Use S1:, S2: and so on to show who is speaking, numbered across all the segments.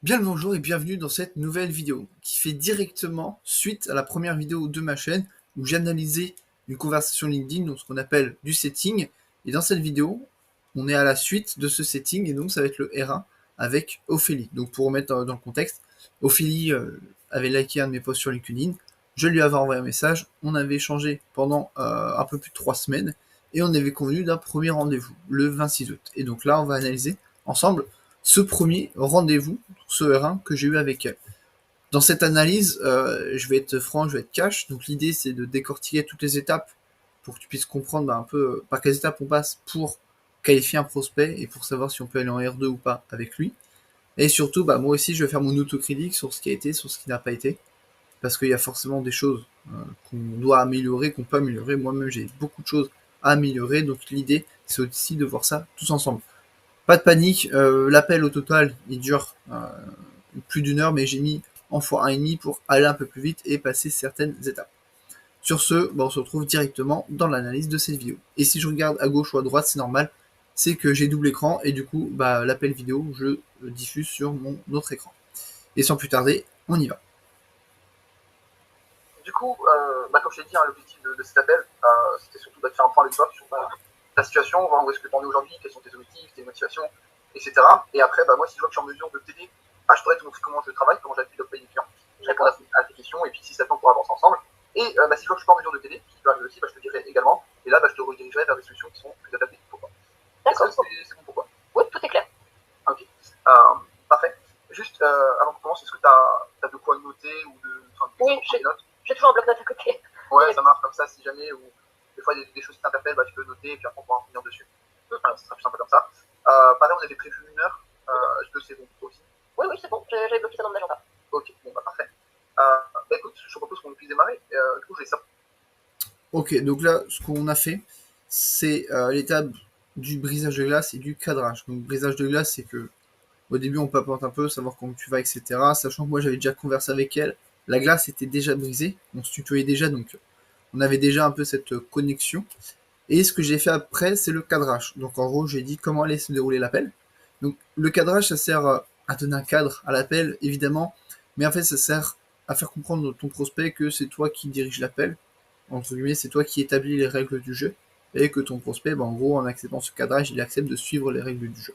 S1: Bien le bonjour et bienvenue dans cette nouvelle vidéo qui fait directement suite à la première vidéo de ma chaîne où j'ai analysé une conversation LinkedIn, donc ce qu'on appelle du setting. Et dans cette vidéo, on est à la suite de ce setting et donc ça va être le R1 avec Ophélie. Donc pour remettre dans le contexte, Ophélie avait liké un de mes posts sur LinkedIn, je lui avais envoyé un message, on avait échangé pendant un peu plus de 3 semaines et on avait convenu d'un premier rendez-vous le 26 août. Et donc là, on va analyser ensemble ce premier rendez-vous, ce R1 que j'ai eu avec elle. Dans cette analyse, je vais être franc, je vais être cash. Donc l'idée, c'est de décortiquer toutes les étapes pour que tu puisses comprendre un peu par quelles étapes on passe pour qualifier un prospect et pour savoir si on peut aller en R2 ou pas avec lui. Et surtout, moi aussi, je vais faire mon autocritique sur ce qui a été, sur ce qui n'a pas été, parce qu'il y a forcément des choses qu'on doit améliorer, qu'on peut améliorer. Moi-même, j'ai beaucoup de choses à améliorer, donc l'idée, c'est aussi de voir ça tous ensemble. Pas de panique, l'appel au total, il dure plus d'une heure, mais j'ai mis en fois 1,5 pour aller un peu plus vite et passer certaines étapes. Sur ce, on se retrouve directement dans l'analyse de cette vidéo. Et si je regarde à gauche ou à droite, c'est normal, c'est que j'ai double écran et du coup, l'appel vidéo, je le diffuse sur mon autre écran. Et sans plus tarder, on y va.
S2: Du coup, comme je t'ai dit, l'objectif de cet appel, c'était surtout de faire un point avec toi sur ta situation, voir où est-ce que tu en es aujourd'hui, quels sont tes objectifs, tes motivations, etc. Et après, moi, si je vois que je suis en mesure de t'aider, je pourrais te montrer comment je travaille, comment j'appuie l'offre des clients, je réponds à tes questions, et puis si ça te tente, pour avancer ensemble. Et si je vois que je suis pas en mesure de t'aider, ce qui peut arriver aussi, je te dirai également, et là, je te redirigerai vers des solutions qui sont plus adaptées pour toi. D'accord. C'est bon pour toi? Oui, tout est clair. Ok. Parfait. Juste avant qu'on commence, est-ce que tu as de quoi noter ou de. Oui, j'ai toujours un bloc-notes à côté. Ouais, ça marche comme ça, si jamais, ou des fois il y a des choses qui t'interpellent, tu peux noter et puis après on pourra revenir dessus. Ça sera plus simple comme ça. Pareil, on avait prévu 1 heure. Est-ce que c'est bon pour toi aussi? Oui, c'est bon, j'ai bloqué ça dans mon agenda. Ok, parfait. Écoute, je te propose qu'on puisse démarrer. Du coup, j'ai ça.
S1: Ok, donc là, ce qu'on a fait, c'est l'étape du brisage de glace et du cadrage. Donc brisage de glace, c'est que au début, on papote un peu, savoir comment tu vas, etc. Sachant que moi, j'avais déjà conversé avec elle. La glace était déjà brisée. On se tutoyait déjà, donc on avait déjà un peu cette connexion. Et ce que j'ai fait après, c'est le cadrage. Donc en gros, j'ai dit comment allait se dérouler l'appel. Donc le cadrage, ça sert à donner un cadre à l'appel, évidemment. Mais en fait, ça sert à faire comprendre à ton prospect que c'est toi qui dirige l'appel. Entre guillemets, c'est toi qui établis les règles du jeu. Et que ton prospect, en gros, en acceptant ce cadrage, il accepte de suivre les règles du jeu.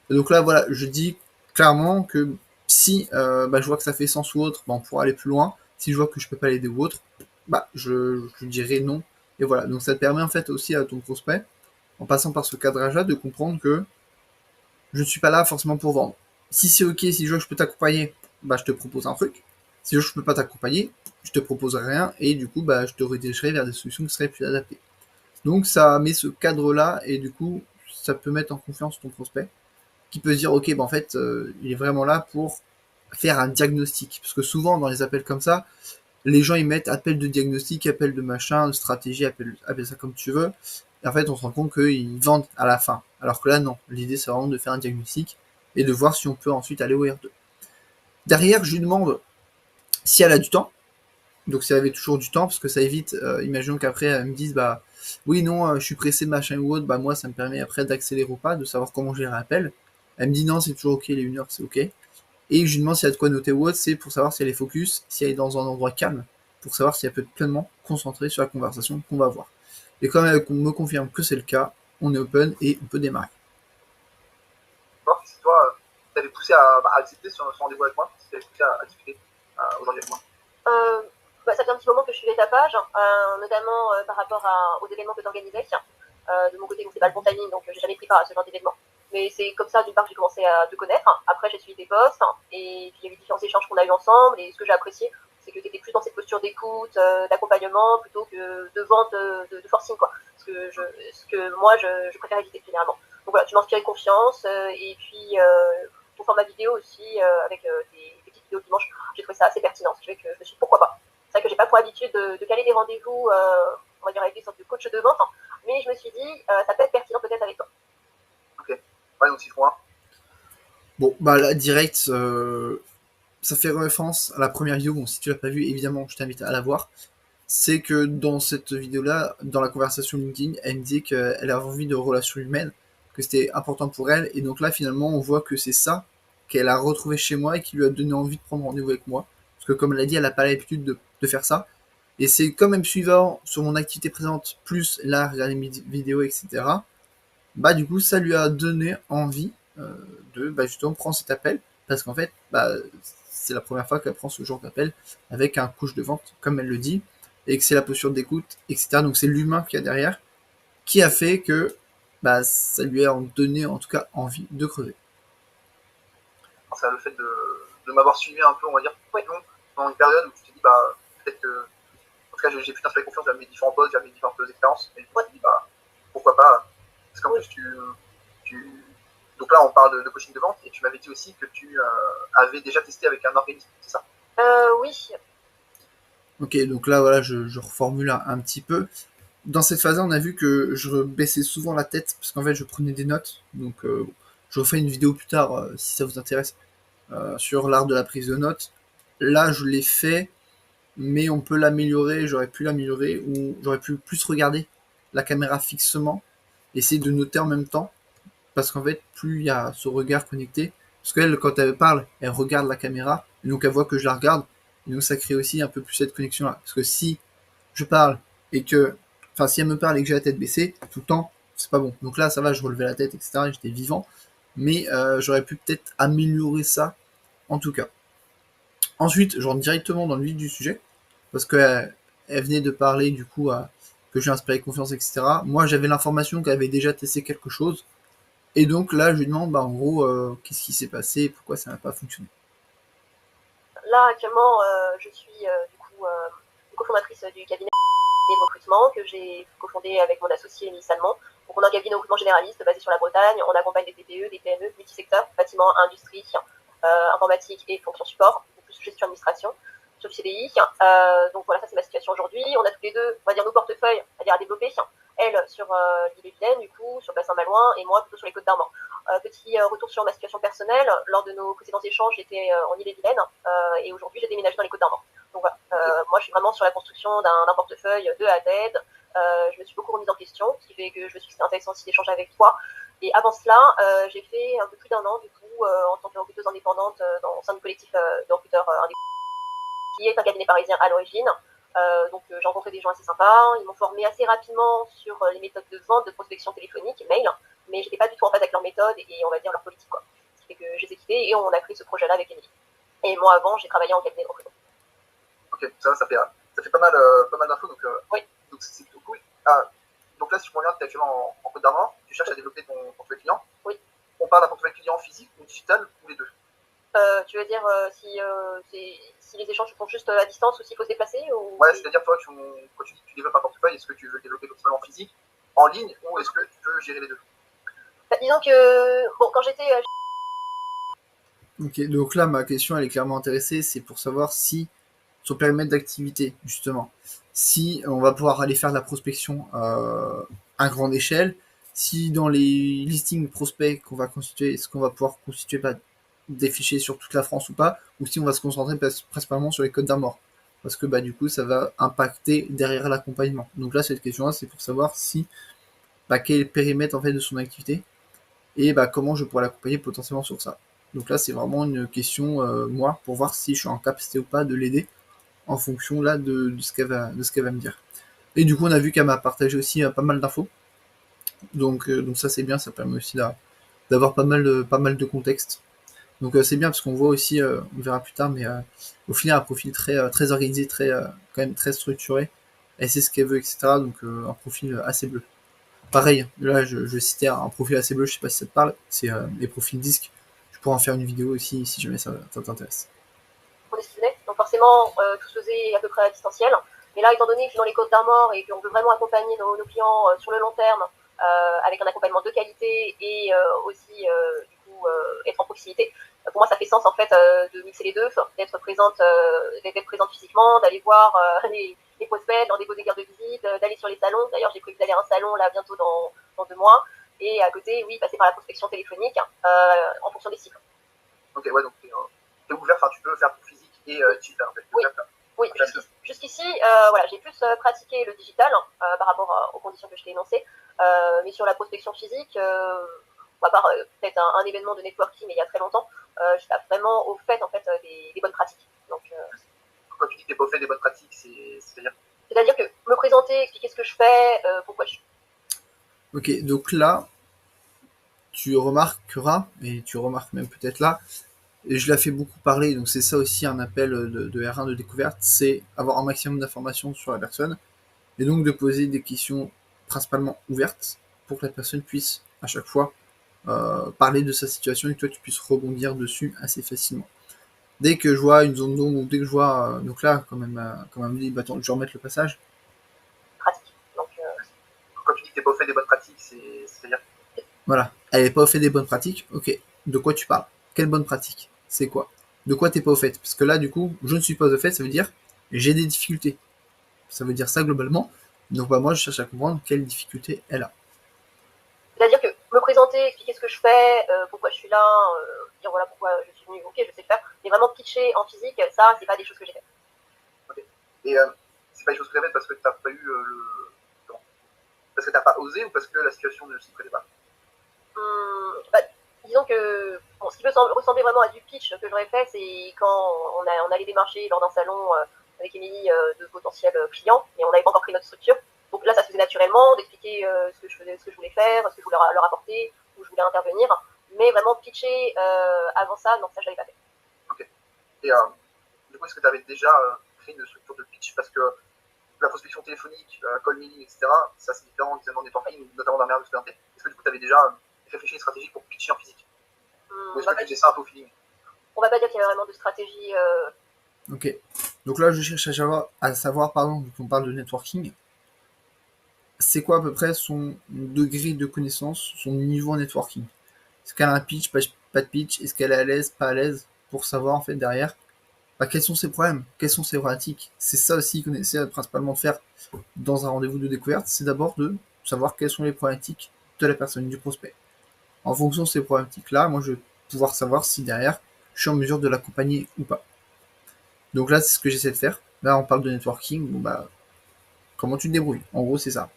S1: Donc là, voilà, je dis clairement que si je vois que ça fait sens ou autre, on pourra aller plus loin. Si je vois que je peux pas l'aider ou autre, je dirais non. Et voilà, donc ça te permet en fait aussi à ton prospect, en passant par ce cadrage-là, de comprendre que je ne suis pas là forcément pour vendre. Si c'est ok, si je vois que je peux t'accompagner, je te propose un truc. Si je vois que je peux pas t'accompagner, je te propose rien et du coup, je te redirigerai vers des solutions qui seraient plus adaptées. Donc ça met ce cadre-là et du coup, ça peut mettre en confiance ton prospect qui peut se dire ok en fait il est vraiment là pour faire un diagnostic parce que souvent dans les appels comme ça les gens ils mettent appel de diagnostic, appel de machin, de stratégie, appelle ça comme tu veux et en fait on se rend compte qu'ils vendent à la fin alors que là non, l'idée c'est vraiment de faire un diagnostic et de voir si on peut ensuite aller au R2. Derrière je lui demande si elle a du temps, donc si elle avait toujours du temps parce que ça évite imaginons qu'après elle me dise oui non je suis pressé de machin ou autre, moi ça me permet après d'accélérer ou pas, de savoir comment gérer l'appel. Elle me dit non c'est toujours ok, les 1 heure c'est ok. Et je lui demande s'il y a de quoi noter ou autre, c'est pour savoir si elle est focus, si elle est dans un endroit calme, pour savoir si elle peut être pleinement concentrée sur la conversation qu'on va avoir. Et comme elle me confirme que c'est le cas, on est open et on peut démarrer.
S2: Si toi, tu avais poussé à accepter ce rendez-vous avec moi, si tu avais poussé à discuter aujourd'hui avec moi. Ça fait un petit moment que je suivais ta page, notamment par rapport aux événements que tu organisais. De mon côté, c'est pas le bon timing, donc j'ai jamais pris part à ce genre d'événement. Mais c'est comme ça, d'une part, que j'ai commencé à te connaître. Après, j'ai suivi tes posts, et puis il y a eu différents échanges qu'on a eu ensemble. Et ce que j'ai apprécié, c'est que tu étais plus dans cette posture d'écoute, d'accompagnement, plutôt que de vente, de forcing, quoi. Ce que moi, je préfère éviter généralement. Donc voilà, tu m'inspirais confiance. Et puis, ton format vidéo aussi, avec tes petites vidéos dimanche, j'ai trouvé ça assez pertinent. Ce qui fait que je me suis dit pourquoi pas. C'est vrai que j'ai pas pour habitude de caler des rendez-vous, on va dire avec des sortes de coach de vente, mais je me suis dit, ça peut être pertinent peut-être avec toi. Ok. Ouais, donc 6 mois.
S1: Bon, là, direct, ça fait référence à la première vidéo. Bon, si tu l'as pas vue, évidemment, je t'invite à la voir. C'est que dans cette vidéo-là, dans la conversation LinkedIn, elle me dit qu'elle a envie de relations humaines, que c'était important pour elle. Et donc là, finalement, on voit que c'est ça qu'elle a retrouvé chez moi et qui lui a donné envie de prendre rendez-vous avec moi. Parce que comme elle a dit, elle n'a pas l'habitude de faire ça. Et c'est quand même suivant sur mon activité présente, plus là, regarder mes vidéos, etc. Bah du coup, ça lui a donné envie de justement prendre cet appel. Parce qu'en fait, c'est la première fois qu'elle prend ce genre d'appel avec un coach de vente, comme elle le dit, et que c'est la posture d'écoute, etc. Donc c'est l'humain qu'il y a derrière qui a fait que ça lui a donné en tout cas envie de creuser.
S2: C'est le fait de m'avoir suivi un peu, on va dire, dans une période où tu te dis, peut-être que, en tout cas, j'ai pu t'inspirer confiance vers mes différents postes, vers mes différentes expériences, et je me suis dit, pourquoi pas, parce qu'en plus, donc là, on parle de coaching de vente, et tu m'avais dit aussi que tu avais déjà testé avec un organisme, c'est ça?
S3: Oui.
S1: Ok, donc là, voilà, je reformule un petit peu. Dans cette phase on a vu que je baissais souvent la tête, parce qu'en fait, je prenais des notes. Donc, je refais une vidéo plus tard, si ça vous intéresse, sur l'art de la prise de notes. Là, je l'ai fait, mais on peut l'améliorer, j'aurais pu l'améliorer, ou j'aurais pu plus regarder la caméra fixement, essayer de noter en même temps, parce qu'en fait, plus il y a ce regard connecté, parce qu'elle, quand elle parle, elle regarde la caméra, et donc elle voit que je la regarde, et donc ça crée aussi un peu plus cette connexion-là. Parce que si je parle, et que, enfin, si elle me parle et que j'ai la tête baissée, tout le temps, c'est pas bon. Donc là, ça va, je relevais la tête, etc., et j'étais vivant, mais j'aurais pu peut-être améliorer ça, en tout cas. Ensuite, je rentre directement dans le vif du sujet, parce qu'elle elle venait de parler, du coup, que j'ai inspiré confiance, etc. Moi, j'avais l'information qu'elle avait déjà testé quelque chose, et donc là, je lui demande, en gros, qu'est-ce qui s'est passé, pourquoi ça n'a pas fonctionné.
S3: Là, actuellement, je suis du coup cofondatrice du cabinet de recrutement que j'ai cofondé avec mon associé Émilie Salmon. Donc, on a un cabinet de recrutement généraliste basé sur la Bretagne. On accompagne des TPE, des PME, multisecteurs, bâtiment, industrie, informatique et fonction support, plus gestion administration, sur du CDI. Donc voilà, ça c'est ma situation aujourd'hui. On a tous les deux, on va dire, nos portefeuilles à développer. Elle sur l'île-et-Vilaine, du coup, sur le bassin malouin, et moi plutôt sur les Côtes d'Armor. Petit retour sur ma situation personnelle. Lors de nos précédents échanges, j'étais en Île-et-Vilaine et aujourd'hui j'ai déménagé dans les Côtes d'Armor. Donc voilà, moi je suis vraiment sur la construction d'un portefeuille de A à Z. Je me suis beaucoup remise en question, ce qui fait que je me suis dit que c'était intéressant aussi d'échanger avec toi. Et avant cela, j'ai fait un peu plus d'un an du coup en tant que recruteuse indépendante au sein du collectif de recruteurs indépendants, qui est un cabinet parisien à l'origine. Donc j'ai rencontré des gens assez sympas, ils m'ont formé assez rapidement sur les méthodes de vente, de prospection téléphonique, mail, mais j'étais pas du tout en phase avec leur méthode et on va dire leur politique, quoi. Ce qui fait que je les ai quittés et on a créé ce projet-là avec Émilie. Et moi avant, j'ai travaillé en cabinet de recrutement.
S2: Ok, ça fait pas mal d'infos, donc
S3: oui.
S2: Donc c'est cool. Donc là, si je me regarde, tu es actuellement en Côte d'Armor, tu cherches à développer ton portefeuille client.
S3: Oui.
S2: On parle d'un portefeuille client physique ou digital ou les deux?
S3: Tu veux dire si les échanges se font juste à distance ou s'il faut se déplacer ou...
S2: Ouais, c'est-à-dire toi, quand tu dis que tu développes un portefeuille, est-ce que tu veux le développer totalement en physique, en ligne, ou est-ce que tu peux gérer les deux?
S3: Disons que, bon, quand j'étais...
S1: Ok, donc là, ma question, elle est clairement intéressée, c'est pour savoir si, sur périmètre d'activité, justement, si on va pouvoir aller faire de la prospection à grande échelle, si dans les listings prospects qu'on va constituer, est-ce qu'on va pouvoir constituer des fichiers sur toute la France ou pas, ou si on va se concentrer principalement sur les codes d'Armor. Parce que du coup, ça va impacter derrière l'accompagnement. Donc là, cette question-là, c'est pour savoir si quel est le périmètre en fait de son activité et comment je pourrais l'accompagner potentiellement sur ça. Donc là, c'est vraiment une question, moi, pour voir si je suis en capacité ou pas de l'aider en fonction là de ce qu'elle va me dire. Et du coup, on a vu qu'elle m'a partagé aussi pas mal d'infos. Donc ça c'est bien, ça permet aussi d'avoir pas mal de contexte. Donc c'est bien parce qu'on voit aussi, on verra plus tard, mais au final un profil très organisé, quand même très structuré. Elle sait ce qu'elle veut, etc. Donc un profil assez bleu. Pareil, là je citais un profil assez bleu, je sais pas si ça te parle, c'est les profils disques. Je pourrais en faire une vidéo aussi si jamais ça t'intéresse.
S3: On décidait, donc forcément tout se faisait à peu près à distanciel. Mais là, étant donné que je suis dans les Côtes d'Armor et qu'on veut vraiment accompagner nos clients sur le long terme, avec un accompagnement de qualité et aussi du coup être en proximité, pour moi ça fait sens en fait de mixer les deux, d'être présente physiquement, d'aller voir les prospects dans des beaux égards de visite, d'aller sur les salons. D'ailleurs, j'ai prévu d'aller à un salon là bientôt dans 2 mois. Et à côté, oui, passer par la prospection téléphonique en fonction des cycles.
S2: Ok, ouais, donc t'es ouvert, enfin tu peux faire tout physique et digital en fait.
S3: Oui. Oui, jusqu'ici, voilà, j'ai plus pratiqué le digital par rapport aux conditions que je t'ai énoncées, mais sur la prospection physique, à part peut-être un événement de networking, mais il y a très longtemps, je suis pas vraiment au fait en fait des bonnes pratiques. Donc,
S2: Quand tu dis que t'es pas au fait des bonnes pratiques,
S3: c'est-à-dire que me présenter, expliquer ce que je fais, pourquoi je suis.
S1: Ok, donc là, tu remarqueras, et tu remarques même peut-être là, et je la fais beaucoup parler, donc c'est ça aussi un appel de R1 de découverte, c'est avoir un maximum d'informations sur la personne, et donc de poser des questions principalement ouvertes, pour que la personne puisse, à chaque fois, parler de sa situation, et que toi tu puisses rebondir dessus assez facilement. Dès que je vois une zone d'ombre, ou dès que je vois, donc là, quand même dit, bah attends, je vais remettre le passage.
S3: Pratique. Donc,
S2: quand tu dis que t'es pas au fait des bonnes pratiques, c'est-à-dire
S1: Voilà. Elle n'est pas au fait des bonnes pratiques. Ok. De quoi tu parles? Quelle bonne pratique? C'est quoi? De quoi t'es pas au fait? Parce que là, du coup, je ne suis pas au fait, ça veut dire j'ai des difficultés. Ça veut dire ça globalement. Donc bah moi, je cherche à comprendre quelle difficulté elle a.
S3: c'est-à-dire que me présenter, expliquer ce que je fais, pourquoi je suis là, dire voilà pourquoi je suis venue, ok, je sais le faire, mais vraiment pitcher en physique, ça, c'est pas des choses que j'ai fait.
S2: okay. Et c'est pas des choses que tu as faites parce que t'as pas eu comment parce que t'as pas osé ou parce que la situation ne s'y prêtait pas?
S3: Bah, disons que bon, ce qui peut ressembler vraiment à du pitch que j'aurais fait, c'est quand on allait démarcher lors d'un salon avec Émilie de potentiels clients, et on n'avait pas encore créé notre structure. Donc là, ça se faisait naturellement d'expliquer ce que je faisais, ce que je voulais faire, ce que je voulais leur apporter, où je voulais intervenir. Mais vraiment pitcher avant ça, non, ça je l'avais pas fait.
S2: Ok. Et du coup, est-ce que tu avais déjà créé une structure de pitch? Parce que la prospection téléphonique, call mailing, etc., ça c'est différent des networking, notamment dans la de expérimenté. Est-ce que du coup, tu avais déjà réfléchi à une stratégie pour pitcher en physique? Ou est-ce que tu faisais ça un peu au feeling?
S3: On va pas dire qu'il y avait vraiment de stratégie.
S1: Ok. Donc là, je cherche à savoir, pardon, vu qu'on parle de networking, c'est quoi à peu près son degré de connaissance, son niveau en networking? Est-ce qu'elle a un pitch, pas de pitch? Est-ce qu'elle est à l'aise, pas à l'aise? Pour savoir en fait derrière, bah, quels sont ses problèmes, quelles sont ses problématiques. C'est ça aussi qu'on essaie principalement de faire dans un rendez-vous de découverte, c'est d'abord de savoir quelles sont les problématiques de la personne, du prospect. En fonction de ces problématiques-là, moi je vais pouvoir savoir si derrière je suis en mesure de l'accompagner ou pas. Donc là, c'est ce que j'essaie de faire. Là, on parle de networking, bon bah, comment tu te débrouilles? En gros, c'est ça.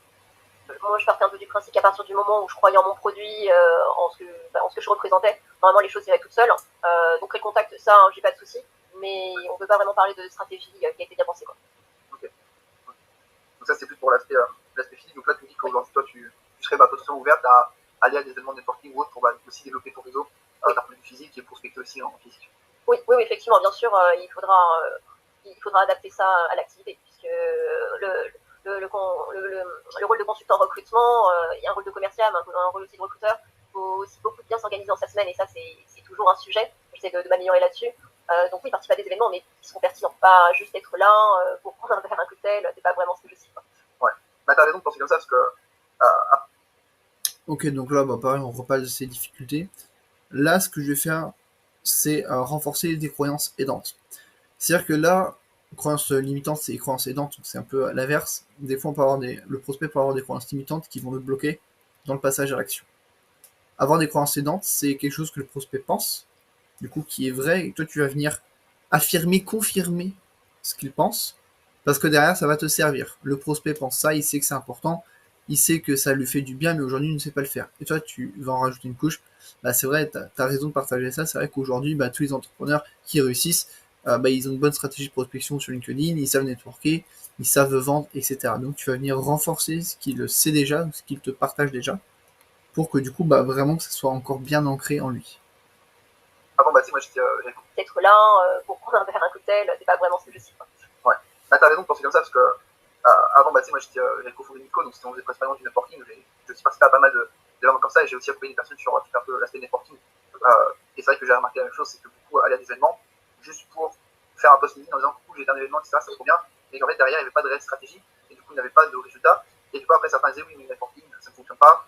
S3: Moi, je partais un peu du principe qu'à partir du moment où je croyais en mon produit, en ce que je représentais, normalement les choses iraient toutes seules. Donc les contacts, ça, j'ai pas de souci. Mais on ne peut pas vraiment parler de stratégie qui a été bien pensée. Quoi.
S2: Ok. Donc ça, c'est plus pour l'aspect physique. Donc là, tu me dis qu'aujourd'hui, toi, tu serais potentiellement ouverte à aller à des événements de networking ou autres pour aussi développer ton réseau d'un point de vue physique et prospecter aussi en physique.
S3: Oui, effectivement, bien sûr, il faudra adapter ça à l'activité, puisque le rôle de consultant recrutement, il y a un rôle de commercial, un rôle aussi de recruteur. Il faut aussi beaucoup bien s'organiser dans sa semaine, et ça, c'est toujours un sujet. J'essaie de m'améliorer là-dessus. Donc oui, participer à des événements, mais qui seront pertinents. Pas juste être là pour prendre un verre, un cocktail, c'est pas vraiment ce que je suis. Quoi.
S2: Ouais. Bah, t'as raison de penser comme ça, parce que
S1: Ok, donc là, bah, pareil, on repasse de ces difficultés. Là, ce que je vais faire, c'est renforcer des croyances aidantes. C'est-à-dire que là, croyances limitantes, c'est croyances aidantes, donc c'est un peu l'inverse. Des fois, le prospect peut avoir des croyances limitantes qui vont le bloquer dans le passage à l'action. Avoir des croyances aidantes, c'est quelque chose que le prospect pense, du coup, qui est vrai, et toi, tu vas venir affirmer, confirmer ce qu'il pense, parce que derrière, ça va te servir. Le prospect pense ça, il sait que c'est important, il sait que ça lui fait du bien, mais aujourd'hui, il ne sait pas le faire. Et toi, tu vas en rajouter une couche. Bah, c'est vrai, tu as raison de partager ça. C'est vrai qu'aujourd'hui, bah, tous les entrepreneurs qui réussissent, bah, ils ont une bonne stratégie de prospection sur LinkedIn, ils savent networker, ils savent vendre, etc. Donc, tu vas venir renforcer ce qu'il sait déjà, ce qu'il te partage déjà, pour que du coup, bah, vraiment que ça soit encore bien ancré en lui.
S2: avant, bah, tu sais, moi, j'étais.
S3: Être là pour prendre un verre, un cocktail, c'est pas vraiment ce que je suis. Quoi.
S2: Ouais. Bah, t'as raison de penser comme ça, parce que avant, bah, tu sais, moi, j'avais cofondé Nico, donc on faisait principalement du networking. J'ai aussi participé à pas mal d'événements comme ça, et j'ai aussi accompagné des personnes sur tout un peu l'aspect networking. Et c'est vrai que j'ai remarqué la même chose, c'est que beaucoup allaient à des événements juste pour faire un post LinkedIn en disant coucou, j'ai été à un événement, etc., c'est trop bien, et qu'en fait, derrière, il n'y avait pas de réelle stratégie, et du coup, il n'y avait pas de résultat. Et du coup, après, certains disaient oui, mais le networking, ça ne fonctionne pas,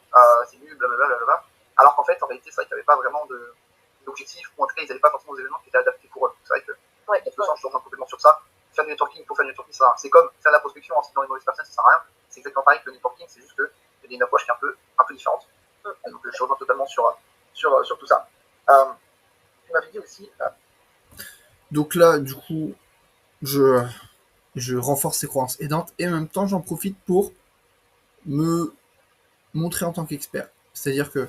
S2: c'est nul, blablabla. Alors qu'en fait, en réalité, c'est vrai qu'il n'y avait pas vraiment d'objectif, ou en tout cas, ils n'avaient pas forcément des événements qui étaient adaptés pour eux. C'est vrai que
S3: ouais,
S2: on se sent, je rejoins complètement sur ça. Faire du networking pour faire du networking, c'est comme faire de la prospection en ciblant les mauvaises personnes, ça sert à rien. C'est exactement pareil que le networking, c'est juste qu'il y a une approche qui est un peu différente. Et donc, je rejoins totalement sur tout ça. Tu m'avais dit aussi.
S1: Donc là, du coup, je, je renforce ces croyances aidantes et en même temps, j'en profite pour me montrer en tant qu'expert. C'est-à-dire que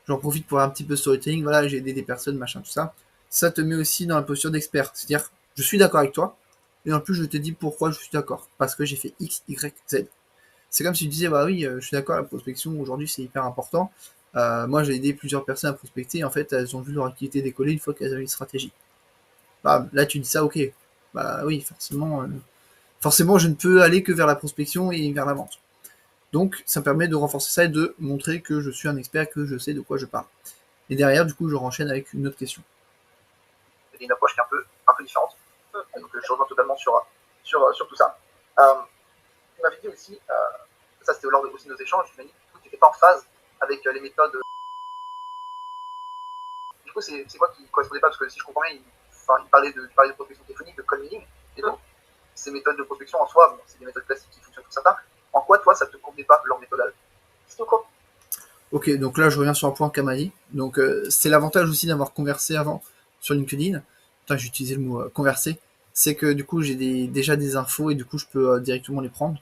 S1: j'en profite pour un petit peu storytelling, voilà, j'ai aidé des personnes, machin, tout ça. ça te met aussi dans la posture d'expert. C'est-à-dire, je suis d'accord avec toi, et en plus, je te dis pourquoi je suis d'accord. Parce que j'ai fait X, Y, Z. C'est comme si tu disais, bah oui, je suis d'accord, la prospection, aujourd'hui, c'est hyper important. Moi, j'ai aidé plusieurs personnes à prospecter, et en fait, elles ont vu leur activité décoller une fois qu'elles avaient une stratégie. Bah, là, tu dis ça, ok. Bah oui, forcément, je ne peux aller que vers la prospection et vers la vente. Donc, ça permet de renforcer ça et de montrer que je suis un expert, que je sais de quoi je parle. Et derrière, du coup, je renchaîne avec une autre question.
S2: C'est une approche qui est un peu différente. Donc, je rejoins totalement sur tout ça. Tu m'avais dit aussi, ça c'était lors aussi de nos échanges, tu m'as dit que tu n'étais pas en phase avec les méthodes. Du coup, c'est quoi qui ne correspondait pas? Parce que si je comprends bien, il parlait de prospection téléphonique, de cold mailing, et donc ces méthodes de prospection en soi, bon, c'est des méthodes classiques qui fonctionnent pour certains. En quoi, toi, ça ne te convenait pas, leur méthodage?
S1: Ok, donc là, je reviens sur un point qu'elle m'a dit. Donc, c'est l'avantage aussi d'avoir conversé avant sur LinkedIn. Putain, j'ai utilisé le mot converser. C'est que du coup, j'ai déjà des infos et du coup, je peux directement les prendre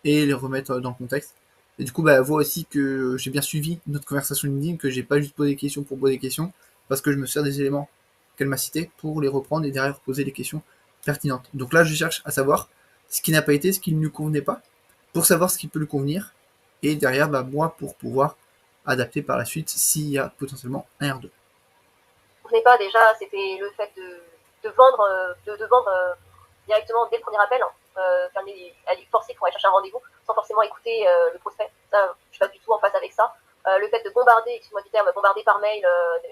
S1: et les remettre dans le contexte. Et du coup, bah, vois aussi que j'ai bien suivi notre conversation LinkedIn, que j'ai pas juste posé des questions pour poser des questions, parce que je me sers des éléments qu'elle m'a cités pour les reprendre et derrière poser les questions pertinentes. Donc là, je cherche à savoir ce qui n'a pas été, ce qui ne lui convenait pas, pour savoir ce qui peut lui convenir, et derrière, bah, moi, pour pouvoir adapter par la suite s'il y a potentiellement un R2.
S3: Ce n'est pas déjà, c'était le fait de vendre, de vendre directement dès le premier appel, aller forcer pour aller chercher un rendez-vous sans forcément écouter le prospect. Ça, je suis pas du tout en phase avec ça. Le fait de bombarder, excuse-moi du terme, bombarder par mail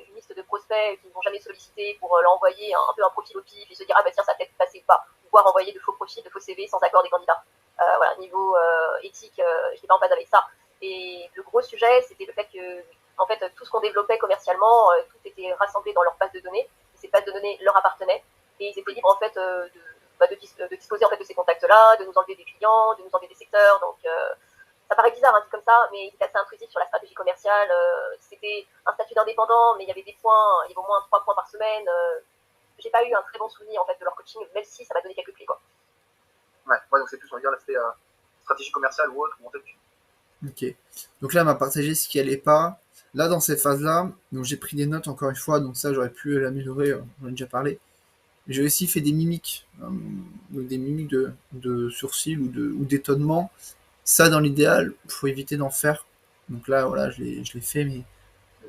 S3: une liste de prospects qui ne vont jamais solliciter pour l'envoyer un peu un profil au pif et se dire ah bah tiens ça va peut-être passer ou pas, voire envoyer de faux profils, de faux CV sans accord des candidats. Voilà, niveau éthique, je n'étais pas en phase avec ça. Et le gros sujet, c'était le fait que en fait, tout ce qu'on développait commercialement, tout était rassemblé dans leur base de données. Et ces bases de données leur appartenaient. Et ils étaient libres, en fait, de disposer en fait, de ces contacts-là, de nous enlever des clients, de nous enlever des secteurs. Donc, ça paraît bizarre, hein, dit comme ça, mais c'était assez intrusif sur la stratégie commerciale. C'était un statut d'indépendant, mais il y avait des points, il y avait au moins 3 points par semaine. J'ai pas eu un très bon souvenir, en fait, de leur coaching, même si ça m'a donné quelques clés, quoi.
S2: Ouais, donc c'est plus, on va dire, l'aspect stratégie commerciale ou autre, ou en fait,
S1: Ok. Donc là, elle m'a partagé ce qui allait pas. Là, dans cette phase-là, donc j'ai pris des notes encore une fois, donc ça, j'aurais pu l'améliorer, j'en ai déjà parlé. J'ai aussi fait des mimiques, donc des mimiques de sourcils ou d'étonnement. Ça, dans l'idéal, faut éviter d'en faire. Donc là, voilà, je l'ai fait, mais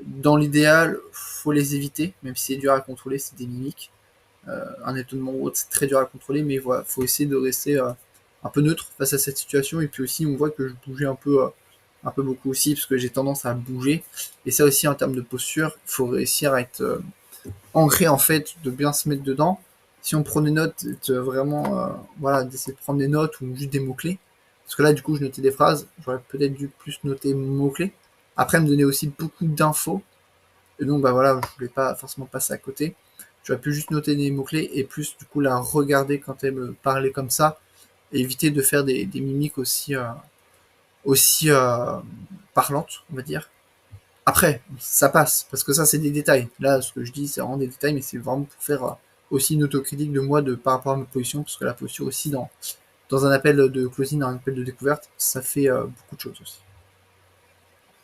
S1: dans l'idéal, faut les éviter, même si c'est dur à contrôler, c'est des mimiques. Un étonnement ou autre, c'est très dur à contrôler, mais voilà, faut essayer de rester un peu neutre face à cette situation. Et puis aussi, on voit que je bougeais un peu beaucoup aussi, parce que j'ai tendance à bouger. Et ça aussi, en termes de posture, il faut réussir à être ancré, en fait, de bien se mettre dedans. Si on prend des notes, vraiment, voilà, d'essayer de prendre des notes ou juste des mots-clés. Parce que là, du coup, je notais des phrases, j'aurais peut-être dû plus noter mots-clés. Après, elle me donnait aussi beaucoup d'infos. Et donc, bah voilà, je voulais pas forcément passer à côté. J'aurais pu juste noter des mots-clés et plus, du coup, la regarder quand elle me parlait comme ça. Et éviter de faire des mimiques aussi parlantes, on va dire. Après, ça passe, parce que ça, c'est des détails. Là, ce que je dis, c'est vraiment des détails, mais c'est vraiment pour faire aussi une autocritique de moi par rapport à ma position, parce que la posture aussi, dans un appel de closing, dans un appel de découverte, ça fait beaucoup de choses aussi.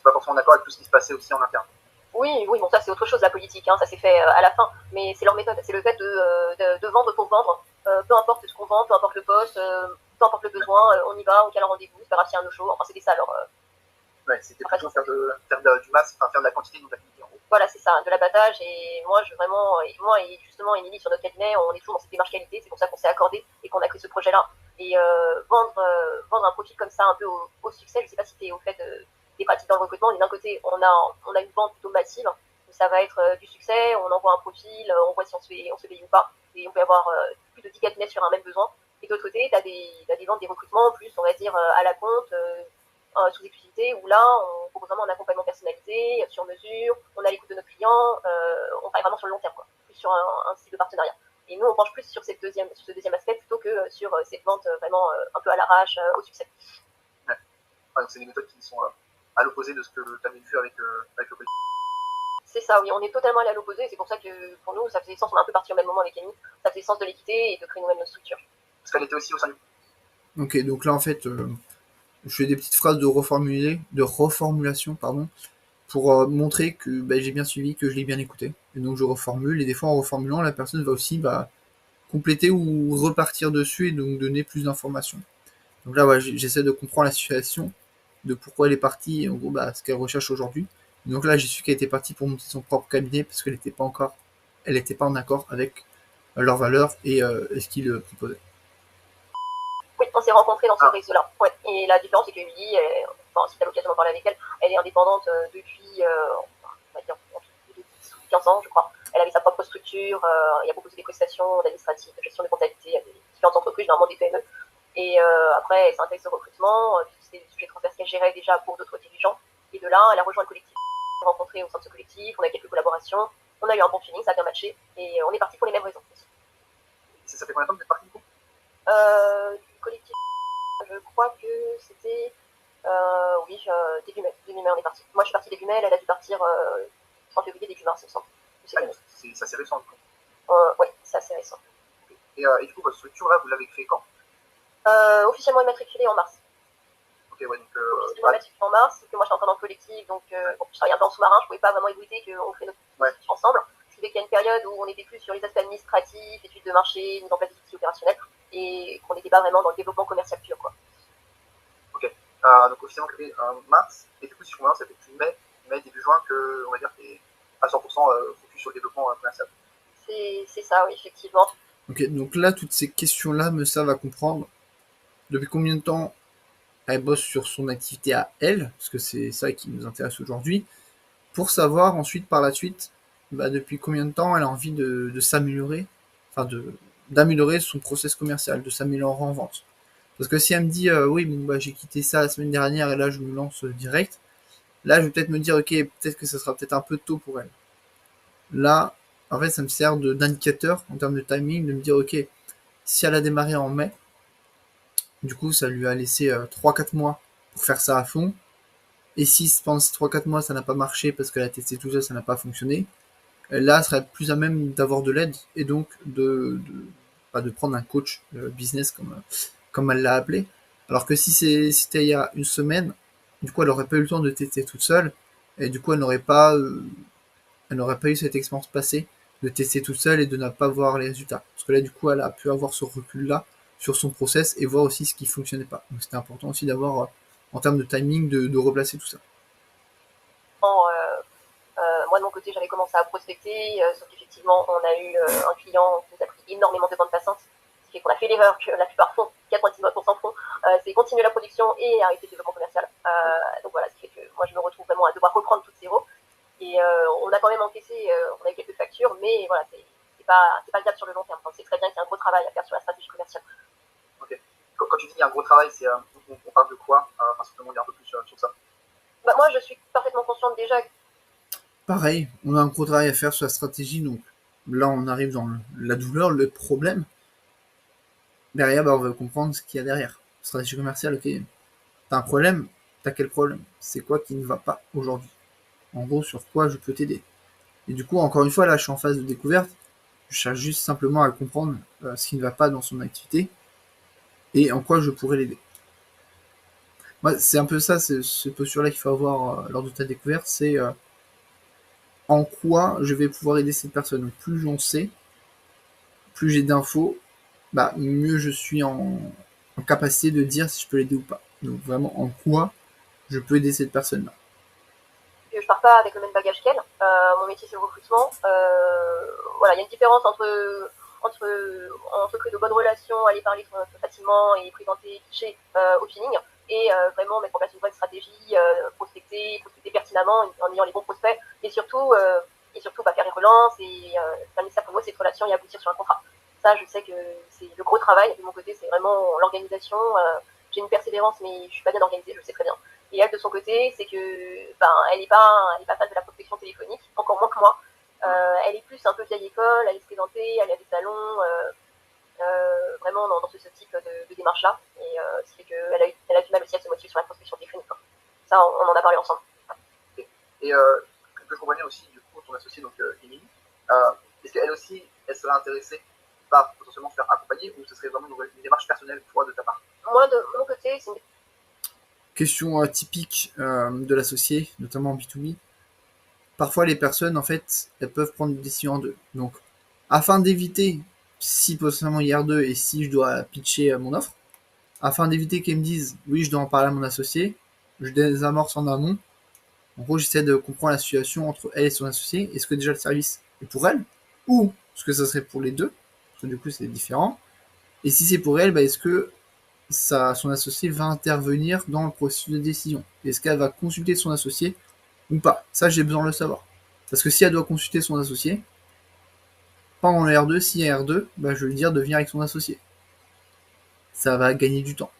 S2: pas forcément d'accord avec tout ce qui se passait aussi en interne.
S3: Oui, bon, ça c'est autre chose, la politique, hein, ça s'est fait à la fin, mais c'est leur méthode, c'est le fait de vendre pour vendre, peu importe ce qu'on vend, peu importe le poste, peu importe le besoin, on y va, on cale un rendez-vous, c'est pas grave s'il y a un no-show, enfin c'était ça leur...
S2: Ouais, c'était plutôt faire du masse, enfin faire de la quantité de nos activités en gros.
S3: Voilà, c'est ça, de l'abattage, et moi et justement Émilie sur notre cabinet, on est toujours dans cette démarche qualité, c'est pour ça qu'on s'est accordé et qu'on a créé ce projet-là. Et vendre un profil comme ça un peu au succès, je sais pas si tu es au fait des pratiques dans le recrutement, mais d'un côté on a une vente plutôt massive, où ça va être du succès, on envoie un profil, on voit si on se paye ou pas, et on peut avoir plus de 10 cabinets sur un même besoin. Et de l'autre côté, tu as des ventes, des recrutements, plus on va dire à la compte, sous exclusivité, où là, on propose vraiment un accompagnement personnalisé, sur mesure, on a l'écoute de nos clients, on travaille vraiment sur le long terme, quoi, plus sur un style de partenariat. Et nous, on penche plus sur ce deuxième aspect plutôt que sur cette vente vraiment un peu à l'arrache, au succès.
S2: Ouais. Donc c'est des méthodes qui sont à l'opposé de ce que tu avais vu avec le collectif.
S3: C'est ça, oui, on est totalement allé à l'opposé, c'est pour ça que pour nous, ça faisait sens, on est un peu parti au même moment avec Annie, ça faisait sens de l'équité et de créer nous-mêmes notre structure.
S2: Parce qu'elle était aussi au sein du...
S1: Ok, donc là, en fait, je fais des petites phrases de reformulation, pardon, pour montrer que j'ai bien suivi, que je l'ai bien écouté. Et donc je reformule, et des fois en reformulant, la personne va aussi compléter ou repartir dessus et donc donner plus d'informations. Donc là, j'essaie de comprendre la situation, de pourquoi elle est partie, et en gros, ce qu'elle recherche aujourd'hui. Donc là, j'ai su qu'elle était partie pour monter son propre cabinet parce qu'elle n'était pas en accord avec leurs valeurs et ce qu'ils proposaient.
S3: Oui, on s'est rencontrés dans ce
S2: Ah.
S3: réseau-là. Ouais. Et la différence, c'est que Émilie, si tu as l'occasion d'en parler avec elle, elle est indépendante depuis, on va dire, depuis 15 ans, je crois. Elle avait sa propre structure, il a proposé des prestations administratives, de gestion de comptabilité à des différentes entreprises, normalement des PME. Et après, elle s'intègre au recrutement, c'était des sujets transverses qu'elle gérait déjà pour d'autres dirigeants. Et de là, elle a rejoint le collectif. On s'est rencontrés au sein de ce collectif, on a eu quelques collaborations, on a eu un bon feeling, ça a bien matché, et on est parti pour les mêmes raisons aussi.
S2: Ça fait combien de temps que vous êtes parti du coup
S3: Du collectif, je crois que c'était oui, début mai. Début mai, on est parti. Moi, je suis partie début mai, elle a dû partir fin février, début mars, il me semble.
S2: C'est assez récent du coup.
S3: Oui, c'est assez récent.
S2: Et du coup, votre structure là, vous l'avez créée quand
S3: Officiellement immatriculée en mars.
S2: Ok, ouais, donc.
S3: Officiellement immatriculée en mars, parce que moi, j'étais encore dans le collectif, donc bon, je travaillais un peu en sous-marin, je pouvais pas vraiment ébruiter qu'on fait notre structure ensemble. Ce qui fait qu'il y a une période où on était plus sur les aspects administratifs, études de marché, mise en place des outils opérationnels, et qu'on n'était pas vraiment dans le développement commercial pur, quoi.
S2: Donc officiellement créé en mars, et du coup si je comprends bien, ça fait depuis mai, début juin que on va dire que t'es à 100% focus sur le développement commercial.
S3: C'est ça, oui, effectivement.
S1: Ok, donc là, toutes ces questions-là me servent à comprendre depuis combien de temps elle bosse sur son activité à elle, parce que c'est ça qui nous intéresse aujourd'hui, pour savoir ensuite par la suite depuis combien de temps elle a envie de s'améliorer, enfin d'améliorer son process commercial, de s'améliorer en vente. Parce que si elle me dit oui, bon, j'ai quitté ça la semaine dernière et là je me lance direct, là je vais peut-être me dire ok, peut-être que ça sera peut-être un peu tôt pour elle. Là, en fait, ça me sert d'indicateur en termes de timing, de me dire ok, si elle a démarré en mai, du coup ça lui a laissé 3-4 mois pour faire ça à fond. Et si pendant ces 3-4 mois ça n'a pas marché parce qu'elle a testé tout ça, ça n'a pas fonctionné, là elle serait plus à même d'avoir de l'aide et donc de prendre un coach business comme elle l'a appelé. Alors que si c'était il y a une semaine, du coup elle n'aurait pas eu le temps de tester toute seule et du coup elle n'aurait pas eu cette expérience passée de tester toute seule et de ne pas voir les résultats. Parce que là du coup elle a pu avoir ce recul là sur son process et voir aussi ce qui fonctionnait pas. Donc c'était important aussi d'avoir en termes de timing de replacer tout ça.
S3: Moi, de mon côté, j'avais commencé à prospecter, sauf qu'effectivement, on a eu un client qui nous a pris énormément de bande passante, ce qui fait qu'on a fait l'erreur que la plupart font, 99% font, c'est continuer la production et arrêter le développement commercial. Donc voilà, ce qui fait que moi, je me retrouve vraiment à devoir reprendre tout de zéro. Et on a quand même encaissé, on a eu quelques factures, mais voilà, c'est pas viable sur le long terme. Donc, c'est très bien qu'il y a un gros travail à faire sur la stratégie commerciale.
S2: Ok. Quand tu dis qu'il y a un gros travail, on parle de quoi simplement dire un peu plus sur ça.
S3: Moi, je suis parfaitement consciente déjà.
S1: Pareil, on a un gros travail à faire sur la stratégie, donc là on arrive dans la douleur, le problème. Derrière, on veut comprendre ce qu'il y a derrière. Stratégie commerciale, ok. T'as un problème, t'as quel problème? C'est quoi qui ne va pas aujourd'hui? En gros, sur quoi je peux t'aider? Et du coup, encore une fois, là je suis en phase de découverte, je cherche juste simplement à comprendre ce qui ne va pas dans son activité et en quoi je pourrais l'aider. Moi, c'est un peu ça, c'est ce posture-là qu'il faut avoir lors de ta découverte, c'est en quoi je vais pouvoir aider cette personne. Donc plus j'en sais, plus j'ai d'infos, mieux je suis en capacité de dire si je peux l'aider ou pas. Donc vraiment en quoi je peux aider cette personne-là.
S3: Je pars pas avec le même bagage qu'elle. Mon métier c'est le recrutement. Voilà, il y a une différence entre créer de bonnes relations, aller parler facilement et présenter clichés au feeling, et vraiment mettre en place une bonne stratégie, prospecter pertinemment en ayant les bons prospects, et surtout faire les relances et faire le nécessaire pour moi cette relation et aboutir sur un contrat. Ça, je sais que c'est le gros travail. De mon côté, c'est vraiment l'organisation. J'ai une persévérance, mais je suis pas bien organisée, je le sais très bien. Et elle, de son côté, c'est que elle n'est pas fan de la prospection téléphonique, encore moins que moi. Elle est plus un peu vieille école, elle est présentée, elle a des salons, vraiment dans ce type de démarche-là. Et ce qui fait qu'elle a du mal aussi à se motiver sur la prospection téléphonique. Ça, on en a parlé ensemble.
S2: Et que je comprenne aussi, du coup, ton associée, donc Émilie, est-ce qu'elle aussi, elle serait intéressée par potentiellement se faire accompagner, ou ce serait vraiment une démarche personnelle, toi, de ta part?
S3: Moi, de mon côté, c'est une
S1: Question typique de l'associé, notamment en B2B. parfois les personnes, en fait, elles peuvent prendre des décisions en deux. Donc, afin d'éviter, si potentiellement il y a R2 et si je dois pitcher mon offre, afin d'éviter qu'elles me disent oui, je dois en parler à mon associé, je désamorce en amont. En gros, j'essaie de comprendre la situation entre elle et son associé. Est-ce que déjà le service est pour elle ou est-ce que ça serait pour les deux? Parce que du coup, c'est différent. Et si c'est pour elle, bah, est-ce que son associé va intervenir dans le processus de décision? Est-ce qu'elle va consulter son associé ou pas? Ça, j'ai besoin de le savoir. Parce que si elle doit consulter son associé, pendant le R2, s'il y a R2, bah, je vais lui dire de venir avec son associé. Ça va gagner du temps.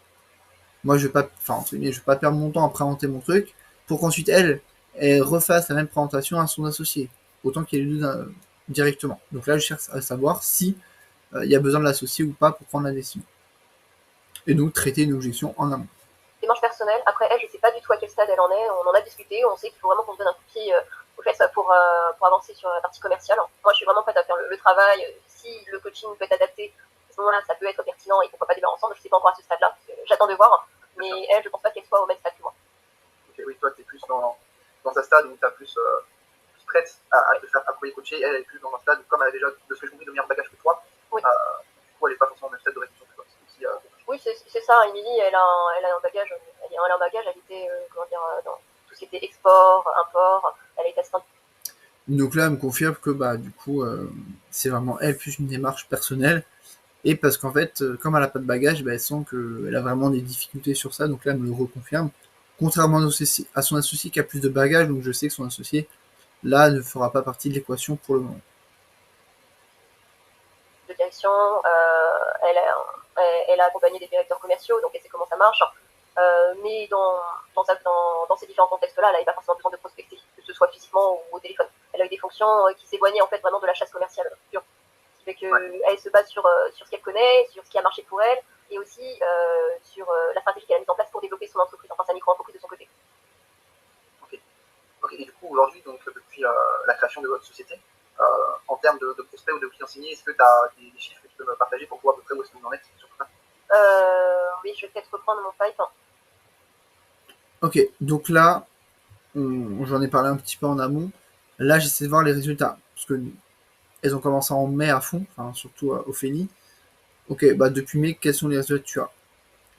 S1: Moi, je vais pas, enfin, entre guillemets, je vais pas perdre mon temps à présenter mon truc pour qu'ensuite elle refasse la même présentation à son associé. Autant qu'il y ait les deux directement. Donc là, je cherche à savoir si il y a besoin de l'associer ou pas pour prendre la décision. Et donc, traiter une objection en amont.
S3: Démarche personnelle. Après, elle, je sais pas du tout à quel stade elle en est. On en a discuté. On sait qu'il faut vraiment qu'on se donne un coup de pied aux fesses pour avancer sur la partie commerciale. Moi, je suis vraiment prête à faire le travail. Si le coaching peut être adapté, à ce moment-là, ça peut être pertinent et pourquoi pas démarrer ensemble. Je sais pas encore à ce stade-là. J'attends de voir. Mais elle, je pense pas qu'elle soit au même stade que moi.
S2: Ok, oui, toi, tu es plus dans un stade où tu es plus prête à te faire appuyer coacher. Elle est plus dans un stade où, comme elle a déjà, de ce que je compris, de meilleur bagage que toi,
S3: oui.
S2: Du coup, elle n'est pas forcément au même stade de réflexion que toi.
S3: Oui, c'est ça. Émilie, elle a un bagage. Elle était, comment dire, dans tout ce qui était export, import. Elle a été assistante.
S1: Donc là, elle me confirme que bah du coup, c'est vraiment elle plus une démarche personnelle. Et parce qu'en fait, comme elle a pas de bagage, bah, elle sent qu'elle a vraiment des difficultés sur ça. Donc là, elle me le reconfirme. Contrairement à son associé qui a plus de bagages, donc je sais que son associé, là, ne fera pas partie de l'équation pour le moment.
S3: De direction, elle a accompagné des directeurs commerciaux, donc elle sait comment ça marche. Mais dans ces différents contextes-là, elle n'avait pas forcément besoin de prospecter, que ce soit physiquement ou au téléphone. Elle a eu des fonctions qui s'éloignaient en fait vraiment de la chasse commerciale pure. Ce qui fait qu'elle se base sur ce qu'elle connaît, sur ce qui a marché pour elle, et aussi sur la stratégie qu'elle a mise en place pour développer son entreprise, enfin sa micro-entreprise de son côté.
S2: Ok, et du coup, aujourd'hui, donc depuis la création de votre société, en termes de prospects ou de clients signés, est-ce que tu as des chiffres que tu peux me partager pour voir à peu près où est-ce que vous en êtes sur tout ça?
S3: Oui, je vais peut-être reprendre mon pipe.
S1: Ok, donc là, j'en ai parlé un petit peu en amont. Là, j'essaie de voir les résultats. Parce que elles ont commencé en mai à fond, enfin, surtout Ophélie. Ok, bah depuis mai, quels sont les résultats que tu as?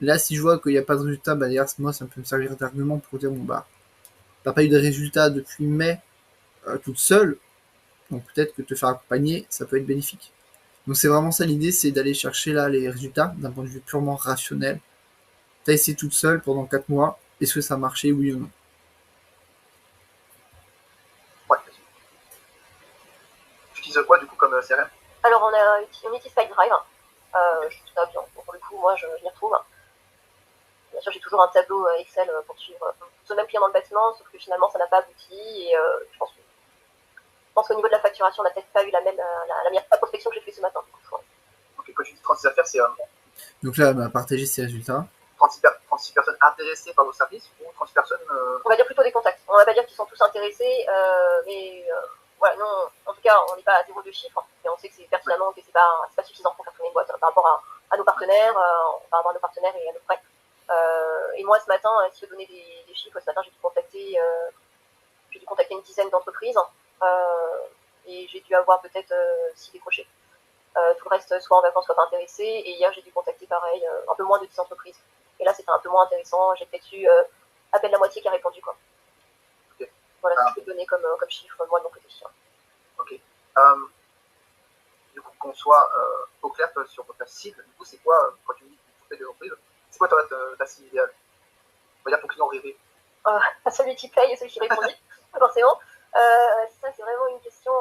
S1: Là, si je vois qu'il n'y a pas de résultats, bah d'ailleurs, moi, ça peut me servir d'argument pour dire, bon, bah, t'as pas eu de résultats depuis mai toute seule, donc peut-être que te faire accompagner, ça peut être bénéfique. Donc c'est vraiment ça l'idée, c'est d'aller chercher là les résultats d'un point de vue purement rationnel. T'as essayé toute seule pendant 4 mois, est-ce que ça a marché, oui ou non?
S2: Ouais, tu utilises quoi du coup comme CRM?
S3: Alors on utilise SpideDrive. Je trouve ça bien. Pour le coup, moi je m'y retrouve. Bien sûr, j'ai toujours un tableau Excel pour suivre ce même client dans le bâtiment, sauf que finalement ça n'a pas abouti. Et je pense qu'au niveau de la facturation, on n'a peut-être pas eu la meilleure prospection que j'ai fait ce matin.
S2: Ok, quand tu dis 36 affaires, c'est
S1: Donc là, elle m'a partagé ses résultats.
S2: 36 personnes intéressées par vos services ou 36 personnes
S3: On va dire plutôt des contacts. On va pas dire qu'ils sont tous intéressés, mais voilà, non, en tout cas, on n'est pas à zéro de chiffres, mais on sait que c'est pertinemment que c'est pas suffisant pour faire tourner une boîte par rapport à nos partenaires, par rapport à nos partenaires et à nos frais. Et moi, ce matin, si je donnais des chiffres, ce matin, j'ai dû contacter une dizaine d'entreprises et j'ai dû avoir peut-être 6 décrochés. Tout le reste, soit en vacances, soit pas intéressé. Et hier, j'ai dû contacter pareil, un peu moins de 10 entreprises. Et là, c'était un peu moins intéressant. J'ai peut-être eu à peine la moitié qui a répondu, quoi.
S2: Okay.
S3: Voilà ce que je peux donner comme chiffre, moi, de mon côté.
S2: Ok. Du coup, qu'on soit au clair sur ta cible, du coup, c'est quoi, quand tu me dis que tu fais des entreprises, c'est quoi ta cible idéale? On va dire ton client rêvé.
S3: Celui qui paye et celui qui répond vite, forcément. Ça, c'est vraiment une question.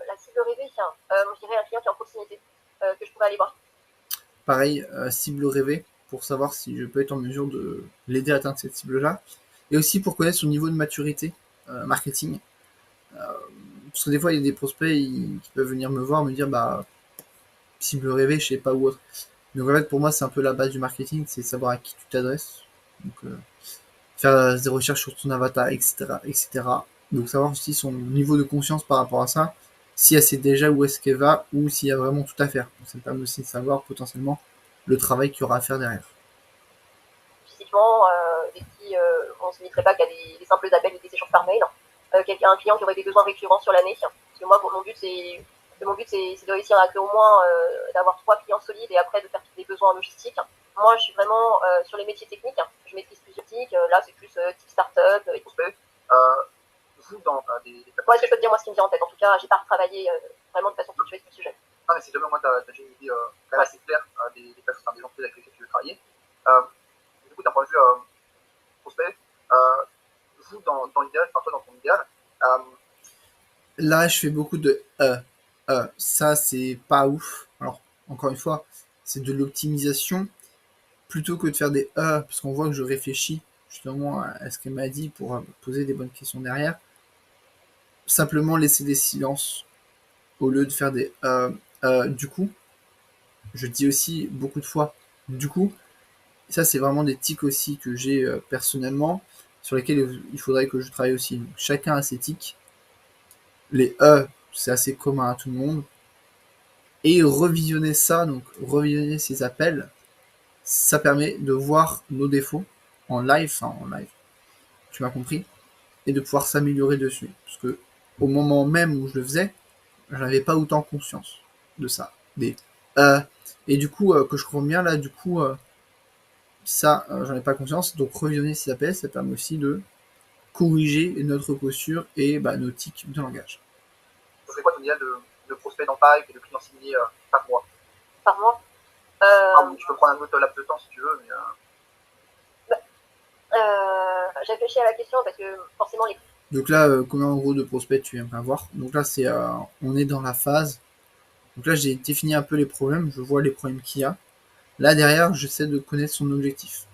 S3: La cible rêvée, je dirais un client qui est en proximité, que je pourrais aller voir.
S1: Pareil, cible rêvée, pour savoir si je peux être en mesure de l'aider à atteindre cette cible-là. Et aussi pour connaître son niveau de maturité marketing. Parce que des fois, il y a des prospects qui peuvent venir me voir, me dire, bah, cible rêvée, je sais pas où autre. Donc en fait, pour moi, c'est un peu la base du marketing, c'est savoir à qui tu t'adresses. Donc, faire des recherches sur ton avatar, etc., etc. Donc savoir aussi son niveau de conscience par rapport à ça, si elle sait déjà où est-ce qu'elle va ou s'il y a vraiment tout à faire. Donc ça me permet aussi de savoir potentiellement le travail qu'il y aura à faire derrière.
S3: Physiquement, on ne se limiterait pas qu'à des simples appels ou des échanges par mail. un client qui aurait des besoins récurrents sur l'année. Parce que moi, mon but, c'est de réussir à créer au moins d'avoir 3 clients solides et après de faire tous les besoins logistiques. Moi, je suis vraiment sur les métiers techniques. Je maîtrise plusieurs techniques. Là, c'est plus type start-up et tout.
S2: Vous, dans des
S3: Ouais, ce que je peux te dire, moi, ce qui me vient en tête. En tout cas, j'ai pas retravaillé vraiment de façon ponctuelle sur le sujet.
S2: Non, mais si jamais moi, tu as déjà une idée quand même assez claire des entreprises avec lesquelles tu veux travailler. Du coup, d'un point de vue prospect, vous, dans l'idéal, enfin, toi, dans ton idéal,
S1: Là, je fais beaucoup de ça, c'est pas ouf. Alors, encore une fois, c'est de l'optimisation plutôt que de faire des parce qu'on voit que je réfléchis justement à ce qu'elle m'a dit pour poser des bonnes questions derrière. Simplement laisser des silences au lieu de faire des du coup. Je dis aussi beaucoup de fois du coup. Ça, c'est vraiment des tics aussi que j'ai personnellement sur lesquels il faudrait que je travaille aussi. Donc, chacun a ses tics. Les c'est assez commun à tout le monde. Et revisionner ça, donc revisionner ces appels, ça permet de voir nos défauts en live, tu m'as compris, et de pouvoir s'améliorer dessus. Parce que au moment même où je le faisais, j'en avais pas autant conscience de ça. Des et du coup, que je comprends bien là, du coup, ça, j'en ai pas conscience. Donc revisionner ces appels, ça permet aussi de corriger notre posture et nos tics de langage.
S2: ce serait quoi ton idéal de prospect dans Pipe et de clients signés par mois?
S3: Par mois
S2: Tu peux prendre un autre laps de temps si tu veux, mais
S3: j'ai réfléchi à la question parce que forcément les...
S1: Donc là, combien en gros de prospects tu aimerais avoir? Donc là, c'est, on est dans la phase. Donc là, j'ai défini un peu les problèmes. Je vois les problèmes qu'il y a. Là derrière, j'essaie de connaître son objectif.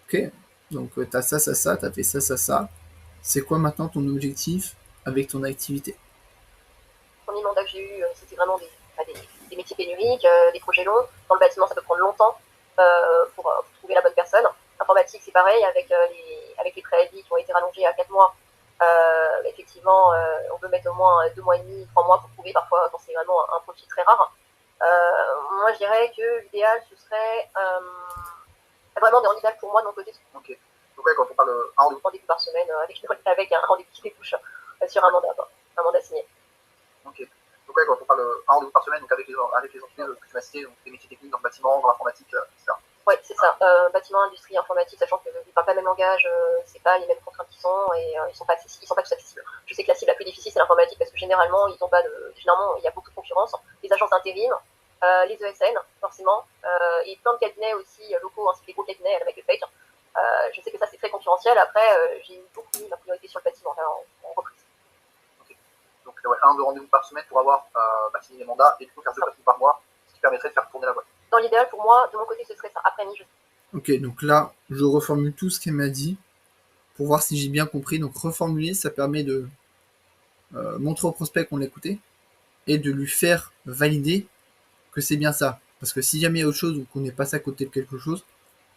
S1: Ok. Donc t'as ça, ça, ça. T'as fait ça, ça, ça. C'est quoi maintenant ton objectif avec ton activité?
S3: Le premier mandat que j'ai eu, c'était vraiment des métiers pénuriques, des projets longs. Dans le bâtiment, ça peut prendre longtemps pour trouver la bonne personne. Informatique, c'est pareil, avec les préavis qui ont été rallongés à 4 mois. Effectivement, on peut mettre au moins 2 mois et demi, 3 mois pour trouver, parfois quand c'est vraiment un profil très rare. Moi, je dirais que l'idéal, ce serait vraiment dans l'idéal pour moi de mon côté.
S2: Ok. Donc ouais, quand on parle un
S3: rendez-vous par semaine avec un rendez-vous qui débouche sur un mandat signé.
S2: Ok. Donc ouais, quand on parle un rendez-vous par semaine, donc avec les entreprises que tu m'as citées, donc des métiers techniques dans le bâtiment, dans l'informatique, etc.
S3: Oui, c'est ça. Bâtiment, industrie, informatique, sachant qu'ils ne parlent pas le même langage, c'est pas les mêmes contraintes qui sont et ils sont pas tous accessibles. Je sais que la cible la plus difficile, c'est l'informatique parce que généralement, généralement, il y a beaucoup de concurrence. Les agences d'intérim, les ESN, forcément, et plein de cabinets aussi locaux, ainsi que les gros cabinets, la Make Fake. Je sais que ça, c'est très concurrentiel. Après, j'ai beaucoup mis ma priorité sur le bâtiment, en reprise.
S2: Okay. Donc, ouais, 1-2 rendez-vous par semaine pour avoir signé les mandats et du coup faire 2 rendez-vous par mois, ce qui permettrait de faire tourner la boîte.
S3: Dans l'idéal, pour moi, de mon côté, ce serait ça. Après,
S1: Ok, donc là, je reformule tout ce qu'elle m'a dit pour voir si j'ai bien compris. Donc reformuler, ça permet de montrer au prospect qu'on l'a écouté et de lui faire valider que c'est bien ça. Parce que si jamais il y a autre chose ou qu'on n'est pas à côté de quelque chose,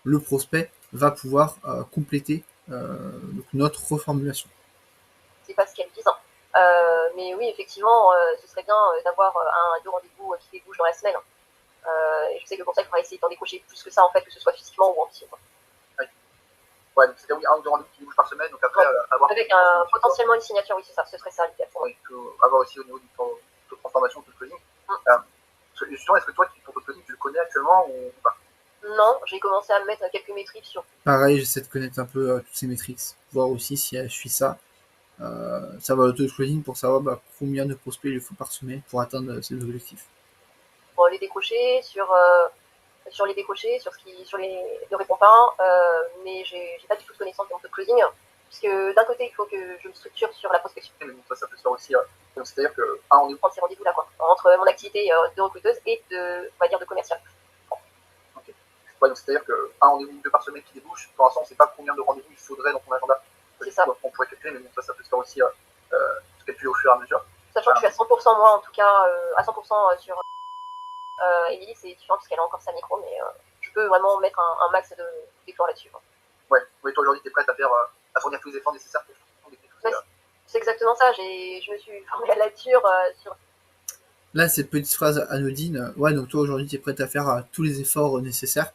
S1: le prospect va pouvoir compléter donc notre reformulation.
S3: C'est pas ce qu'elles disent. Mais oui, effectivement, ce serait bien d'avoir 1-2 rendez-vous qui débouchent dans la semaine. Et je sais que pour ça, il faudra essayer d'en décrocher plus que ça, en fait, que ce soit physiquement ou en visio.
S2: Ouais, donc c'était oui, 1 ou 2 rendez-vous qui bougent par semaine, donc après avoir...
S3: Avec potentiellement une signature, oui, c'est ça, ce serait ça l'idée.
S2: Oui, avoir aussi au niveau du taux de transformation, taux de closing. Justement, est-ce que toi, ton taux de closing, tu le connais actuellement ou pas?
S3: Non, j'ai commencé à mettre quelques métriques sur...
S1: Pareil, j'essaie de connaître un peu toutes ces métriques, voir aussi si je suis ça. Savoir le taux de closing pour savoir combien de prospects il faut par semaine pour atteindre ces objectifs.
S3: Pour les décrocher, sur les décrochés, sur les ne répond pas, mais j'ai pas du tout de connaissance de mon taux de closing, puisque d'un côté, il faut que je me structure sur la prospection.
S2: Mais bon, ça peut se faire aussi, donc c'est-à-dire que un rendez-vous...
S3: Prendre ces rendez-vous-là, quoi, entre mon activité de recruteuse et on va dire, de commercial.
S2: Okay. Ouais, donc c'est-à-dire qu'un rendez-vous 2 par semaine qui débouche, pour l'instant, on ne sait pas combien de rendez-vous il faudrait dans ton agenda.
S3: C'est ça.
S2: On pourrait calculer, mais bon, ça peut se faire aussi calculer au fur et à mesure.
S3: Sachant que je suis à 100% moi, en tout cas, à 100% sur Émilie, c'est différent parce qu'elle a encore sa micro, mais je peux vraiment mettre un max d'efforts là-dessus.
S2: Ouais, toi aujourd'hui, tu es prête à fournir tous les efforts nécessaires pour
S3: c'est exactement ça. Je me suis formée à la lecture sur...
S1: Là, cette petite phrase anodine, ouais, donc toi aujourd'hui, tu es prête à faire tous les efforts nécessaires.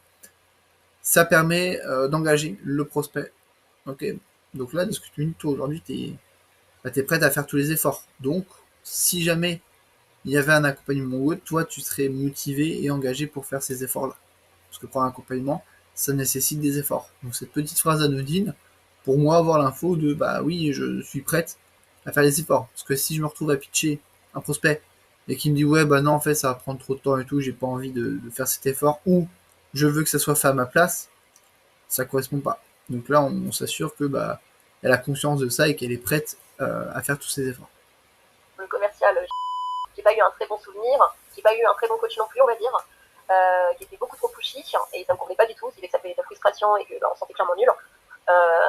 S1: Ça permet d'engager le prospect. Ok. Donc là, de ce que tu me dis, toi aujourd'hui, t'es prête à faire tous les efforts. Donc, si jamais il y avait un accompagnement ou autre, toi, tu serais motivé et engagé pour faire ces efforts-là. Parce que pour un accompagnement, ça nécessite des efforts. Donc cette petite phrase anodine, pour moi, avoir l'info de bah oui, je suis prête à faire les efforts. Parce que si je me retrouve à pitcher un prospect et qui me dit ouais bah non en fait ça va prendre trop de temps et tout, j'ai pas envie de faire cet effort, ou je veux que ça soit fait à ma place, ça correspond pas. Donc là on s'assure que bah elle a conscience de ça et qu'elle est prête à faire tous ces efforts.
S3: Le commercial, j'ai pas eu un très bon souvenir, j'ai pas eu un très bon coach non plus, on va dire, qui était beaucoup trop pushy et ça me convenait pas du tout, ça fait de la frustration et que on se sentait clairement nul.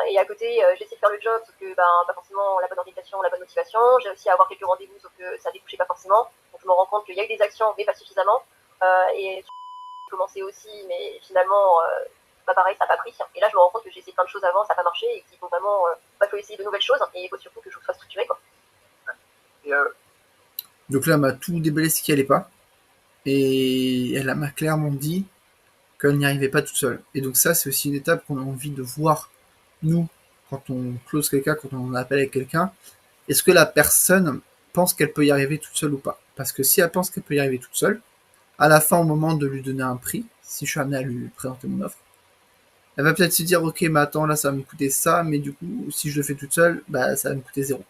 S3: Et à côté, j'ai essayé de faire le job, sauf que pas forcément la bonne organisation, la bonne motivation. J'ai aussi à avoir quelques rendez-vous, sauf que ça débouchait pas forcément. Donc je me rends compte qu'il y a eu des actions, mais pas suffisamment. Et j'ai commencé aussi, mais finalement, pareil, ça n'a pas pris. Et là, je me rends compte que j'ai essayé plein de choses avant, ça n'a pas marché, et qu'il faut vraiment faut essayer de nouvelles choses. Et il faut surtout que je sois structurée, quoi.
S2: Et
S1: Donc là elle m'a tout déballé ce qui allait pas. Et elle m'a clairement dit qu'elle n'y arrivait pas toute seule. Et donc ça, c'est aussi une étape qu'on a envie de voir, nous, quand on close quelqu'un, quand on appelle avec quelqu'un. Est-ce que la personne pense qu'elle peut y arriver toute seule ou pas? Parce que si elle pense qu'elle peut y arriver toute seule, à la fin, au moment de lui donner un prix, si je suis amené à lui présenter mon offre, elle va peut-être se dire, ok, mais attends, là, ça va me coûter ça, mais du coup, si je le fais toute seule, bah, ça va me coûter zéro.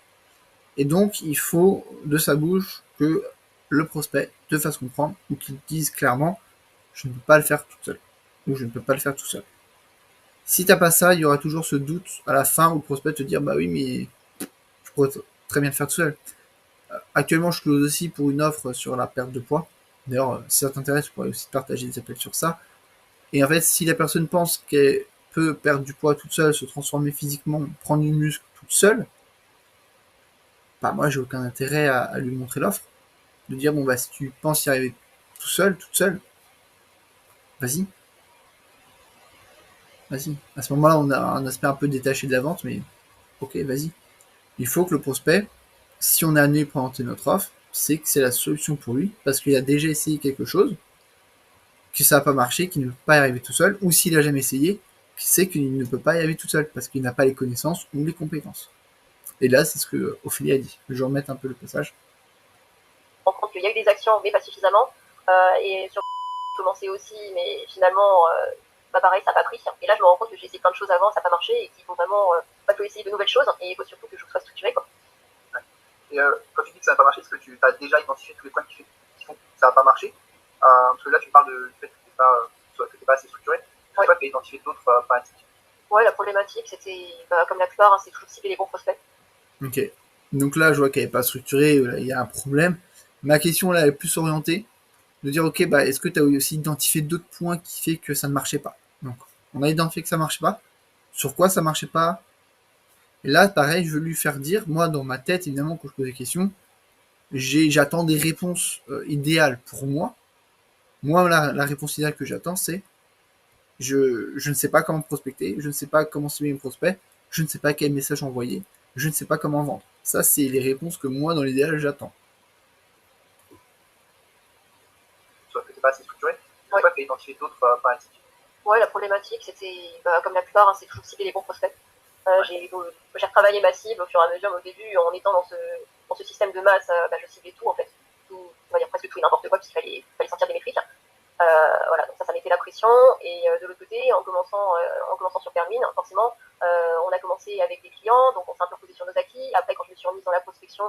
S1: Et donc, il faut de sa bouche que le prospect te fasse comprendre ou qu'il dise clairement, je ne peux pas le faire toute seule. Ou je ne peux pas le faire tout seul. Si t'as pas ça, il y aura toujours ce doute à la fin où le prospect te dire, bah oui, mais je pourrais très bien le faire tout seul. Actuellement, je close aussi pour une offre sur la perte de poids. D'ailleurs, si ça t'intéresse, je pourrais aussi partager des appels sur ça. Et en fait, si la personne pense qu'elle peut perdre du poids toute seule, se transformer physiquement, prendre du muscle toute seule, bah moi j'ai aucun intérêt à lui montrer l'offre. De dire bon bah si tu penses y arriver tout seul, toute seule, vas-y, vas-y. À ce moment-là, on a un aspect un peu détaché de la vente, mais ok, vas-y. Il faut que le prospect, si on est amené à présenter notre offre, c'est que c'est la solution pour lui, parce qu'il a déjà essayé quelque chose, que ça n'a pas marché, qu'il ne peut pas y arriver tout seul, ou s'il a jamais essayé, qu'il sait qu'il ne peut pas y arriver tout seul, parce qu'il n'a pas les connaissances ou les compétences. Et là, c'est ce que Ophélie a dit. Je vais remettre un peu le passage.
S3: Je me rends compte qu'il y a eu des actions, mais pas suffisamment. Et sur commencé aussi, mais finalement, pareil, ça n'a pas pris. Et là, je me rends compte que j'ai essayé plein de choses avant, ça n'a pas marché, et qu'il faut vraiment faut essayer de nouvelles choses, et il faut surtout que je sois structurée, quoi.
S2: Et quand tu dis que ça n'a pas marché, est-ce que tu as déjà identifié tous les points qui font que ça n'a pas marché? Parce que là, tu parles du fait que tu n'es pas assez structuré. Est-ce que toi, tu as identifié d'autres problématiques?
S3: Ouais, la problématique, c'était, comme la plupart, c'est toujours cibler les bons prospects.
S1: Ok. Donc là, je vois qu'elle n'est pas structurée, il y a un problème. Ma question là, elle est plus orientée de dire ok, bah, est-ce que tu as aussi identifié d'autres points qui fait que ça ne marchait pas? Donc, on a identifié que ça ne marchait pas. Sur quoi ça ne marchait pas? Et là, pareil, je veux lui faire dire, moi, dans ma tête, évidemment, quand je pose des questions, j'attends des réponses idéales pour moi. Moi, la réponse idéale que j'attends, c'est je ne sais pas comment prospecter, je ne sais pas comment cibler mes prospects, je ne sais pas quel message envoyer, je ne sais pas comment vendre. Ça, c'est les réponses que moi, dans l'idéal, j'attends.
S2: Soit que tu n'es pas assez structuré. Est-ce que toi, tu as identifié d'autres problématiques?
S3: Ouais, la problématique, c'était, comme la plupart, c'est toujours cibler les bons prospects. J'ai retravaillé ma cible au fur et à mesure, mais au début, en étant dans ce système de masse, je ciblais tout, en fait. Tout, on va dire presque tout et n'importe quoi, puisqu'il fallait sortir des métriques. Voilà, donc ça mettait la pression. Et de l'autre côté, en commençant sur Permine, forcément, on a commencé avec des clients, donc on s'est un peu posé sur nos acquis. Après, quand je me suis remise dans la prospection,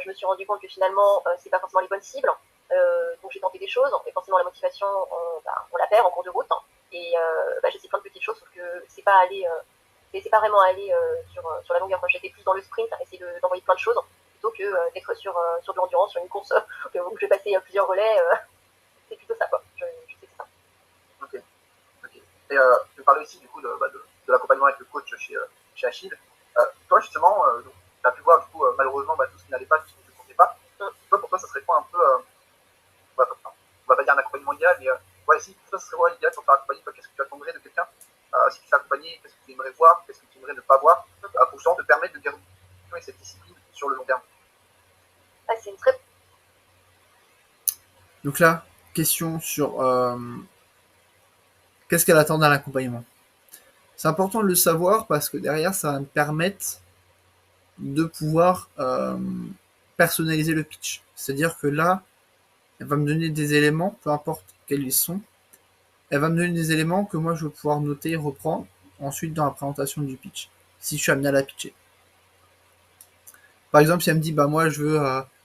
S3: je me suis rendu compte que finalement, c'est pas forcément les bonnes cibles. Donc j'ai tenté des choses, et forcément la motivation, on la perd en cours de route. Et j'ai fait plein de petites choses, sauf que c'est pas vraiment aller sur la longueur. J'étais plus dans le sprint, à essayer d'envoyer plein de choses, plutôt que d'être sur de l'endurance, sur une course où je vais passer plusieurs relais. C'est plutôt ça, quoi. Je sais que c'est ça.
S2: Ok. Et tu parlais aussi du coup de l'accompagnement avec le coach chez Achille. Toi justement, tu as pu voir du coup malheureusement tout ce qui n'allait pas, tout ce qui ne te convenait pas. Toi, pour toi, ça serait quoi un peu, on va pas dire un accompagnement idéal, mais ouais, si pour toi, ça serait quoi l'idéal pour faire accompagner? Qu'est-ce que tu attendrais de quelqu'un? Si tu fais accompagner, qu'est-ce que tu aimerais voir? Qu'est-ce que tu aimerais ne pas voir? Pour justement te permettre de garder cette discipline sur le long terme.
S3: C'est une très...
S1: Donc là, question sur qu'est-ce qu'elle attend d'un accompagnement. C'est important de le savoir parce que derrière, ça va me permettre de pouvoir personnaliser le pitch. C'est-à-dire que là, elle va me donner des éléments, peu importe quels ils sont. Elle va me donner des éléments que moi je vais pouvoir noter et reprendre ensuite dans la présentation du pitch, si je suis amené à la pitcher. Par exemple, si elle me dit, bah moi je veux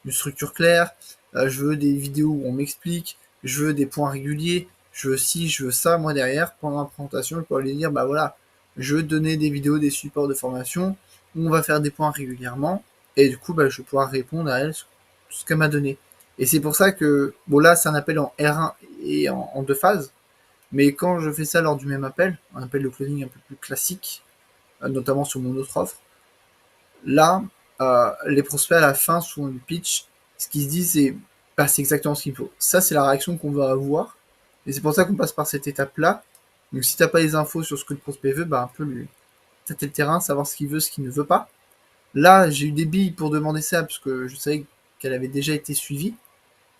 S1: une structure claire, je veux des vidéos où on m'explique, je veux des points réguliers, je veux ci, je veux ça, moi derrière, pendant la présentation, je pourrais lui dire, bah voilà, je veux donner des vidéos, des supports de formation, où on va faire des points régulièrement, et du coup, bah, je vais pouvoir répondre à elle tout ce qu'elle m'a donné. Et c'est pour ça que, bon là, c'est un appel en R1 et en deux phases, mais quand je fais ça lors du même appel, un appel de closing un peu plus classique, notamment sur mon autre offre, là, les prospects à la fin, sur une pitch, ce qu'ils se disent, c'est bah, c'est exactement ce qu'il faut. Ça, c'est la réaction qu'on va avoir. Et c'est pour ça qu'on passe par cette étape-là. Donc, si t'as pas les infos sur ce que le prospect veut, bah, un peu lui tâter le terrain, savoir ce qu'il veut, ce qu'il ne veut pas. Là, j'ai eu des billes pour demander ça, parce que je savais qu'elle avait déjà été suivie.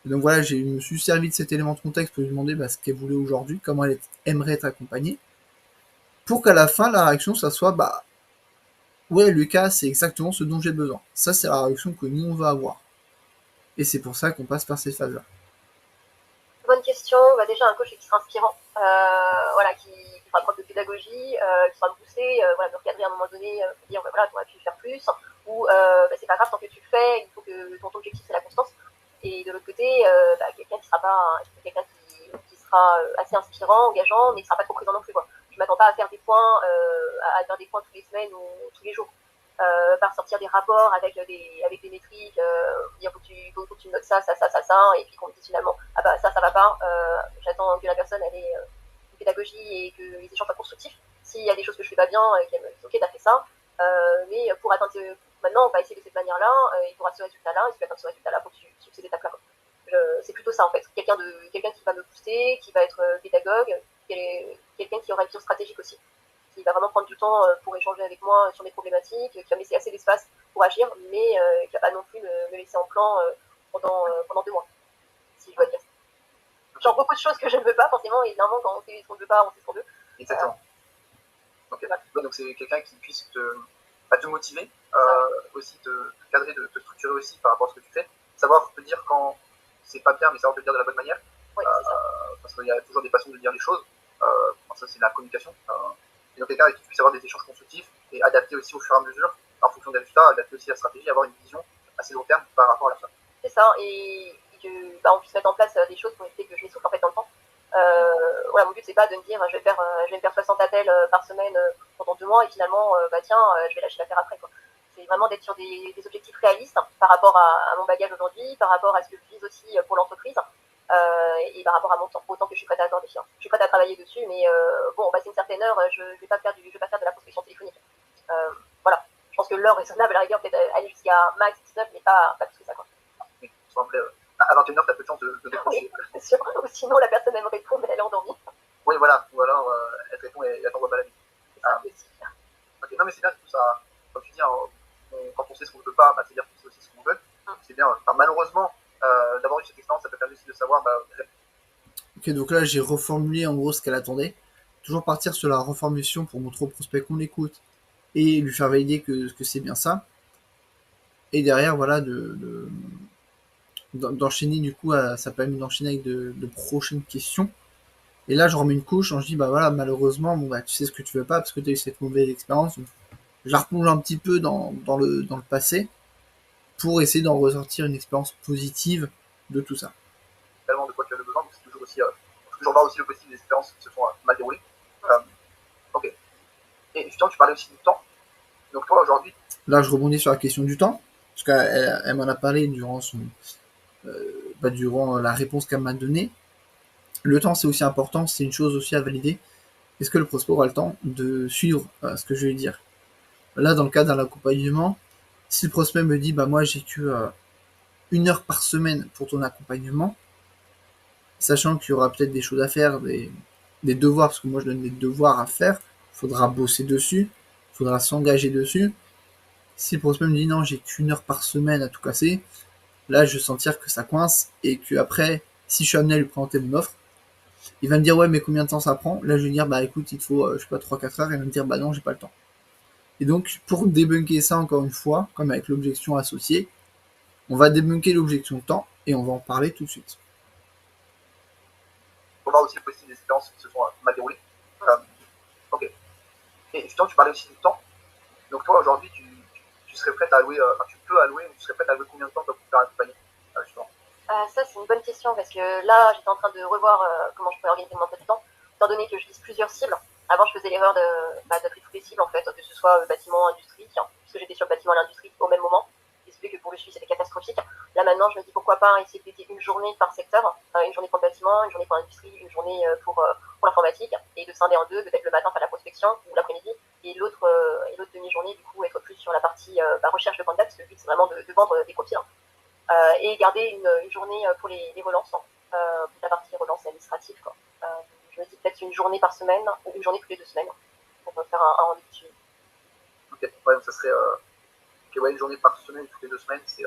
S1: Et donc voilà, je me suis servi de cet élément de contexte pour lui demander bah, ce qu'elle voulait aujourd'hui, comment elle aimerait être accompagnée, pour qu'à la fin, la réaction, ça soit bah, ouais, Lucas, c'est exactement ce dont j'ai besoin. Ça, c'est la réaction que nous, on va avoir. Et c'est pour ça qu'on passe par ces phases-là.
S3: Bonne question. Bah, déjà, un coach qui sera inspirant, voilà, qui fera preuve de pédagogie, qui sera boosté, voilà, de recadrer à un moment donné, dire bah, voilà, tu aurais pu faire plus, ou bah, c'est pas grave tant que tu le fais, il faut que ton objectif c'est la constance. Et de l'autre côté, bah, quelqu'un qui sera pas, quelqu'un qui sera assez inspirant, engageant, mais qui sera pas trop présent non plus, quoi. Je m'attends pas à faire des points, à faire des points toutes les semaines ou tous les jours. Par sortir des rapports avec des métriques, dire faut que tu notes ça, et puis qu'on me dise finalement, ah bah ça va pas, j'attends que la personne elle ait une pédagogie et que les échanges soient constructifs. S'il y a des choses que je fais pas bien, qu'elle me dise ok, t'as fait ça, mais pour atteindre maintenant, on va essayer de cette manière-là, il faudra ce résultat-là, et si tu atteins ce résultat-là, il faut que tu suives ces étapes-là. C'est plutôt ça en fait, quelqu'un qui va me booster, qui va être pédagogue, quelqu'un qui aura une vision stratégique aussi, qui va vraiment prendre du temps pour échanger avec moi sur mes problématiques, qui va me laisser assez d'espace pour agir, mais qui va pas non plus me laisser en plan pendant 2 mois, si je dois dire. Genre beaucoup de choses que je ne veux pas forcément, et évidemment quand on sait ce qu'on ne veut pas, on sait ce qu'on veut.
S2: Exactement. Okay. Donc c'est quelqu'un qui puisse te motiver, aussi te cadrer, te structurer aussi par rapport à ce que tu fais, savoir te dire quand c'est pas bien, mais savoir te le dire de la bonne manière,
S3: oui,
S2: parce qu'il y a toujours des façons de dire les choses, ça c'est la communication. Et donc quelqu'un avec qui tu puisses avoir des échanges constructifs et adapter aussi au fur et à mesure, en fonction des résultats, adapter aussi la stratégie, avoir une vision assez long terme par rapport à la fin.
S3: C'est ça, et que on puisse mettre en place des choses pour éviter que je m'essouffle en fait dans le temps. Voilà, mon but c'est pas de me dire je vais me faire 60 appels par semaine pendant 2 mois et finalement bah tiens je vais lâcher l'affaire après, quoi. C'est vraiment d'être sur des objectifs réalistes par rapport à mon bagage aujourd'hui, par rapport à ce que je vise aussi pour l'entreprise, et par rapport à mon temps, autant que je suis prête à accorder. Je suis prête à travailler dessus, mais bon, on passe une certaine heure, je vais pas faire de la prospection téléphonique. Voilà, je pense que l'heure raisonnable à la rigueur peut-être aller jusqu'à max 19, mais pas plus que ça, quoi.
S2: Oui, à 21h, tu as peu de chance de décrocher.
S3: Oui, c'est sûr. Ou sinon, la personne elle me répond, mais elle est endormie.
S2: Oui, voilà. Ou alors, elle te répond et elle t'envoie pas la vie. Okay. Non, mais c'est bien, tout ça. Comme tu dis, quand on sait ce qu'on ne veut pas, c'est-à-dire qu'on sait aussi ce qu'on veut. C'est bien. Malheureusement, d'avoir eu cette expérience, ça peut permettre aussi de savoir.
S1: Ok, donc là, j'ai reformulé en gros ce qu'elle attendait. Toujours partir sur la reformulation pour montrer au prospect qu'on l'écoute et lui faire valider que c'est bien ça. Et derrière, voilà, d'enchaîner du coup, ça permet d'enchaîner avec de prochaines questions. Et là, je remets une couche, je dis, bah voilà, malheureusement, bon, bah, tu sais ce que tu veux pas parce que tu as eu cette mauvaise expérience. Donc, je la replonge un petit peu dans le passé pour essayer d'en ressortir une expérience positive de tout ça.
S2: Tellement de quoi tu as besoin, donc c'est toujours aussi, toujours voir aussi le positif des expériences qui se sont mal déroulées. Ok. Et justement, tu parlais aussi du temps. Donc toi, aujourd'hui...
S1: Là, je rebondis sur la question du temps, parce qu'elle m'en a parlé durant durant la réponse qu'elle m'a donnée. Le temps, c'est aussi important, c'est une chose aussi à valider. Est-ce que le prospect aura le temps de suivre ce que je vais lui dire? Là, dans le cas d'un accompagnement, si le prospect me dit, bah moi, j'ai que 1 heure par semaine pour ton accompagnement, sachant qu'il y aura peut-être des choses à faire, des devoirs, parce que moi, je donne des devoirs à faire, il faudra bosser dessus, il faudra s'engager dessus. Si le prospect me dit, non, j'ai qu'1 heure par semaine à tout casser, là, je vais sentir que ça coince et que après, si je suis amené à lui présenter mon offre, Il va me dire, ouais, mais combien de temps ça prend? Là, je vais dire, bah écoute, il te faut, je sais pas, 3-4 heures. Il va me dire, bah non, j'ai pas le temps. Et donc, pour débunker ça encore une fois, comme avec l'objection associée, on va débunker l'objection temps et on va en parler tout de suite.
S2: Pour voir aussi le possible des expériences qui se sont mal déroulées. Ok. Et justement, tu parlais aussi du temps. Donc toi, aujourd'hui, tu serais prête à allouer, tu peux allouer, ou tu serais prête à allouer combien de temps pour faire accompagner justement.
S3: Ça, c'est une bonne question parce que là, j'étais en train de revoir comment je pourrais organiser mon emploi du temps, étant donné que je vise plusieurs cibles. Avant, je faisais l'erreur d'appeler toutes les cibles, en fait, que ce soit bâtiment, industrie, puisque j'étais sur le bâtiment et l'industrie au même moment. Et c'est que pour le suivi, c'était catastrophique. Là, maintenant, je me dis pourquoi pas essayer de dédier une journée par secteur, une journée pour le bâtiment, une journée pour l'industrie, une journée pour l'informatique, et de scinder en deux, peut-être le matin faire la prospection ou l'après-midi, et l'autre demi-journée, du coup, être plus sur la partie recherche de candidats, parce que le but, c'est vraiment de vendre des profils. Et garder une journée pour les relances, pour la partie relance administrative. Quoi. Je me dis peut-être une journée par semaine ou une journée toutes les 2 semaines pour faire un rendez-vous dessus.
S2: Ok, ouais, donc ça serait ouais, une journée par semaine, toutes les 2 semaines, c'est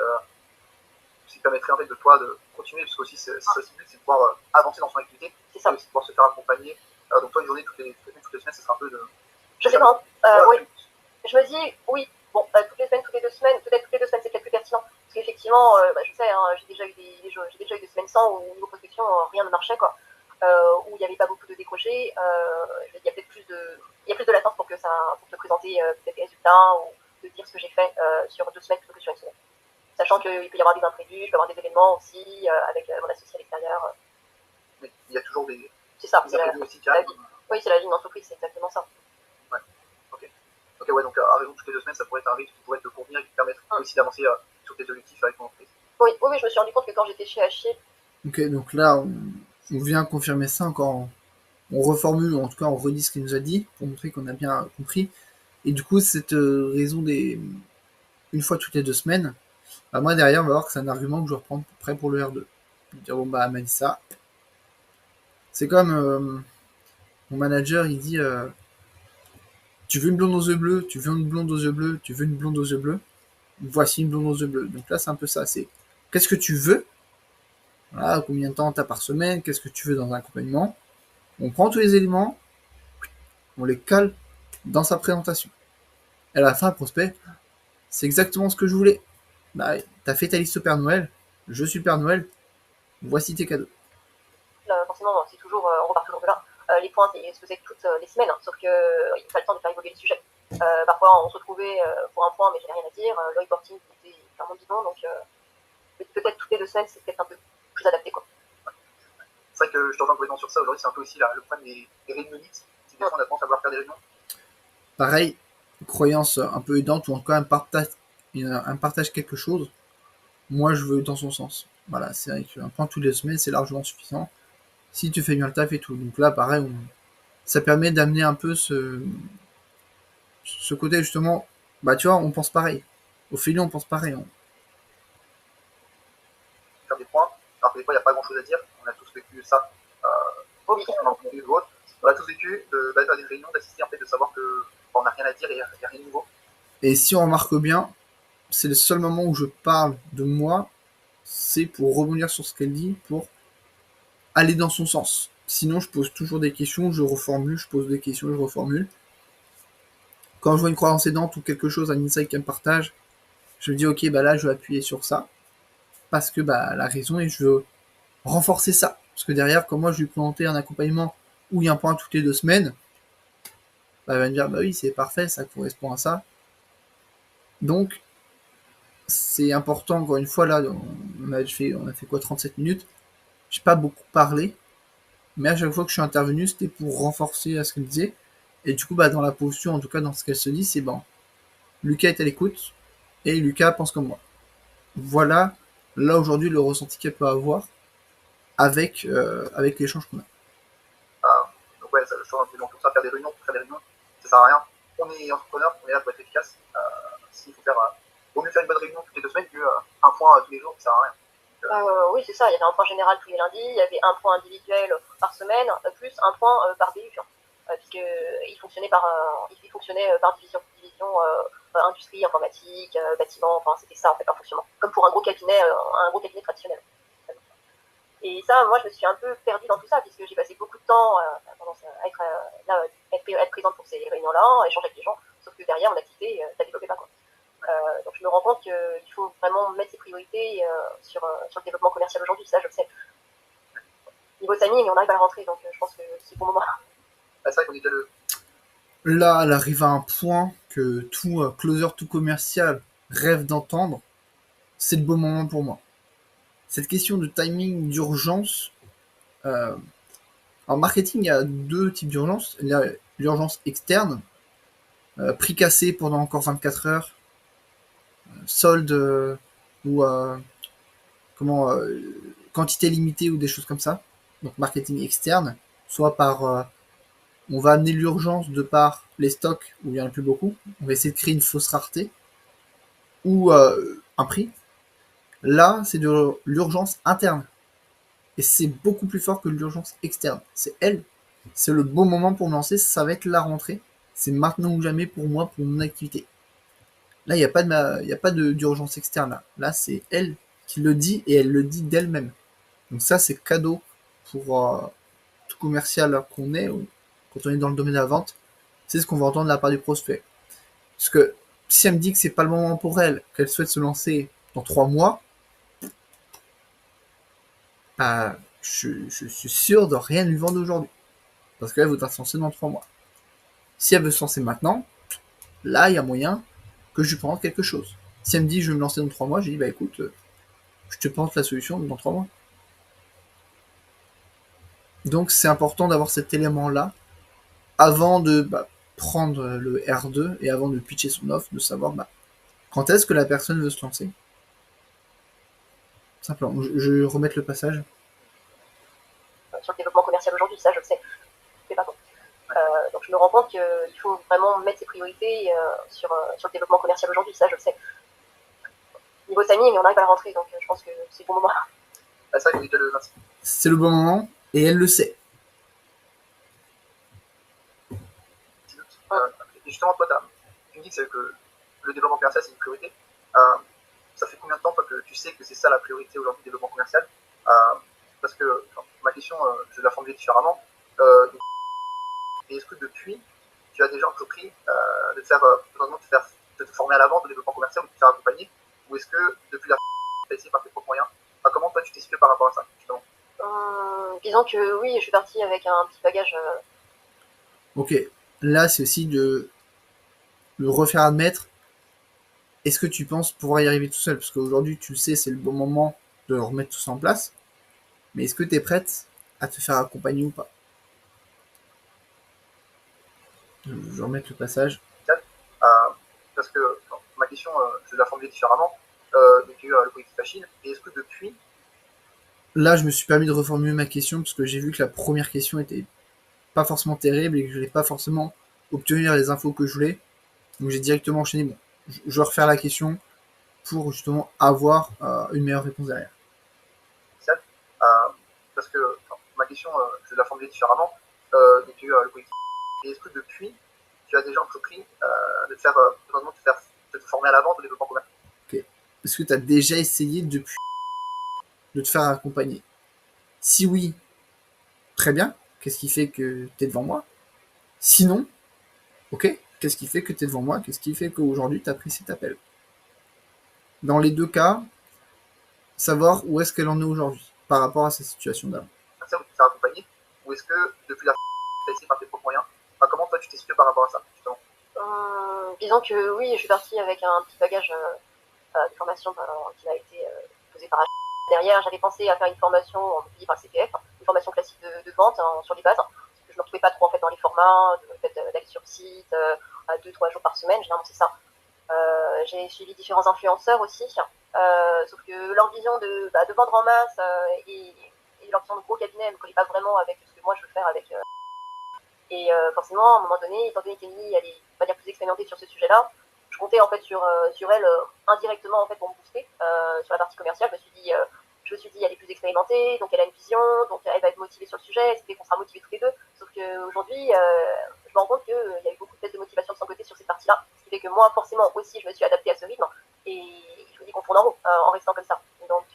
S2: ce qui permettrait en fait de toi de continuer, parce que aussi c'est aussi le but, c'est de pouvoir avancer dans son activité,
S3: c'est ça.
S2: Et aussi de pouvoir se faire accompagner. Donc toi, une journée toutes les semaines, ça sera un peu de.
S3: Je sais pas, oui. Je me dis, oui, bon, toutes les semaines, toutes les 2 semaines, peut-être toutes les 2 semaines, c'est peut-être plus pertinent. Parce qu'effectivement, je sais, j'ai déjà eu des semaines sans où au niveau prospection, rien ne marchait, quoi. Où il n'y avait pas beaucoup de décrochés. Il y a peut-être plus de latence pour te présenter peut-être des résultats ou de dire ce que j'ai fait sur 2 semaines plutôt que sur une semaine. Sachant qu'il peut y avoir des imprévus, je peux avoir des événements aussi avec mon associé à l'extérieur.
S2: Mais il y a toujours des.
S3: C'est ça,
S2: c'est la vie.
S3: Oui, c'est la vie d'une entreprise, c'est exactement ça.
S2: Ouais, ok, ouais, donc à raison toutes les 2 semaines, ça pourrait être un rythme qui pourrait te convenir et qui te permettre aussi d'avancer sur tes objectifs avec ton entreprise.
S3: Oui, je me suis rendu compte que quand j'étais chez Hachier.
S1: Ok, donc là, on vient confirmer ça encore. On reformule, ou en tout cas, on redit ce qu'il nous a dit pour montrer qu'on a bien compris. Et du coup, cette raison des. Une fois toutes les 2 semaines, bah moi derrière, on va voir que c'est un argument que je vais reprendre prêt pour le R2. Je vais dire, bon, bah, elle m'a dit ça. C'est comme mon manager, il dit tu veux une blonde aux yeux bleus, tu veux une blonde aux yeux bleus, tu veux une blonde aux yeux bleus, voici une blonde aux yeux bleus. Donc là, c'est un peu ça. C'est qu'est-ce que tu veux, voilà, combien de temps t'as par semaine, qu'est-ce que tu veux dans un accompagnement. On prend tous les éléments, on les cale dans sa présentation. Et à la fin, le prospect, c'est exactement ce que je voulais. Bah, t'as fait ta liste au Père Noël, je suis Père Noël, voici tes cadeaux.
S3: Forcément, c'est toujours, on repart toujours de là. Les points, se faisaient toutes les semaines, sauf qu'il n'y a pas le temps de faire évoluer le sujet. Parfois, on se retrouvait pour un point, mais j'avais rien à dire. Le reporting était clairement bidon, donc peut-être toutes les 2 semaines, c'est peut-être un peu plus adapté. Quoi.
S2: C'est vrai que je te rejoins complètement sur ça. Aujourd'hui, c'est un peu aussi le problème des réunionites. C'est des fois, on a tendance à vouloir faire des réunions.
S1: Pareil, croyance un peu aidante, ou en tout cas un partage quelque chose. Moi, je veux dans son sens. Voilà, c'est vrai qu'un point toutes les semaines, c'est largement suffisant. Si tu fais bien le taf et tout. Donc là, pareil, ça permet d'amener un peu ce côté justement. Bah, tu vois, on pense pareil. Au fil, on pense pareil.
S2: Faire des points. Alors que des fois, il n'y a pas grand chose à dire. On a tous vécu ça. On a tous vécu d'aller à des réunions, d'assister, en fait, de savoir qu'on n'a rien à dire et il n'y a rien de nouveau.
S1: Et si on remarque bien, c'est le seul moment où je parle de moi, c'est pour rebondir sur ce qu'elle dit, pour aller dans son sens. Sinon, je pose toujours des questions, je reformule, je pose des questions, je reformule. Quand je vois une croyance aidante ou quelque chose, un insight qu'elle me partage, je me dis, ok, bah là, je vais appuyer sur ça, parce que bah, elle a raison et je veux renforcer ça. Parce que derrière, quand moi je lui présenter un accompagnement où il y a un point toutes les 2 semaines, bah, elle va me dire, bah oui, c'est parfait, ça correspond à ça. Donc, c'est important, encore une fois, là, on a fait quoi, 37 minutes. J'ai pas beaucoup parlé, mais à chaque fois que je suis intervenu, c'était pour renforcer ce qu'elle disait. Et du coup, bah, dans la posture, en tout cas dans ce qu'elle se dit, c'est bon, Lucas est à l'écoute, et Lucas pense comme moi. Voilà, là aujourd'hui, le ressenti qu'elle peut avoir avec l'échange qu'on a.
S2: Donc ouais, ça, je trouve un peu ça, faire des réunions, ça sert à rien. On est entrepreneur, on est là pour être efficace. S'il faut faire, vaut mieux faire une bonne réunion toutes les 2 semaines qu'un point tous les jours, ça sert à rien.
S3: Oui, c'est ça. Il y avait un point général tous les lundis, il y avait un point individuel par semaine, plus un point par BU, puisqu'il fonctionnait par division industrie, informatique, bâtiment. Enfin, c'était ça en fait, un fonctionnement, comme pour un gros cabinet traditionnel. Et ça, moi, je me suis un peu perdue dans tout ça, puisque j'ai passé beaucoup réunions-là, échanger avec les gens, sauf que derrière, mon activité, ça ne développait pas, quoi. Donc je me rends compte qu'il faut vraiment mettre ses priorités sur le développement commercial aujourd'hui, ça je le sais. Niveau timing, on arrive à la rentrée, donc je pense que c'est le bon moment.
S2: C'est vrai qu'on est déjà le.
S1: Là, elle arrive à un point que tout closer, tout commercial rêve d'entendre. C'est le bon moment pour moi. Cette question de timing, d'urgence. En marketing, il y a deux types d'urgence. Il y a l'urgence externe, prix cassé pendant encore 24 heures, solde ou comment quantité limitée ou des choses comme ça. Donc marketing externe, soit par on va amener l'urgence de par les stocks où il n'y en a plus beaucoup. On va essayer de créer une fausse rareté ou un prix. Là, c'est de l'urgence interne. Et c'est beaucoup plus fort que l'urgence externe. C'est elle. C'est le bon moment pour me lancer. Ça va être la rentrée. C'est maintenant ou jamais pour moi, pour mon activité. Là, il n'y a pas d'urgence externe. Là c'est elle qui le dit et elle le dit d'elle-même. Donc ça, c'est cadeau pour tout commercial qu'on est, quand on est dans le domaine de la vente. C'est ce qu'on va entendre de la part du prospect. Parce que si elle me dit que c'est pas le moment pour elle, qu'elle souhaite se lancer dans 3 mois, bah, je suis sûr de rien lui vendre aujourd'hui. Parce qu'elle voudra se lancer dans 3 mois. Si elle veut se lancer maintenant, là, il y a moyen que je lui présente quelque chose. Si elle me dit je vais me lancer dans 3 mois, je dis bah écoute, je te présente la solution dans 3 mois. Donc c'est important d'avoir cet élément-là avant de prendre le R2 et avant de pitcher son offre, de savoir quand est-ce que la personne veut se lancer. Simplement, je remets le passage.
S3: Sur le développement commercial aujourd'hui, ça je le sais. C'est pas bon. Donc je me rends compte qu'il faut vraiment mettre ses priorités sur le développement commercial aujourd'hui, ça je le sais. Niveau timing, on arrive à la rentrée, donc je pense que c'est le bon moment.
S2: C'est vrai qu'on est déjà le 26.
S1: C'est le bon moment et elle le sait.
S2: Et justement, toi, tu me dis que le développement commercial, c'est une priorité. Ça fait combien de temps, toi, que tu sais que c'est ça la priorité aujourd'hui, le développement commercial? Parce que ma question, je vais la formuler différemment. Et est-ce que depuis, tu as déjà entrepris de te former à la vente, au développement commercial, ou de te faire accompagner? Ou est-ce que depuis la tu as essayé par tes propres moyens? Comment toi, tu t'es situé par rapport à ça, justement?
S3: Disons que oui, je suis partie avec un petit bagage.
S1: Ok, là c'est aussi de le refaire admettre. Est-ce que tu penses pouvoir y arriver tout seul? Parce qu'aujourd'hui, tu le sais, c'est le bon moment de remettre tout ça en place. Mais est-ce que tu es prête à te faire accompagner ou pas? Je remets le passage.
S2: Parce que ma question, je vais la formuler différemment. Donc, il y a eu le collectif Achille. Et est-ce que depuis.
S1: Là, je me suis permis de reformuler ma question parce que j'ai vu que la première question était pas forcément terrible et que je n'allais pas forcément obtenir les infos que je voulais. Donc j'ai directement enchaîné. Bon, je vais refaire la question pour justement avoir une meilleure réponse derrière.
S2: Parce que ma question, je vais la formuler différemment. Donc, il y a eu le collectif. Et est-ce que depuis, tu as déjà entrepris de te former à la vente, au développement commercial?
S1: Ok. Est-ce que tu as déjà essayé depuis de te faire accompagner? Si oui, très bien. Qu'est-ce qui fait que tu es devant moi? Sinon, ok, qu'est-ce qui fait que tu es devant moi? Qu'est-ce qui fait qu'aujourd'hui tu as pris cet appel? Dans les deux cas, savoir où est-ce qu'elle en est aujourd'hui par rapport à sa situation d'avant.
S2: Ou te faire accompagner? Ou est-ce que depuis la tu as essayé par tes propres moyens? Comment toi tu t'es situé par rapport à ça, justement?
S3: Disons que oui, je suis partie avec un petit bagage de formation qui m'a été posé par derrière. J'avais pensé à faire une formation payée par le CPF, une formation classique de vente sur les bases, parce que je ne me retrouvais pas trop en fait dans les formats, le fait d'aller sur le site 2-3 jours par semaine, généralement c'est ça. J'ai suivi différents influenceurs aussi, sauf que leur vision de vendre en masse et leur vision de gros cabinet ne collait pas vraiment avec ce que moi je veux faire avec. Et forcément, à un moment donné, étant donné qu'Emily elle est pas dire plus expérimentée sur ce sujet-là, je comptais en fait sur elle indirectement en fait pour me booster sur la partie commerciale. Je me suis dit elle est plus expérimentée, donc elle a une vision, donc elle va être motivée sur le sujet, ce qui fait qu'on sera motivés tous les deux. Sauf qu'aujourd'hui, je me rends compte qu'il y a eu beaucoup de baisse de motivation de son côté sur cette partie-là, ce qui fait que moi forcément aussi je me suis adaptée à ce rythme et je me dis qu'on tourne en rond en restant comme ça. Donc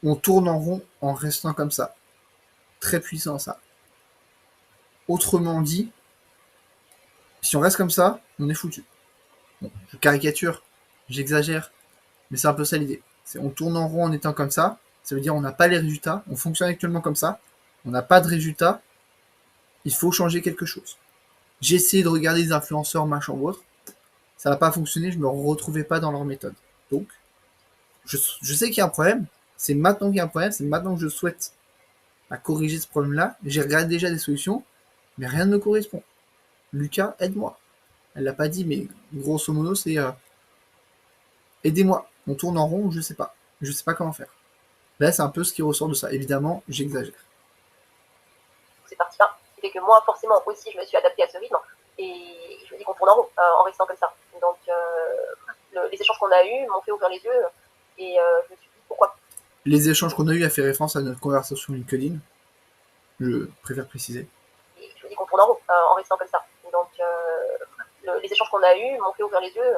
S1: on tourne en rond en restant comme ça. Très puissant ça. Autrement dit, Si on reste comme ça, on est foutu. Bon, je caricature, j'exagère, mais c'est un peu ça l'idée. On tourne en rond en étant comme ça veut dire on n'a pas les résultats, on fonctionne actuellement comme ça, on n'a pas de résultats, il faut changer quelque chose. J'ai essayé de regarder des influenceurs, machin ou autre, ça n'a pas fonctionné, je me retrouvais pas dans leur méthode. Donc, je sais qu'il y a un problème, c'est maintenant qu'il y a un problème, c'est maintenant que je souhaite corriger ce problème-là. J'ai regardé déjà des solutions, mais rien ne me correspond. Lucas, aide-moi. Elle l'a pas dit, mais grosso modo, c'est aidez-moi. On tourne en rond, je sais pas. Je sais pas comment faire. Là, c'est un peu ce qui ressort de ça. Évidemment, j'exagère.
S3: C'est parti là. Ce qui fait que moi, forcément, aussi, je me suis adaptée à ce rythme. Et je me dis qu'on tourne en rond en restant comme ça. Donc, les échanges qu'on a eus m'ont fait ouvrir les yeux. Et je me suis dit, pourquoi?
S1: Les échanges qu'on a eus a fait référence à notre conversation LinkedIn. Je préfère préciser.
S3: Et je me dis qu'on tourne en rond en restant comme ça. Donc, les échanges qu'on a eus m'ont fait ouvrir les yeux.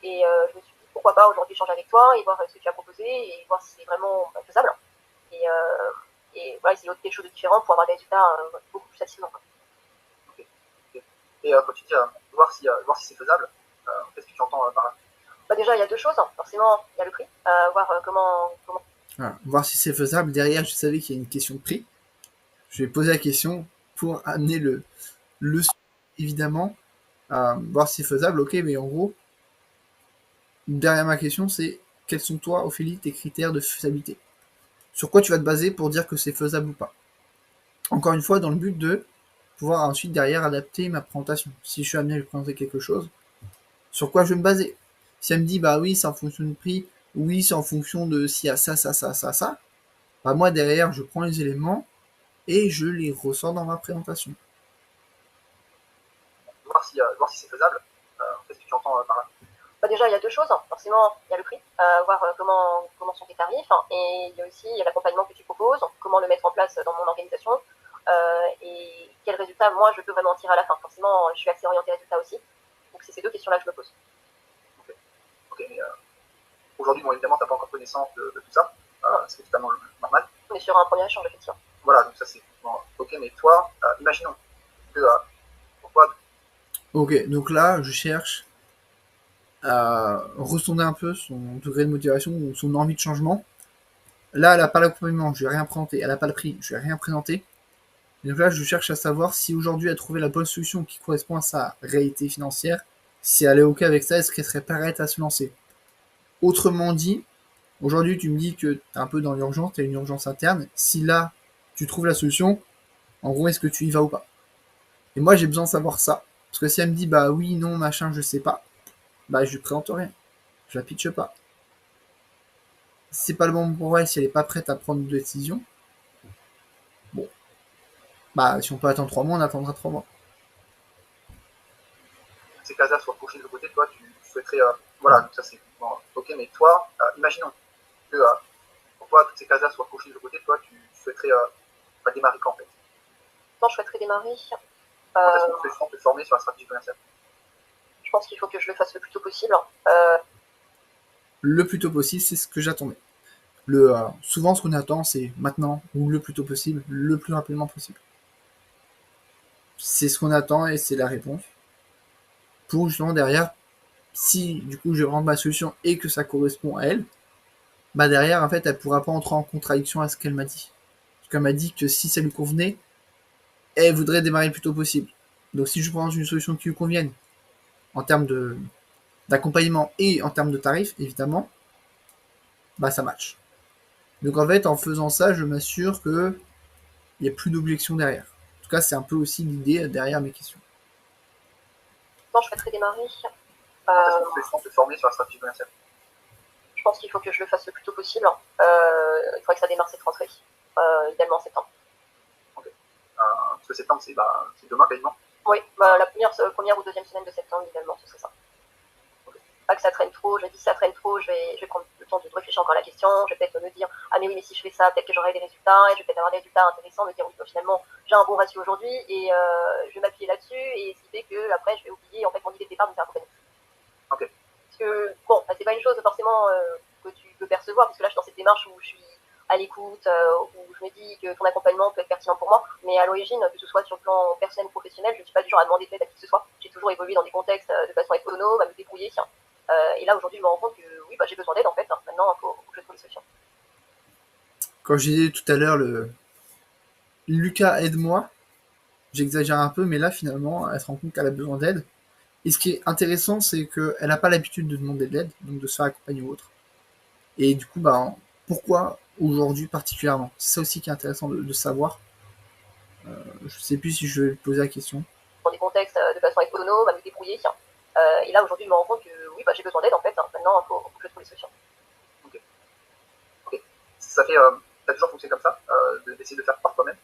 S3: Et je me suis dit, pourquoi pas aujourd'hui échanger avec toi et voir ce que tu as proposé et voir si c'est vraiment faisable. Et voilà, essayer des choses différentes pour avoir des résultats beaucoup plus facilement.
S2: Okay. Et quand tu dis voir si c'est faisable, qu'est-ce que tu entends par là?
S3: Bah déjà, il y a deux choses. Forcément, il y a le prix. Voir comment...
S1: Voilà. Voir si c'est faisable. Derrière, je savais qu'il y a une question de prix. Je vais poser la question pour amener le évidemment, voir si c'est faisable. Ok, mais en gros, derrière ma question, c'est quels sont toi, Ophélie, tes critères de faisabilité? Sur quoi tu vas te baser pour dire que c'est faisable ou pas? Encore une fois, dans le but de pouvoir ensuite derrière adapter ma présentation. Si je suis amené à lui présenter quelque chose, sur quoi je vais me baser? Si elle me dit bah oui, c'est en fonction du prix, oui, c'est en fonction de s'il y a ça, bah moi derrière, je prends les éléments et je les ressors dans ma présentation.
S2: Voir si c'est faisable, qu'est-ce que tu entends par là?
S3: Bah déjà, il y a deux choses. Forcément, il y a le prix, voir comment sont tes tarifs. Et il y a aussi l'accompagnement que tu proposes, comment le mettre en place dans mon organisation. Et quel résultat, moi, je peux vraiment tirer à la fin. Forcément, je suis assez orientée résultat aussi. Donc, c'est ces deux questions-là que je me pose.
S2: Ok, mais aujourd'hui, bon, évidemment, tu n'as pas encore connaissance de tout ça. C'est totalement normal.
S3: On est sur un premier échange, effectivement.
S2: Voilà, donc ça c'est bon, ok, mais toi, imaginons que pourquoi.
S1: Ok, donc là, je cherche à ressonder un peu son degré de motivation ou son envie de changement. Là, elle n'a pas l'accompagnement, je vais rien présenter. Elle n'a pas le prix, je vais rien présenter. Et donc là, je cherche à savoir si aujourd'hui elle a trouvé la bonne solution qui correspond à sa réalité financière. Si elle est OK avec ça, est-ce qu'elle serait prête à se lancer? Autrement dit, aujourd'hui, tu me dis que tu es un peu dans l'urgence, tu as une urgence interne. Si là, tu trouves la solution, en gros, est-ce que tu y vas ou pas? Et moi, j'ai besoin de savoir ça. Parce que si elle me dit, bah oui, non, machin, je sais pas, bah je lui présente rien. Je la pitche pas. Si c'est pas le bon pour elle, si elle est pas prête à prendre de décision, bon, bah si on peut attendre 3 mois, on attendra 3 mois.
S2: Ces cases-là soient cochées de l'autre côté, toi, tu souhaiterais. Voilà, donc ça c'est bon, ok, mais toi, imaginons que pour toi, toutes ces cases-là soient cochées de l'autre côté, toi, tu souhaiterais démarrer quand en fait?
S3: Quand je souhaiterais démarrer,
S2: Quand est-ce qu'on fait te former sur la stratégie commerciale?
S3: je pense qu'il faut que je le fasse le plus tôt possible.
S1: Le plus tôt possible, c'est ce que j'attendais. Souvent, ce qu'on attend, c'est maintenant ou le plus tôt possible, le plus rapidement possible. C'est ce qu'on attend et c'est la réponse. Pour justement derrière, si du coup je rends ma solution et que ça correspond à elle, bah derrière, en fait, elle pourra pas entrer en contradiction à ce qu'elle m'a dit. Parce qu'elle m'a dit que si ça lui convenait, elle voudrait démarrer le plus tôt possible. Donc si je prends une solution qui lui convienne, en termes d'accompagnement et en termes de tarifs, évidemment, bah ça match. Donc en fait, en faisant ça, je m'assure que il n'y a plus d'objection derrière. En tout cas, c'est un peu aussi l'idée derrière mes questions.
S3: Quand je souhaiterais démarrer,
S2: Quand est-ce qu'on fait te former sur la stratégie commerciale?
S3: je pense qu'il faut que je le fasse le plus tôt possible. Il faudrait que ça démarre cette rentrée, idéalement en septembre.
S2: Okay. Parce que septembre, c'est demain quasiment.
S3: Oui, bah, la première ou deuxième semaine de septembre, idéalement, ce serait ça. Okay. Pas que ça traîne trop, je dis si ça traîne trop, je vais prendre le temps de réfléchir encore à la question, je vais peut-être me dire, ah mais oui, mais si je fais ça, peut-être que j'aurai des résultats, et je vais peut-être avoir des résultats intéressants, me dire, oui, bah, finalement, j'ai un bon ratio aujourd'hui, et je vais m'appuyer là-dessus, et ce qui fait que après je vais oublier en fait mon idée de départ de me faire accompagner.
S2: Ok.
S3: Parce que, bon, bah, c'est pas une chose forcément que tu peux percevoir, parce que là, je suis dans cette démarche où je suis à l'écoute, où je me dis que ton accompagnement peut être pertinent pour moi. Mais à l'origine, que ce soit sur le plan personnel ou professionnel, je ne suis pas du genre à demander de l'aide à qui que ce soit. J'ai toujours évolué dans des contextes de façon à être autonome, à me débrouiller. Et là, aujourd'hui, je me rends compte que oui, j'ai besoin d'aide en fait. Maintenant, il faut que je trouve des solutions.
S1: Quand je disais tout à l'heure le Lucas aide-moi, j'exagère un peu, mais là finalement, elle se rend compte qu'elle a besoin d'aide. Et ce qui est intéressant, c'est qu'elle n'a pas l'habitude de demander de l'aide, donc de se faire accompagner ou autre. Et du coup, pourquoi aujourd'hui particulièrement? C'est ça aussi qui est intéressant de savoir. Je sais plus si je vais poser la question.
S3: Dans des contextes de façon à être autonome, à me débrouiller. Et là, aujourd'hui, je me rends compte que oui, j'ai besoin d'aide en fait. Maintenant, il faut que je trouve des solutions.
S2: Ok. Ça fait, t'as toujours fonctionné comme ça, d'essayer de faire par toi-même?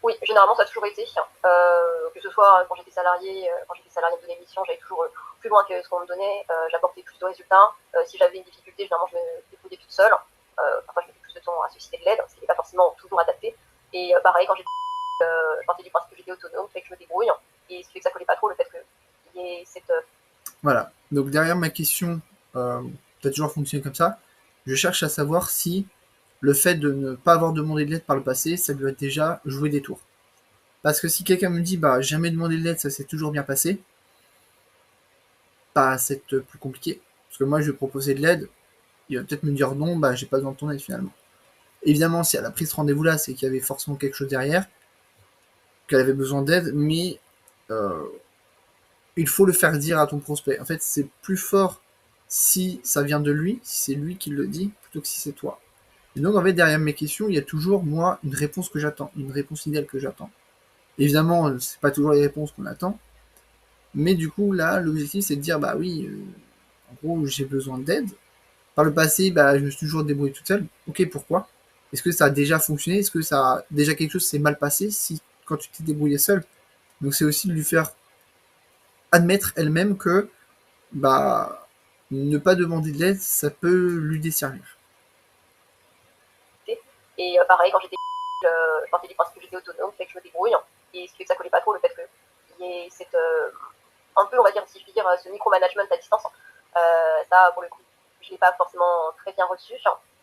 S3: Oui, généralement, ça a toujours été. Que ce soit quand j'étais salarié de donner mission, j'allais toujours plus loin que ce qu'on me donnait. J'apportais plus de résultats. Si j'avais une difficulté, généralement, je me débrouillais toute seule. Parfois, je mettais plus de temps à solliciter de l'aide, ce qui n'est pas forcément toujours adapté. Et pareil, quand j'étais je partais du principe que j'étais autonome, fait que je me débrouille. Et ce qui fait que ça collait pas trop, le fait qu'il y ait cette...
S1: Voilà. Donc derrière ma question, tu as toujours fonctionné comme ça. Je cherche à savoir si le fait de ne pas avoir demandé de l'aide par le passé, ça lui a déjà joué des tours. Parce que si quelqu'un me dit, jamais demandé de l'aide, ça s'est toujours bien passé, c'est plus compliqué. Parce que moi, je vais proposer de l'aide, il va peut-être me dire non, j'ai pas besoin de ton aide finalement. Évidemment, si elle a pris ce rendez-vous-là, c'est qu'il y avait forcément quelque chose derrière, qu'elle avait besoin d'aide, mais il faut le faire dire à ton prospect. En fait, c'est plus fort si ça vient de lui, si c'est lui qui le dit, plutôt que si c'est toi. Et donc, en fait, derrière mes questions, il y a toujours, moi, une réponse que j'attends, une réponse idéale que j'attends. Évidemment, c'est pas toujours les réponses qu'on attend, mais du coup, là, l'objectif, c'est de dire, oui, en gros, j'ai besoin d'aide. Par le passé, je me suis toujours débrouillé toute seule. Ok, pourquoi? Est-ce que ça a déjà fonctionné? Est-ce que ça a déjà quelque chose s'est mal passé si quand tu t'es débrouillé seul? Donc c'est aussi de lui faire admettre elle-même que ne pas demander de l'aide, ça peut lui desservir.
S3: Et pareil, quand j'étais je partais du principe que j'étais autonome, fait que je me débrouille. Et ce qui fait que ça collait pas trop, le fait qu'il y ait cette... un peu, on va dire, si je puis dire, ce micromanagement à distance. Ça, pour le coup, je l'ai pas forcément très bien reçu.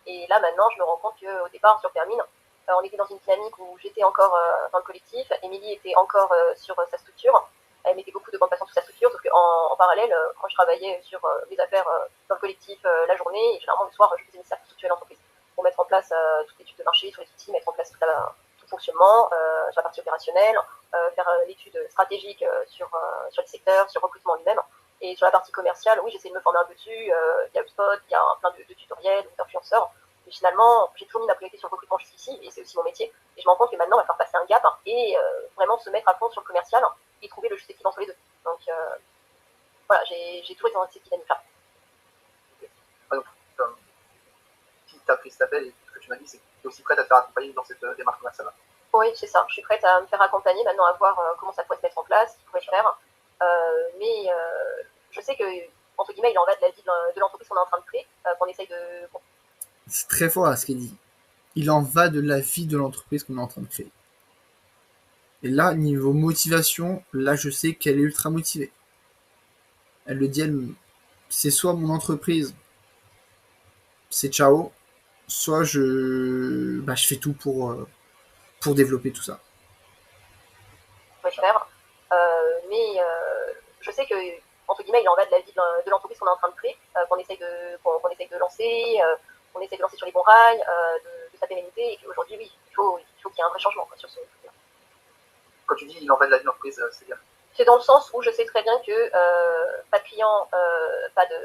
S3: Et là, maintenant, je me rends compte qu'au départ, sur Termine, on était dans une dynamique où j'étais encore dans le collectif, Émilie était encore sur sa structure. Elle mettait beaucoup de bande passante sur sa structure, sauf qu'en parallèle, moi je travaillais sur mes affaires dans le collectif la journée, et généralement le soir, je faisais une cercle structurée d'entreprise pour mettre en place toute l'étude de marché sur les outils, mettre en place tout le fonctionnement, sur la partie opérationnelle, faire l'étude stratégique sur les secteurs, sur le recrutement lui-même. Et sur la partie commerciale, oui, j'essaie de me former un peu dessus. Il y a HubSpot, il y a plein de tutoriels, d'influenceurs. Mais finalement, j'ai toujours mis ma priorité sur le recrutement jusqu'ici, et c'est aussi mon métier. Et je me rends compte que maintenant, il va falloir passer un gap et vraiment se mettre à fond sur le commercial et trouver le juste équilibre entre les deux. Donc voilà, j'ai toujours été dans cette dynamique-là.
S2: Si tu as pris cet appel et ce que tu m'as dit, c'est que tu es aussi prête à te faire accompagner dans cette démarche commerciale.
S3: Oui, c'est ça. Je suis prête à me faire accompagner maintenant, à voir comment ça pourrait se mettre en place, ce qu'il pourrait faire. Mais je sais que, entre guillemets, il en va de la vie de l'entreprise qu'on est en train de créer, qu'on essaye de...
S1: C'est très fort à ce qu'elle dit. Il en va de la vie de l'entreprise qu'on est en train de créer. Et là, niveau motivation, là, je sais qu'elle est ultra motivée. Elle le dit elle-même. C'est soit mon entreprise, c'est ciao, soit je fais tout pour développer tout ça.
S3: Faire. Mais je sais que, entre guillemets, il en va de la vie de l'entreprise qu'on est en train de créer, qu'on essaye de lancer, qu'on essaye de lancer sur les bons rails, de sa pérennité, et qu'aujourd'hui, oui, il faut qu'il y ait un vrai changement sur ce truc-là.
S2: Quand tu dis il en va de la vie de l'entreprise, c'est-à-dire?
S3: C'est dans le sens où je sais très bien que pas de clients, pas de...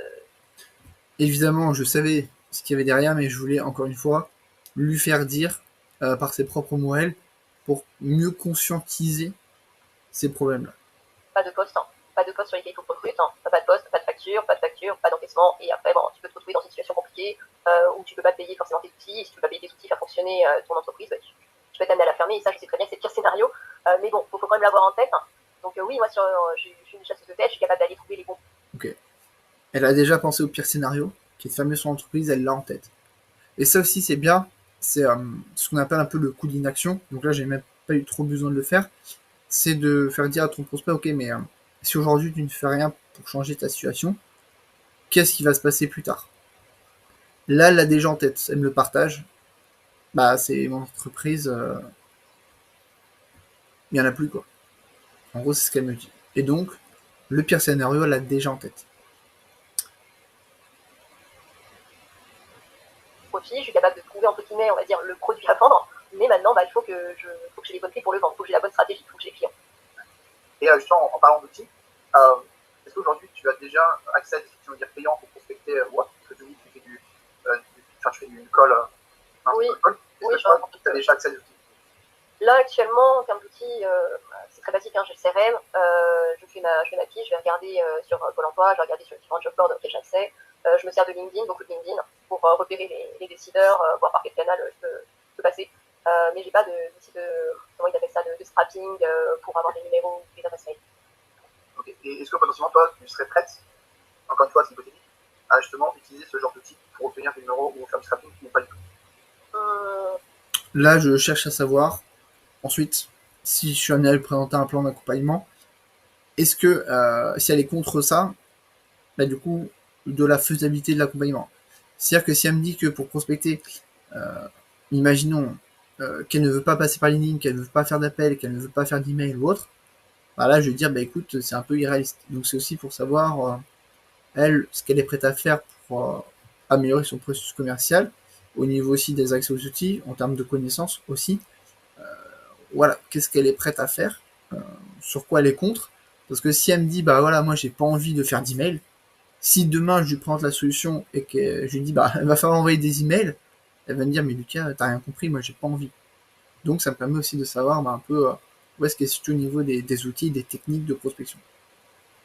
S1: Évidemment, je savais ce qu'il y avait derrière, mais je voulais, encore une fois, lui faire dire, par ses propres mots, elle, pour mieux conscientiser ces problèmes-là.
S3: Pas de poste, pas de poste sur lesquels il faut que recrute, pas de poste, pas de facture, pas d'encaissement, et après, tu peux te retrouver dans une situation compliquée où tu peux pas payer forcément tes outils, et si tu peux pas payer tes outils, faire fonctionner ton entreprise, tu peux être amené à la fermer, et ça, je sais très bien que c'est le pire scénario, mais bon, faut quand même l'avoir en tête. Donc oui, moi, je suis une chasseuse de tête, je suis capable d'aller trouver les bons.
S1: Ok. Elle a déjà pensé au pire scénario, qui est de fermer son entreprise, elle l'a en tête. Et ça aussi, c'est bien, c'est ce qu'on appelle un peu le coup d'inaction, donc là, j'ai même pas eu trop besoin de le faire, c'est de faire dire à ton prospect, ok, mais si aujourd'hui tu ne fais rien pour changer ta situation, qu'est-ce qui va se passer plus tard? Là, elle l'a déjà en tête, elle me le partage. bah c'est mon entreprise, il n'y en a plus quoi. En gros, c'est ce qu'elle me dit. Et donc, le pire scénario, elle l'a déjà en tête.
S3: Profit, je suis capable de trouver entre guillemets, on va dire, le produit à vendre, mais maintenant il faut que j'ai les bonnes clés pour le vendre, il faut que j'ai la bonne stratégie, il faut que j'ai les clients.
S2: Et justement, en parlant d'outils, est-ce qu'aujourd'hui tu as déjà accès à des outils, on va dire, payants pour prospecter ou autre? Parce que tu dis que tu fais du call,
S3: Oui,
S2: est-ce que tu as déjà accès à des outils?
S3: Là, actuellement, en termes d'outils, c'est très basique, hein, j'ai le CRM, je fais ma fiche, je vais regarder sur Pôle emploi, je vais regarder sur les différents job boards auxquels j'ai accès. Je me sers de LinkedIn, beaucoup de LinkedIn, pour repérer les décideurs, voir par quel canal je peux passer. Mais j'ai pas d'outils comment ils appellent ça, de scrapping pour avoir des numéros ou des adresses mail.
S2: Okay. Et est-ce que potentiellement, toi, tu serais prête, encore une fois, c'est hypothétique, à justement utiliser ce genre d'outils pour obtenir des numéros ou faire du scrapping ou pas du tout?
S1: Là, je cherche à savoir, ensuite, si je suis amené à lui présenter un plan d'accompagnement, est-ce que si elle est contre ça, bah, du coup, de la faisabilité de l'accompagnement. C'est-à-dire que si elle me dit que pour prospecter, imaginons qu'elle ne veut pas passer par LinkedIn, qu'elle ne veut pas faire d'appel, qu'elle ne veut pas faire d'email ou autre, bah là je vais dire bah écoute, c'est un peu irréaliste. Donc c'est aussi pour savoir elle ce qu'elle est prête à faire pour améliorer son processus commercial, au niveau aussi des accès aux outils, en termes de connaissances aussi. Voilà, qu'est-ce qu'elle est prête à faire, sur quoi elle est contre. Parce que si elle me dit bah voilà, moi j'ai pas envie de faire d'email, si demain je lui présente la solution et que je lui dis bah il va falloir envoyer des emails, elle va me dire mais Lucas t'as rien compris, moi j'ai pas envie. Donc ça me permet aussi de savoir bah, un peu où est-ce qu'elle se situe au niveau des outils, des techniques de prospection.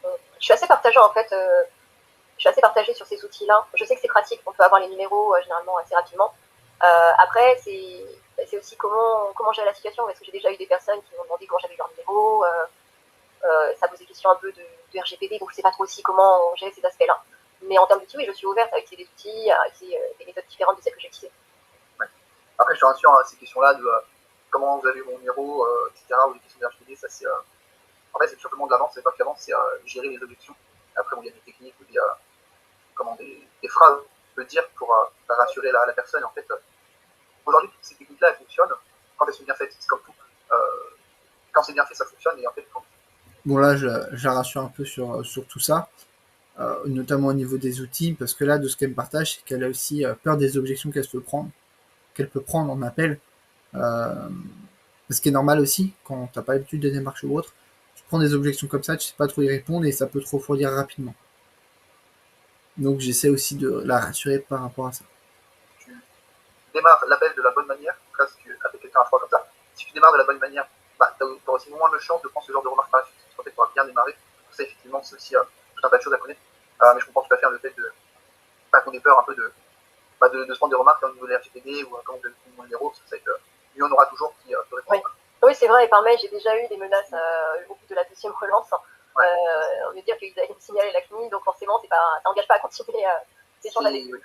S3: Je suis assez partagée en fait. Je suis assez partagée sur ces outils-là. Je sais que c'est pratique, on peut avoir les numéros généralement assez rapidement. Après, c'est aussi comment gérer la situation, parce que j'ai déjà eu des personnes qui m'ont demandé comment j'avais eu leur numéro. Ça pose des questions un peu de RGPD, donc je sais pas trop aussi comment gérer ces aspects-là. Mais en termes d'outils, oui, je suis ouverte à utiliser des outils, à essayer des méthodes différentes de celles que j'ai utilisées.
S2: Ouais. Après, je te rassure, ces questions-là de comment vous avez eu mon numéro, etc., ou les questions de RGPD, ça c'est. En fait, c'est tout simplement de la vente, c'est pas que la vente, c'est gérer les objections. Après, il y a des techniques ou des phrases on peut dire pour rassurer la personne. En fait, aujourd'hui, ces techniques-là, elles fonctionnent quand elles sont bien faites. C'est comme tout. Quand c'est bien fait, ça fonctionne. Et en fait, quand...
S1: Bon là je la rassure un peu sur tout ça, notamment au niveau des outils, parce que là de ce qu'elle me partage, c'est qu'elle a aussi peur des objections qu'elle peut prendre en appel. Euh, Ce qui est normal aussi, quand t'as pas l'habitude de démarche ou autre, tu prends des objections comme ça, tu sais pas trop y répondre et ça peut te refroidir rapidement. Donc j'essaie aussi de la rassurer par rapport à ça.
S2: tu démarres l'appel de la bonne manière, là, si tu appelles quelqu'un à froid comme ça, si tu démarres de la bonne manière, bah, tu auras aussi moins de chances de prendre ce genre de remarques par la suite. Parce qu'en fait, tu auras bien démarré. Ça, effectivement, c'est aussi tout un tas de choses à connaître. Mais je comprends tout à fait le fait de pas qu'on ait peur un peu de se prendre des remarques au niveau de la RGPD ou quand on donne mon numéro, c'est que lui, on aura toujours qui peut répondre.
S3: Oui, oui c'est vrai, et par mail, j'ai déjà eu des menaces au bout de la deuxième relance. Ouais. On veut dire qu'ils allaient me signaler la CNIL, donc forcément, ça n'engage pas à continuer d'échanger avec eux.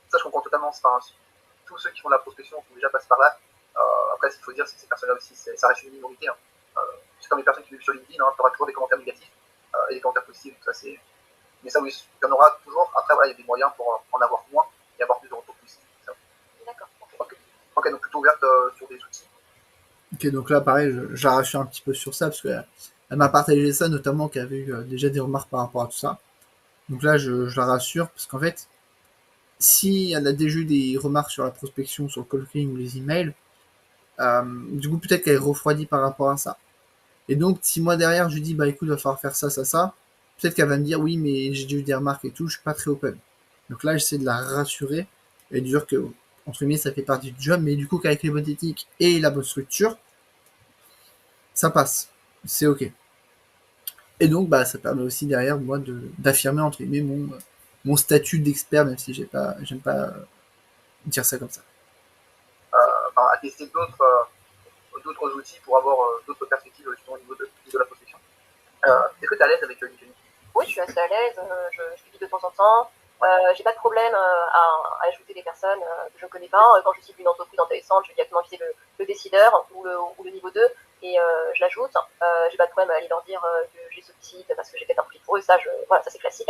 S2: Ça, je comprends totalement. Tous ceux qui font de la prospection sont déjà passés par là. Après, ce qu'il faut dire, c'est que ces personnes-là aussi, ça reste une minorité. Hein. C'est comme les personnes qui vivent sur LinkedIn, hein, tu auras toujours des commentaires négatifs et des commentaires positifs. Ça, mais ça, oui, il y en aura toujours. Après, voilà, il y a des moyens pour en avoir moins et avoir plus de retours positifs.
S3: D'accord.
S2: Ok, donc plutôt ouverte sur des outils.
S1: Ok, donc là, pareil, je la rassure un petit peu sur ça, parce qu'elle m'a partagé ça, notamment qu'elle avait eu déjà des remarques par rapport à tout ça. Donc là, je la rassure, parce qu'en fait, si elle a déjà eu des remarques sur la prospection, sur le cold calling ou les emails, du coup, peut-être qu'elle est refroidie par rapport à ça. Et donc, si moi derrière, je lui dis, bah écoute, il va falloir faire ça, ça, ça, peut-être qu'elle va me dire, oui, mais j'ai déjà eu des remarques et tout, je suis pas très open. Donc là, j'essaie de la rassurer et de dire que, entre guillemets, ça fait partie du job, mais du coup, qu'avec les bonnes techniques et la bonne structure, ça passe. C'est ok. Et donc, bah, ça permet aussi derrière, moi, d'affirmer, entre guillemets, mon statut d'expert, même si j'aime pas dire ça comme ça.
S2: À tester d'autres outils pour avoir d'autres perspectives justement, au niveau de la prospection. Est-ce que tu es à l'aise avec LinkedIn?
S3: Oui, je suis assez à l'aise, je publie de temps en temps. J'ai pas de problème à ajouter des personnes que je ne connais pas. Quand je cible une entreprise intéressante, je vais directement viser le décideur ou le niveau 2 et je l'ajoute. J'ai pas de problème à aller leur dire que j'ai sollicite parce que j'ai fait un prix pour eux. Voilà, ça c'est classique.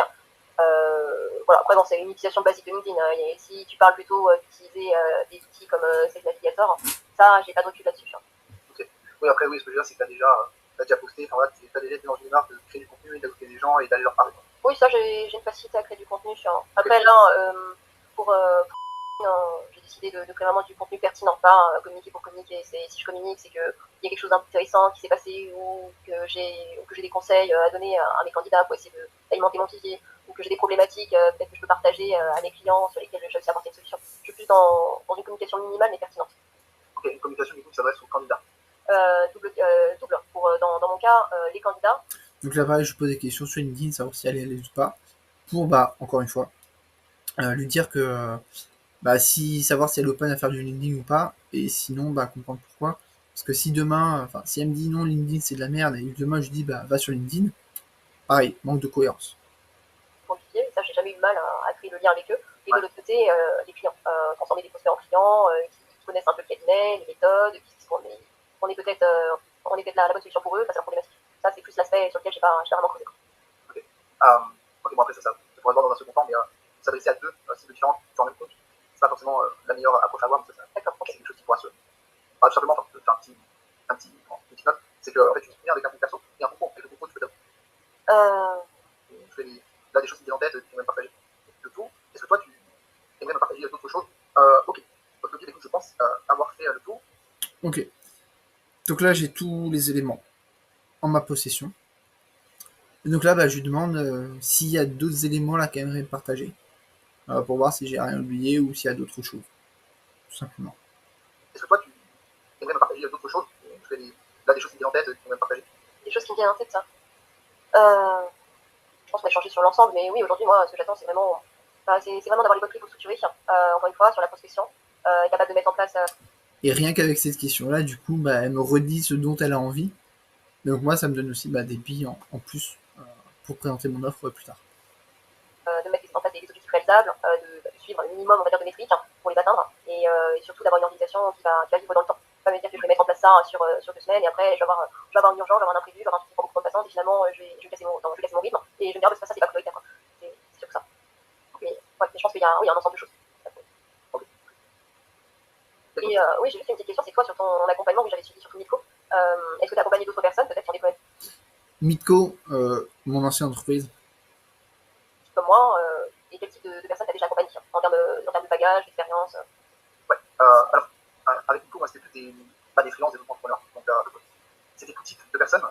S3: Voilà, après, bon, c'est une utilisation basique de LinkedIn. Hein, et si tu parles plutôt d'utiliser des outils comme Sales Navigator, ça, j'ai pas de recul là-dessus. Hein.
S2: Ok. Oui, après, oui, ce que je veux dire, c'est que t'as déjà posté, enfin voilà, t'as déjà été dans une démarche de créer du contenu et d'ajouter des gens et d'aller leur parler.
S3: Oui, ça, j'ai une facilité à créer du contenu. Après, là, pour j'ai décidé de créer vraiment du contenu pertinent, pas communiquer pour communiquer. Si je communique, c'est qu'il y a quelque chose d'intéressant qui s'est passé ou que j'ai des conseils à donner à mes candidats pour essayer d'alimenter mon vivier ou que j'ai des problématiques peut-être que je peux partager à mes clients sur lesquels je sais apporter une solution. Je suis plus dans une communication minimale mais pertinente.
S2: Ok, une communication du coup qui s'adresse aux candidats.
S3: Double. Dans mon cas, les candidats.
S1: Donc là, pareil, je pose des questions sur LinkedIn, savoir si elle est à l'aise ou pas, pour, encore une fois, lui dire que, si savoir si elle est open à faire du LinkedIn ou pas, et sinon, comprendre pourquoi. Parce que si demain, si elle me dit non, LinkedIn c'est de la merde, et demain je dis va sur LinkedIn, pareil, manque de cohérence.
S3: Ça, j'ai jamais eu de mal à créer le lien avec eux. Et de l'autre côté, les clients, transformer des prospects en clients, qui connaissent un peu le cabinet, les méthodes, qui disent qu'on est peut-être la bonne solution pour eux face à la problématique. Ça, c'est plus l'aspect sur lequel j'ai pas vraiment creusé.
S2: Ok. Ok, bon, après, ça pourrait voir dans un second temps, mais s'adresser à deux cibles différentes sur un même compte, c'est pas forcément la meilleure approche à avoir. D'accord, c'est quelque chose qui pourra se. Tout simplement, faire une petite note, c'est que en fait, tu viens avec un compte perso et un concours. Et le concours, tu peux là, des choses qui viennent en tête, tu aimerais partager de tout. Est-ce que toi, tu aimerais me partager d'autres choses? Ok. Ok, écoute, je pense avoir fait le tour.
S1: Ok. Donc là, j'ai tous les éléments en ma possession. Et donc là, je lui demande s'il y a d'autres éléments là qu'elle aimerait partager. Pour voir si j'ai rien oublié ou s'il y a d'autres choses. Tout simplement.
S2: Est-ce que toi, tu aimerais me partager d'autres choses? Là, des choses qui viennent en tête, tu aimerais me partager?
S3: Des choses qui me viennent en tête, ça. Je pense qu'on a changé sur l'ensemble, mais oui, aujourd'hui, moi, ce que j'attends, c'est vraiment d'avoir les bonnes clés pour structurer. Encore une fois, sur la prospection, capable de mettre en place.
S1: Et rien qu'avec cette question-là, du coup, elle me redit ce dont elle a envie. Donc moi, ça me donne aussi des billes en plus pour présenter mon offre plus tard.
S3: De mettre en place des objectifs réalisables, de suivre le minimum, on va dire, de métriques pour les atteindre, et surtout d'avoir une organisation qui va vivre dans le temps. Pas me dire que je vais mettre en place ça sur 2 semaines, et après, je vais avoir une urgence, je vais avoir un imprévu, je vais avoir un truc qui prend beaucoup de temps, et finalement, je vais casser mon rythme, et je vais me dire, ça, c'est pas prioritaire. C'est sûr que ça. Mais je pense qu'il y a un ensemble de choses. Et oui, j'ai juste une petite question, c'est toi sur ton accompagnement que j'avais suivi sur Midco. Est-ce que tu as accompagné d'autres personnes, peut-être sur des projets
S1: Midco, mon ancienne entreprise.
S3: Comme moi, et quel type de personnes tu as déjà accompagné en termes de bagage, d'expérience?
S2: Ouais, alors, avec Midco, moi, c'était pas des freelances, des entrepreneurs. Donc, c'était tout type de personnes.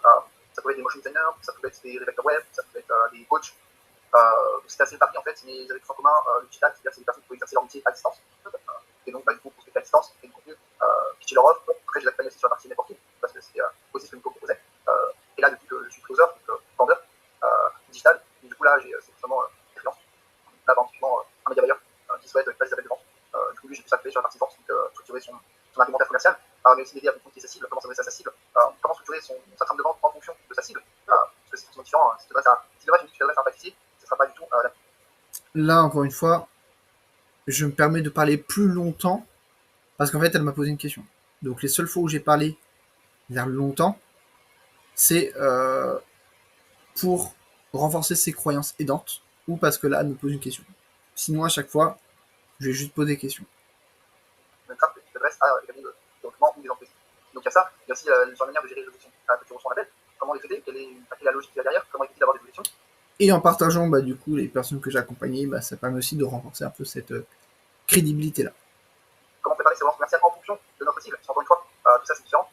S2: Ça pouvait être des motion designers, ça pouvait être des rédacteurs web, ça pouvait être des coachs. C'était assez éparpillé en fait, mais ils avaient tout en commun le digital, c'est-à-dire que c'est des personnes qui pouvaient exercer leur métier à distance. Et donc, du coup, pour se à distance, et du contenu, pitcher leur offre. Après, je les accompagnais aussi sur la partie networking, parce que c'est aussi ce que Nico proposait. Et là, depuis que je suis closer, donc vendeur digital, et du coup, là, c'est vraiment freelance. Là, typiquement, un média buyer qui souhaite passer des appels de vente. Du coup, lui, j'ai pu s'appuyer sur la partie vente, donc structurer son argumentaire commercial, mais aussi l'aider à comprendre qui est sa cible, comment s'adresser à sa cible, comment structurer sa trame de vente en fonction de sa cible. Parce que c'est forcément différent. Si demain, tu me dis que tu t'adresses à un pâtissier, ce ne sera pas du tout la.
S1: Là, encore une fois, je me permets de parler plus longtemps parce qu'en fait, elle m'a posé une question. Donc, les seules fois où j'ai parlé vers longtemps, c'est pour renforcer ses croyances aidantes ou parce que là, elle me pose une question. Sinon, à chaque fois, je vais juste poser des questions.
S2: Même ça, tu t'adresses à des cabinets de recrutement ou des entreprises. Donc il y a ça, il y a aussi sur la manière de gérer les objections. Que tu reçois un appel, comment les traiter, quelle est la logique qu'il y a derrière, comment éviter d'avoir des objections.
S1: Et en partageant du coup les personnes que j'ai accompagnées, ça permet aussi de renforcer un peu cette crédibilité-là.
S2: Comment préparer ses relances commerciales en fonction de notre cible. Encore une fois, tout ça c'est différent.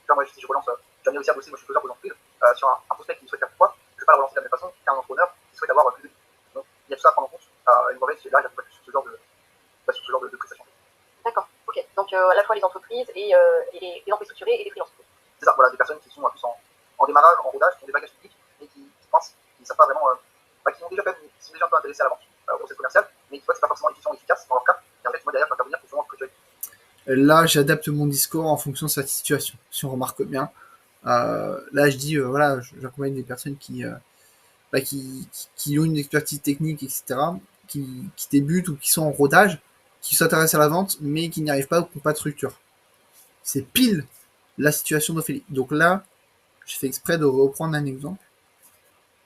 S2: Moi, si je relance, j'aime aussi à bosser, moi je suis closer aux entreprises, sur un prospect qui souhaite faire quoi, je ne vais pas le relancer de la même façon qu'un entrepreneur qui souhaite avoir plus de. Donc il y a tout ça à prendre en compte. Une mauvaise, là, j'accompagne sur ce genre de prestations.
S3: D'accord, ok. Donc à la fois les entreprises et les entreprises structurées et les freelances.
S2: C'est ça, voilà, des personnes qui sont plus en démarrage, en rodage, qui ont des bagages techniques, et qui pensent, qui ne savent pas vraiment, qui ont déjà fait, qui sont déjà un peu intéressés à la vente, au process commercial, mais qui voient que ce n'est pas forcément efficient ou efficace dans leur cas. Et en fait, moi derrière, je vais intervenir pour vraiment structurer.
S1: Là, j'adapte mon discours en fonction de sa situation. Si on remarque bien, là, je dis, voilà, j'accompagne des personnes qui ont une expertise technique, etc., qui débutent ou qui sont en rodage, qui s'intéressent à la vente, mais qui n'y arrivent pas ou qui n'ont pas de structure. C'est pile la situation d'Ophélie. Donc là, je fais exprès de reprendre un exemple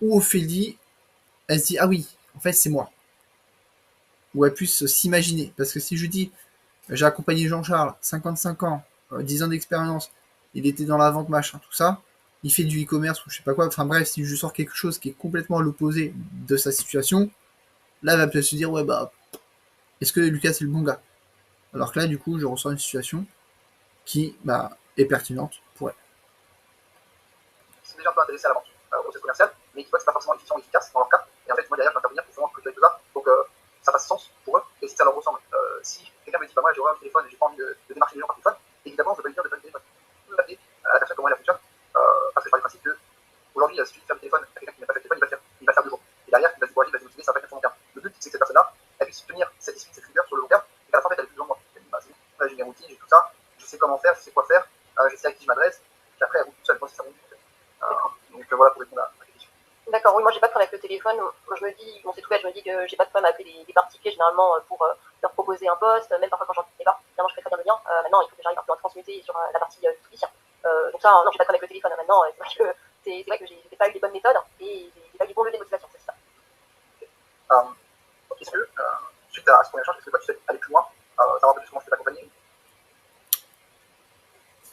S1: où Ophélie, elle se dit, ah oui, en fait, c'est moi. Ou elle puisse s'imaginer. Parce que si je dis, j'ai accompagné Jean-Charles, 55 ans, 10 ans d'expérience, il était dans la vente, machin, tout ça, il fait du e-commerce ou je sais pas quoi, enfin bref, si je sors quelque chose qui est complètement à l'opposé de sa situation, là, elle va peut-être se dire, ouais, bah, est-ce que Lucas c'est le bon gars? Alors que là, du coup, je ressens une situation qui bah, est pertinente pour elle.
S2: Qui sont déjà un peu intéressés à la vente, au process commercial, mais qui voient que c'est pas forcément efficient ou efficace dans leur cas. Et en fait, moi derrière, je vais intervenir pour vraiment que tout ça, pour que ça fasse sens pour eux et si ça leur ressemble. Si quelqu'un me dit, bah moi j'ai un téléphone et j'ai pas envie de démarcher les gens par téléphone, évidemment, je vais pas lui dire de faire le téléphone. Je vais m'adapter à la personne comment elle fonctionne, parce que je pars du principe que aujourd'hui, si tu fais le téléphone à quelqu'un qui n'a pas fait le téléphone, il va le faire. Il va le faire 2 jours. Et derrière, il va se décourager, il va se motiver, ça va pas être sur le long terme. Le but, c'est que cette personne-là, elle puisse tenir cette discipline, cette rigueur sur le long terme, et qu'à la fin, en fait, elle ait plus besoin de moi. Elle dit, bah, c'est bon, là, j'ai mes routines, j'ai tout ça, je sais comment faire, je sais quoi faire, je sais à qui je m'adresse, puis après, elle roule tout seule, moi, c'est ça mon but. Donc voilà pour répondre à la question.
S3: D'accord, oui, moi j'ai pas de problème avec le téléphone. Moi je me dis, bon c'est tout bête, je me dis que j'ai pas de problème à appeler des particuliers généralement pour leur proposer un poste, même parfois quand j'en ai pas. Évidemment, je fais très bien le lien. Maintenant, il faut que j'arrive un peu à transmuter sur la partie B2B. Donc ça, non, j'ai pas de problème avec le téléphone. Maintenant, c'est vrai que j'ai pas eu les bonnes méthodes et j'ai pas eu les bons leviers de motivation, c'est ça.
S2: Est-ce que, suite à ce premier échange, est-ce que toi tu sais aller plus loin, savoir un peu plus comment je peux t'accompagner?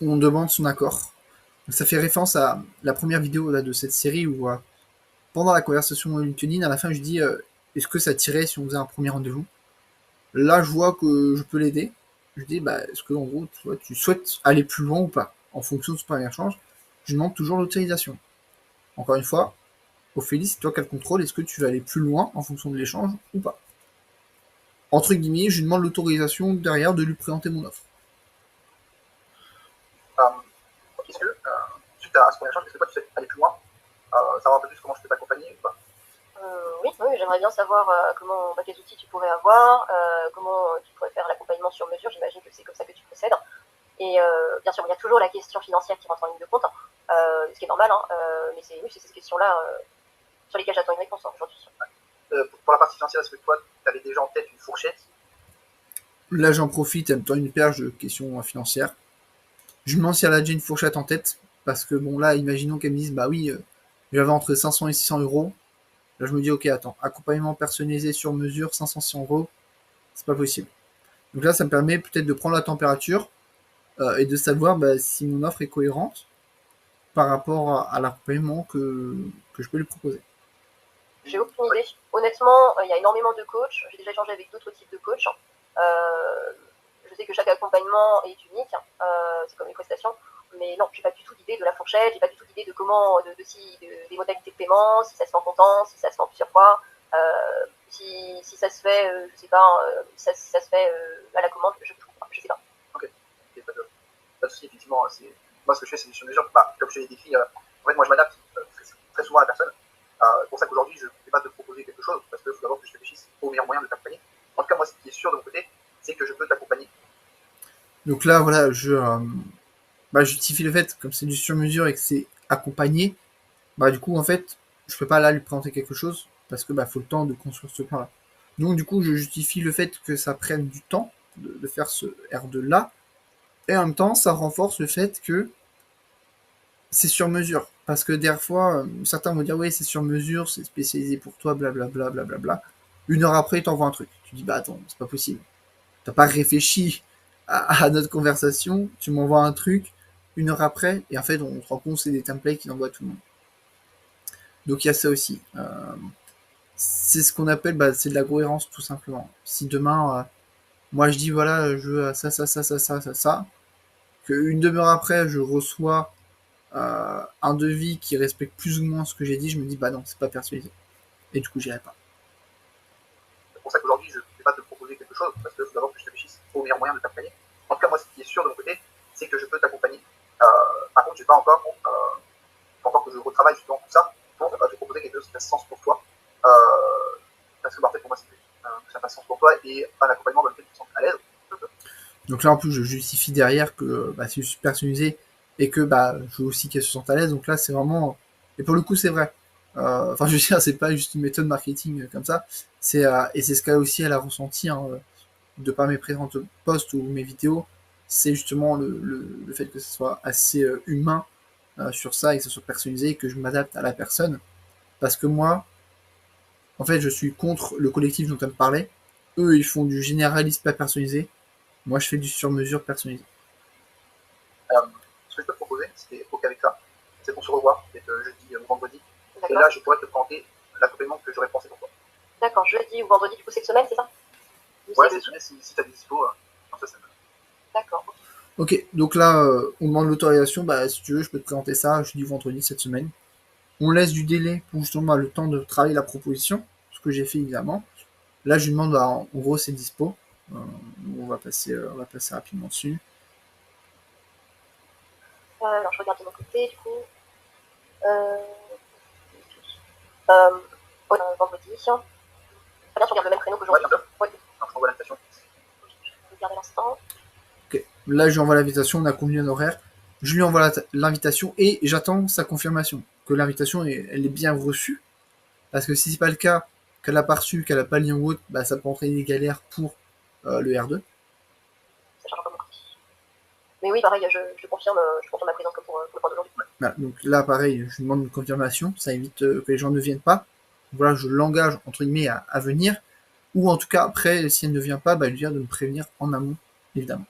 S1: On demande son accord. Ça fait référence à la première vidéo là, de cette série où, pendant la conversation LinkedIn, à la fin, je dis est-ce que ça tirait si on faisait un premier rendez-vous? Là, je vois que je peux l'aider. Je dis bah, est-ce que en gros, tu souhaites aller plus loin ou pas? En fonction de ce premier échange, je demande toujours l'autorisation. Encore une fois, Ophélie, c'est toi qui as le contrôle. Est-ce que tu veux aller plus loin en fonction de l'échange ou pas? Entre guillemets, je lui demande l'autorisation derrière de lui présenter mon offre.
S2: Est-ce que, suite à ce premier échange, est-ce que toi tu sais aller plus loin, savoir un peu plus comment je peux t'accompagner ou pas?
S3: Oui, j'aimerais bien savoir quels outils tu pourrais avoir, comment tu pourrais faire l'accompagnement sur mesure. J'imagine que c'est comme ça que tu procèdes. Et bien sûr, il y a toujours la question financière qui rentre en ligne de compte, ce qui est normal, mais c'est ces questions-là sur lesquelles j'attends une réponse aujourd'hui.
S2: Pour la partie financière, est-ce que toi, tu avais déjà en tête une fourchette?
S1: Là, j'en profite, elle me tend une perche de questions financières. Je me demande si elle a déjà une fourchette en tête, parce que bon, là, imaginons qu'elle me dise, bah oui, j'avais entre 500 et 600 euros. Là, je me dis, ok, attends, accompagnement personnalisé sur mesure, 500 euros, c'est pas possible. Donc là, ça me permet peut-être de prendre la température et de savoir bah, si mon offre est cohérente par rapport à l'accompagnement que je peux lui proposer.
S3: J'ai aucune idée. Honnêtement, il y a énormément de coachs. J'ai déjà échangé avec d'autres types de coachs. Je sais que chaque accompagnement est unique. C'est comme les prestations. Mais non, j'ai pas du tout d'idée de la fourchette. J'ai pas du tout d'idée de comment, des modalités de paiement, si ça se fait en comptant, si ça se fait en plusieurs fois. Si ça se fait, je sais pas, ça se fait à la commande, je sais pas.
S2: Ok, pas de souci, effectivement. Moi, ce que je fais, c'est sur mesure. Bah, comme je l'ai décrit, en fait, moi, je m'adapte très souvent à la personne. C'est pour ça qu'aujourd'hui, je ne vais pas te proposer quelque chose, parce qu'il faut d'abord que je réfléchisse au meilleur moyen de t'accompagner. En tout cas, moi, ce qui est sûr de mon côté, c'est que je peux t'accompagner.
S1: Donc là, voilà, je justifie le fait, comme c'est du sur-mesure et que c'est accompagné, bah du coup, en fait, je peux pas là lui présenter quelque chose, parce que bah faut le temps de construire ce plan-là. Donc du coup, je justifie le fait que ça prenne du temps de faire ce R2-là, et en même temps, ça renforce le fait que c'est sur mesure. Parce que des fois, certains vont dire, ouais, c'est sur mesure, c'est spécialisé pour toi, blablabla, blablabla. Une heure après, ils t'envoient un truc. Tu dis, bah attends, c'est pas possible. T'as pas réfléchi à notre conversation, tu m'envoies un truc, une heure après, et en fait, on se rend compte que c'est des templates qu'il envoie à tout le monde. Donc il y a ça aussi. C'est ce qu'on appelle, bah, c'est de la cohérence, tout simplement. Si demain, moi je dis, voilà, je veux ça, ça, ça, ça, ça, ça, ça, qu'une demi-heure après, je reçois un devis qui respecte plus ou moins ce que j'ai dit, je me dis, bah non, c'est pas personnalisé. Et du coup, j'irai pas.
S2: C'est pour ça qu'aujourd'hui, je ne vais pas te proposer quelque chose, parce qu'il faut d'abord que je réfléchisse au meilleur moyen de t'accompagner. En tout cas, moi, ce qui est sûr de mon côté, c'est que je peux t'accompagner. Par contre, je n'ai pas encore, encore que je retravaille justement tout ça, pour te proposer quelque chose qui fasse sens pour toi. Parce que, bah, en fait, pour moi, c'est que ça fasse sens pour toi et un accompagnement dans lequel tu te sens à l'aise.
S1: Donc là, en plus, je justifie derrière que bah, c'est personnalisé et que bah, je veux aussi qu'elle se sente à l'aise. Donc là, c'est vraiment. Et pour le coup, c'est vrai. Enfin, je veux dire, c'est pas juste une méthode marketing comme ça. Et c'est ce qu'elle aussi elle a ressenti hein, de par mes présentes posts ou mes vidéos. C'est justement le fait que ce soit assez humain sur ça et que ce soit personnalisé et que je m'adapte à la personne. Parce que moi, En fait, je suis contre le collectif dont elle me parlait. Eux, ils font du généraliste pas personnalisé. Moi, je fais du sur-mesure personnalisé.
S2: Ce que je peux te proposer, c'était OK avec ça, c'est qu'on se revoit, peut-être jeudi ou vendredi. Et
S3: D'accord.
S2: là, je pourrais te présenter l'accompagnement que j'aurais pensé pour toi.
S3: D'accord, jeudi ou vendredi, du coup, cette semaine, c'est ça? Ou
S2: Ouais,
S3: c'est
S2: cette semaine, si tu as des dispo, comme ça me...
S3: D'accord.
S1: Ok, donc là, on demande l'autorisation. Bah, si tu veux, je peux te présenter ça jeudi, vendredi cette semaine. On laisse du délai pour justement le temps de travailler la proposition, ce que j'ai fait évidemment. Là, je lui demande, bah, en gros, c'est dispo. On va passer rapidement dessus.
S3: Alors, je regarde de mon côté, du coup. Euh, vendredi. Très bien, tu regardes le même créneau
S2: Ouais,
S3: qu'aujourd'hui.
S2: bien sûr.
S3: Oui,
S2: Alors, je t'envoie l'invitation.
S3: je regarde à l'instant.
S1: Ok, là, je lui envoie l'invitation, on a convenu un horaire. Je lui envoie l'invitation et j'attends sa confirmation, que l'invitation elle est bien reçue. Parce que si c'est pas le cas, qu'elle a pas reçu, qu'elle a pas le lien ou autre, bah, ça peut entraîner des galères pour le R2.
S3: Ça charge un peu mon côté. Mais oui, pareil, je confirme ma présence comme pour le point d'aujourd'hui.
S1: Voilà, donc là, pareil, je lui demande une confirmation, ça évite que les gens ne viennent pas. Voilà, je l'engage, entre guillemets, à venir. Ou en tout cas, après, si elle ne vient pas, bah, lui dire de me prévenir en amont, évidemment.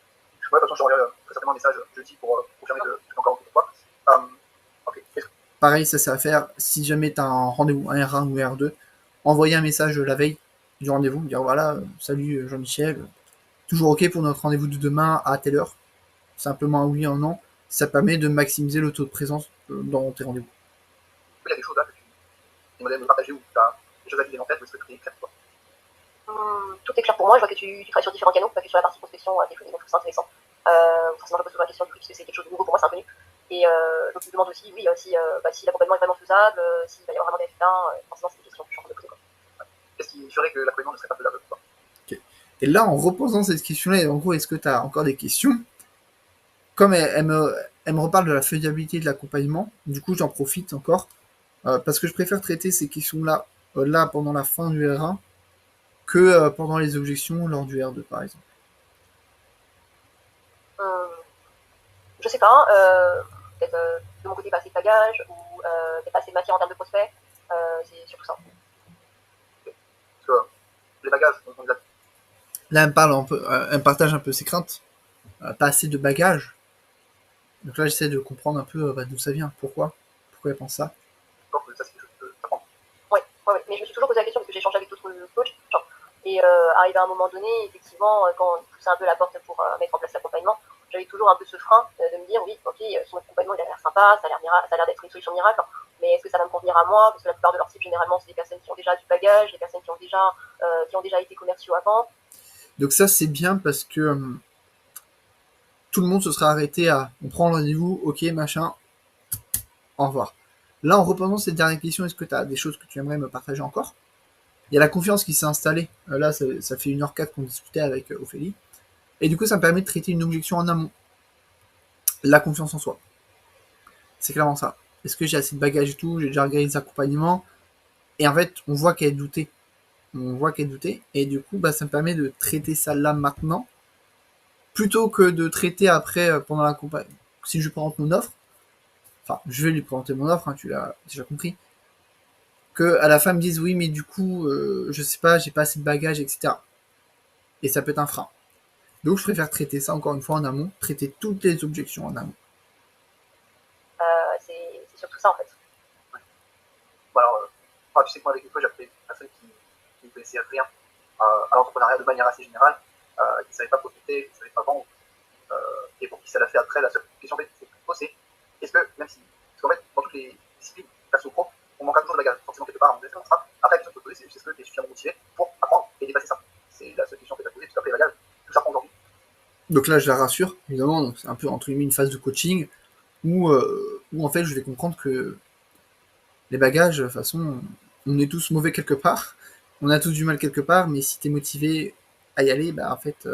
S2: Ouais, de toute façon, je t'enverrai très certainement un message jeudi pour confirmer que je suis encore en pour toi. Ok,
S1: Pareil, ça c'est à faire. Si jamais tu as un rendez-vous, un R1 ou un R2, envoyer un message la veille du rendez-vous, dire voilà, salut Jean-Michel, toujours ok pour notre rendez-vous de demain à telle heure. Simplement un oui, un non. Ça permet de maximiser le taux de présence dans tes rendez-vous.
S2: il y a des choses là que tu aimerais me partager ou tu as des choses à viser en tête ou est-ce que tout est clair pour toi?
S3: Tout est clair pour moi. Je vois que tu travailles sur différents canaux, pas que sur la partie prospection, quelque chose, donc c'est intéressant. Forcément, je me pose souvent la question du coup, parce que c'est quelque chose de nouveau pour moi, c'est inconnu. Et donc, je me demande aussi, oui, si l'accompagnement est vraiment faisable, s'il va y avoir vraiment des résultats, forcément, c'est des questions que je suis en train de poser.
S2: Qu'est-ce qui ferait que l'accompagnement ne serait pas faisable pour toi?
S1: Okay. Et là, en reposant cette question-là, en gros, est-ce que tu as encore des questions? Comme elle me reparle de la faisabilité de l'accompagnement, du coup, j'en profite encore, parce que je préfère traiter ces questions-là là pendant la fin du R1 que pendant les objections lors du R2, par exemple.
S3: Je sais pas, peut-être de mon côté, pas assez de bagages, ou peut-être pas assez de matière en termes de prospects, c'est surtout ça.
S2: Parce que les bagages, on les a.
S1: Là, elle me partage un peu ses craintes. Pas assez de bagages. Donc là, j'essaie de comprendre un peu d'où ça vient, pourquoi elle pense ça.
S2: Donc, ça, c'est quelque chose que t'apprends.
S3: Oui, mais je me suis toujours posé la question parce que j'ai échangé avec d'autres coachs. Et arrivé à un moment donné, effectivement, quand on poussait un peu la porte pour mettre en place l'accompagnement, j'avais toujours un peu ce frein de me dire, oui, ok, son accompagnement il a l'air sympa, ça a l'air d'être une solution miracle, mais est-ce que ça va me convenir à moi? Parce que la plupart de leurs cibles, généralement, c'est des personnes qui ont déjà du bagage, des personnes qui ont déjà été commerciaux avant.
S1: Donc ça, c'est bien parce que tout le monde se sera arrêté à on prend le rendez-vous, ok, machin, au revoir. Là, en reprenant cette dernière question, est-ce que tu as des choses que tu aimerais me partager encore? Il y a la confiance qui s'est installée. Là, ça fait 1h04 qu'on discutait avec Ophélie. Et du coup, ça me permet de traiter une objection en amont. La confiance en soi. C'est clairement ça. Est-ce que j'ai assez de bagages et tout? J'ai déjà regardé les accompagnements. Et en fait, on voit qu'elle doutait. Et du coup, bah, ça me permet de traiter ça là maintenant. Plutôt que de traiter après pendant l'accompagnement. Si je lui présente mon offre, enfin, je vais lui présenter mon offre, hein, tu l'as déjà compris, que à la fin me dise oui, mais du coup, je sais pas, j'ai pas assez de bagages, etc. Et ça peut être un frein. Donc je préfère traiter ça encore une fois en amont, traiter toutes les objections en amont.
S3: C'est surtout ça, en fait.
S2: Bon, alors, tu sais que moi, avec une fois, j'avais des personnes qui ne connaissaient rien à l'entrepreneuriat de manière assez générale, qui ne savaient pas profiter, qui ne savaient pas vendre, et pour qui ça l'a fait après. La seule question que je pose, c'est est-ce que, même si, parce qu'en fait, dans toutes les disciplines, perso pro, on manque toujours de bagage, forcément quelque part, on sait ça. Après, la question que je peux poser, c'est est-ce que tu es suffisamment motivé pour apprendre et dépasser ça? C'est la seule question que tu as posée, parce qu'après les bagages, tout ça prend aujourd'hui.
S1: Donc là, je la rassure, évidemment, donc c'est un peu entre guillemets une phase de coaching où en fait je vais comprendre que les bagages, de toute façon, on est tous mauvais quelque part, on a tous du mal quelque part, mais si t'es motivé à y aller, bah en fait,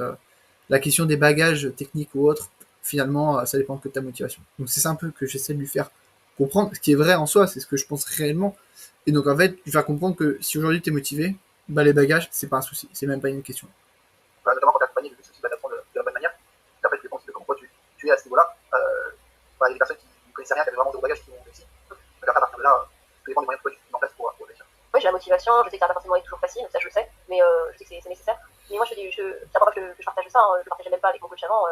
S1: la question des bagages techniques ou autres, finalement, ça dépend que de ta motivation. Donc c'est ça un peu que j'essaie de lui faire comprendre, ce qui est vrai en soi, c'est ce que je pense réellement. Et donc en fait, lui faire comprendre que si aujourd'hui t'es motivé, bah les bagages, c'est pas un souci, c'est même pas une question.
S2: Notamment quand tu accompagnes, le but c'est aussi d'apprendre de la bonne manière. Et après, tu dépends de comment tu es à ce niveau-là. Il y a des personnes qui ne connaissaient rien, qui avaient vraiment zéro bagage, qui ont réussi. Donc après, à partir de là, tout dépend des moyens que tu mets en place pour réussir.
S3: Oui, j'ai la motivation, je sais que ça va pas forcément être toujours facile, ça je le sais, mais je sais que c'est nécessaire. Mais moi, c'est la première fois que je partage ça, je le partageais même pas avec mon coach avant.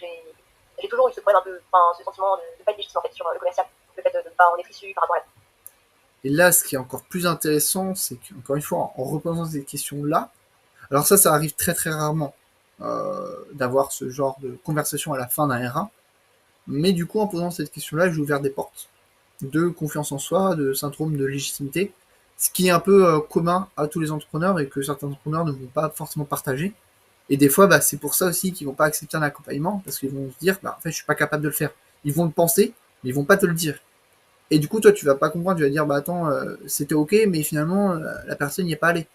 S3: J'ai toujours eu ce problème un peu, ce sentiment de ne pas être légitime en fait sur le commercial, le fait de ne pas en être issu par rapport à elle.
S1: Et là, ce qui est encore plus intéressant, c'est qu'encore une fois, en reposant ces questions-là, alors ça arrive très très rarement d'avoir ce genre de conversation à la fin d'un R1, mais du coup, en posant cette question-là, j'ai ouvert des portes de confiance en soi, de syndrome de légitimité, ce qui est un peu commun à tous les entrepreneurs et que certains entrepreneurs ne vont pas forcément partager. Et des fois, c'est pour ça aussi qu'ils vont pas accepter un accompagnement, parce qu'ils vont se dire, en fait, je suis pas capable de le faire. Ils vont le penser, mais ils vont pas te le dire. Et du coup, toi, tu vas pas comprendre, tu vas dire, attends, c'était ok, mais finalement, la personne n'y est pas allée.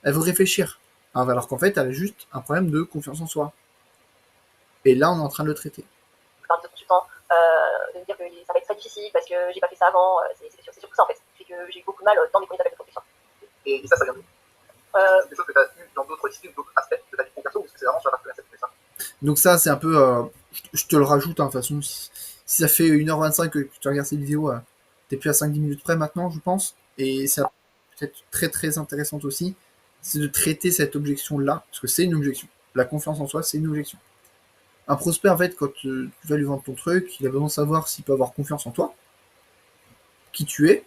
S1: Elle veut réfléchir. Alors qu'en fait, elle a juste un problème de confiance en soi. Et là, on est en train de le traiter.
S3: Je parle de consultants, de me dire que ça va être très difficile parce que j'ai pas fait ça avant, c'est surtout ça en fait. C'est que j'ai beaucoup de mal dans mes premiers appels de prospection.
S2: Et ça vient d'où c'est des choses que tu as eues dans d'autres disciplines, d'autres aspects de ta vie pro perso, ou est-ce que c'est vraiment sur la partie commerciale que tu fais ça?
S1: Donc ça, c'est un peu... je te le rajoute, de toute façon. Si ça fait 1h25 que tu regardes cette vidéo, t'es plus à 5-10 minutes près maintenant, je pense. Et c'est peut-être très très intéressante aussi, c'est de traiter cette objection-là, parce que c'est une objection. La confiance en soi, c'est une objection. Un prospect, en fait, quand tu vas lui vendre ton truc, il a besoin de savoir s'il peut avoir confiance en toi, qui tu es,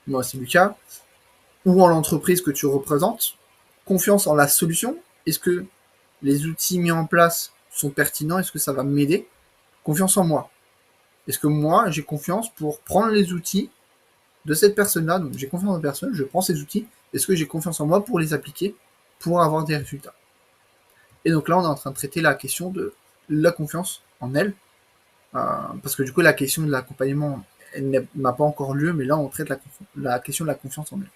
S1: moi c'est le cas, ou en l'entreprise que tu représentes, confiance en la solution, est-ce que les outils mis en place sont pertinents, est-ce que ça va m'aider, confiance en moi. Est-ce que moi, j'ai confiance pour prendre les outils de cette personne-là, donc j'ai confiance en la personne, je prends ces outils, est-ce que j'ai confiance en moi pour les appliquer, pour avoir des résultats. Et donc là, on est en train de traiter la question de la confiance en elle, parce que du coup, la question de l'accompagnement, elle n'a pas encore lieu, mais là, on traite la question de la confiance en elle.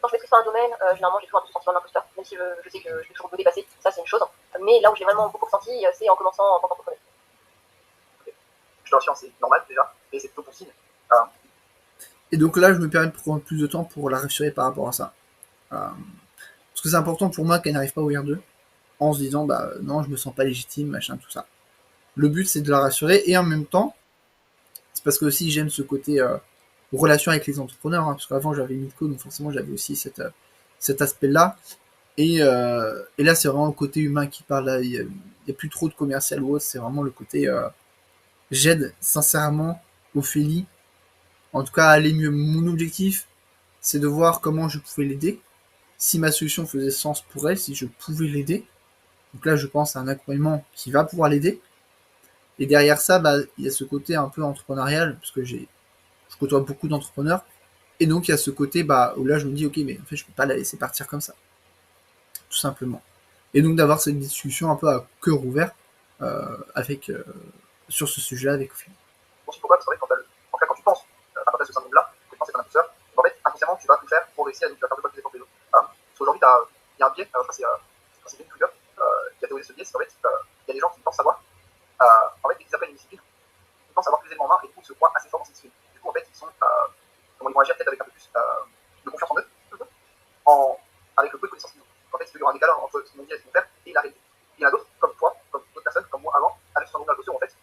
S3: Quand je maîtrise pas un domaine, généralement j'ai toujours un peu ce sentiment d'imposteur, même si je sais que je vais toujours me dépasser, ça c'est une chose. Mais là où j'ai vraiment beaucoup ressenti, c'est en commençant en tant qu'entrepreneur.
S2: Je te rassure, c'est normal déjà, et c'est plutôt bon signe.
S1: Et donc là, je me permets de prendre plus de temps pour la rassurer par rapport à ça. Parce que c'est important pour moi qu'elle n'arrive pas au R2 en se disant, non, je me sens pas légitime, machin, tout ça. Le but, c'est de la rassurer, et en même temps, c'est parce que aussi j'aime ce côté relation avec les entrepreneurs, parce qu'avant j'avais Midco, donc forcément j'avais aussi cet aspect-là. Et là, c'est vraiment le côté humain qui parle. Là, il n'y a plus trop de commercial ou autre, c'est vraiment le côté j'aide sincèrement Ophélie, en tout cas à aller mieux. Mon objectif, c'est de voir comment je pouvais l'aider, si ma solution faisait sens pour elle, si je pouvais l'aider. Donc là, je pense à un accompagnement qui va pouvoir l'aider. Et derrière ça, il y a ce côté un peu entrepreneurial, parce que je côtoie beaucoup d'entrepreneurs. Et donc, il y a ce côté où là, je me dis, ok, mais en fait, je peux pas la laisser partir comme ça. Tout simplement. Et donc, d'avoir cette discussion un peu à cœur ouvert sur ce sujet-là avec Ophélie.
S2: Aussi pourquoi, parce qu'en fait, quand tu penses à ce syndrome-là, que tu penses être un imposteur, en fait, inconsciemment, tu vas tout faire pour réussir à faire de toi plus les autres. Parce qu'aujourd'hui, il y a un biais, c'est Dean Kruger qui a théorisé ce biais, c'est qu'en fait, il y a des gens qui pensent savoir, en fait, dès qu'ils apprennent une discipline, ils pensent avoir plus d'éléments en main et du coup, se croient assez fort dans cette discipline. Du coup, en fait, ils vont agir peut-être avec un peu plus de confiance en eux, avec le peu de connaissances qu'ils ont. En fait, il y aura un décalage entre ce qu'ils vont dire et ce qu'ils vont faire et la réalité. Il y en a d'autres, comme toi, comme d'autres personnes, comme moi avant, avec ce syndrome de l'imposteur, en fait,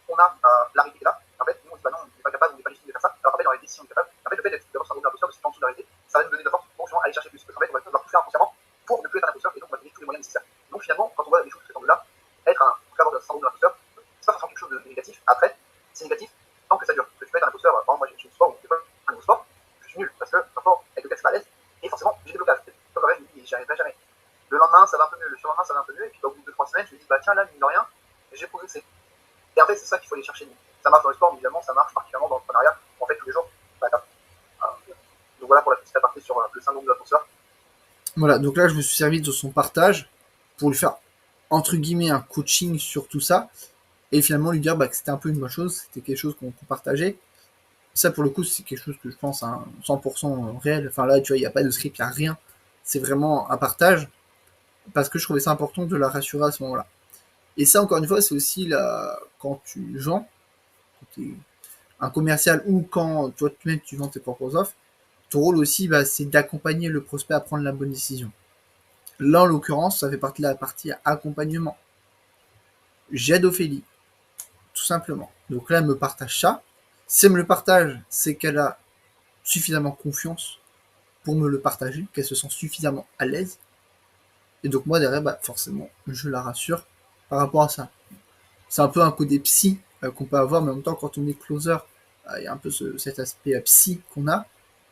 S2: on a la réalité là. En fait, nous, on dit non, on n'est pas capable, on n'est pas légitime de faire ça. Alors, en fait, dans les décisions, on est capable. En fait, le fait d'avoir ce syndrome de l'imposteur, de se en dessous de la réalité, ça va nous donner de la force pour justement aller chercher plus. Parce qu'en fait, on va tout faire inconsciemment pour ne plus être un imposteur et donc on va donner tous les moyens nécessaires. Donc, finalement, quand on voit des choses de cet angle-là, être avoir un syndrome de l'imposteur, c'est pas forcément quelque chose de négatif. Après, c'est négatif tant que ça dure. Que tu peux être un imposteur, par exemple, moi, j'ai une sport ou un gros sport, je suis nul parce que, parfois, avec lequel je suis pas à l'aise, et forcément, j'ai des blocages. Donc, en fait, je me dis, j'y arriverai jamais. Le lendemain, ça va un peu mieux, le surlendemain, ça va un peu mieux, et puis au bout de 2-3 semaines, je me dis, tiens, là, mine de rien, j'ai progressé. Et en fait, c'est ça qu'il faut aller chercher. Ça marche dans le sport, mais évidemment, ça marche particulièrement dans l'entrepreneuriat. En fait, tous les jours, donc voilà pour la petite aparté sur le syndrome de l'imposteur.
S1: Voilà, donc là, je me suis servi de son partage pour lui faire, entre guillemets, un coaching sur tout ça, et finalement lui dire que c'était un peu une bonne chose, c'était quelque chose qu'on partageait. Ça, pour le coup, c'est quelque chose que je pense 100% réel. Enfin là, tu vois, il n'y a pas de script, il n'y a rien. C'est vraiment un partage, parce que je trouvais ça important de la rassurer à ce moment-là. Et ça, encore une fois, c'est aussi quand tu vends, quand tu es un commercial ou quand toi-même tu vends tes propres offres, ton rôle aussi, c'est d'accompagner le prospect à prendre la bonne décision. Là, en l'occurrence, ça fait partie de la partie accompagnement. J'aide Ophélie, tout simplement. Donc là, elle me partage ça. Si elle me le partage, c'est qu'elle a suffisamment confiance pour me le partager, qu'elle se sent suffisamment à l'aise. Et donc moi derrière, bah, forcément, je la rassure par rapport à ça. C'est un peu un côté psy qu'on peut avoir, mais en même temps, quand on est closer, il y a un peu cet aspect psy qu'on a.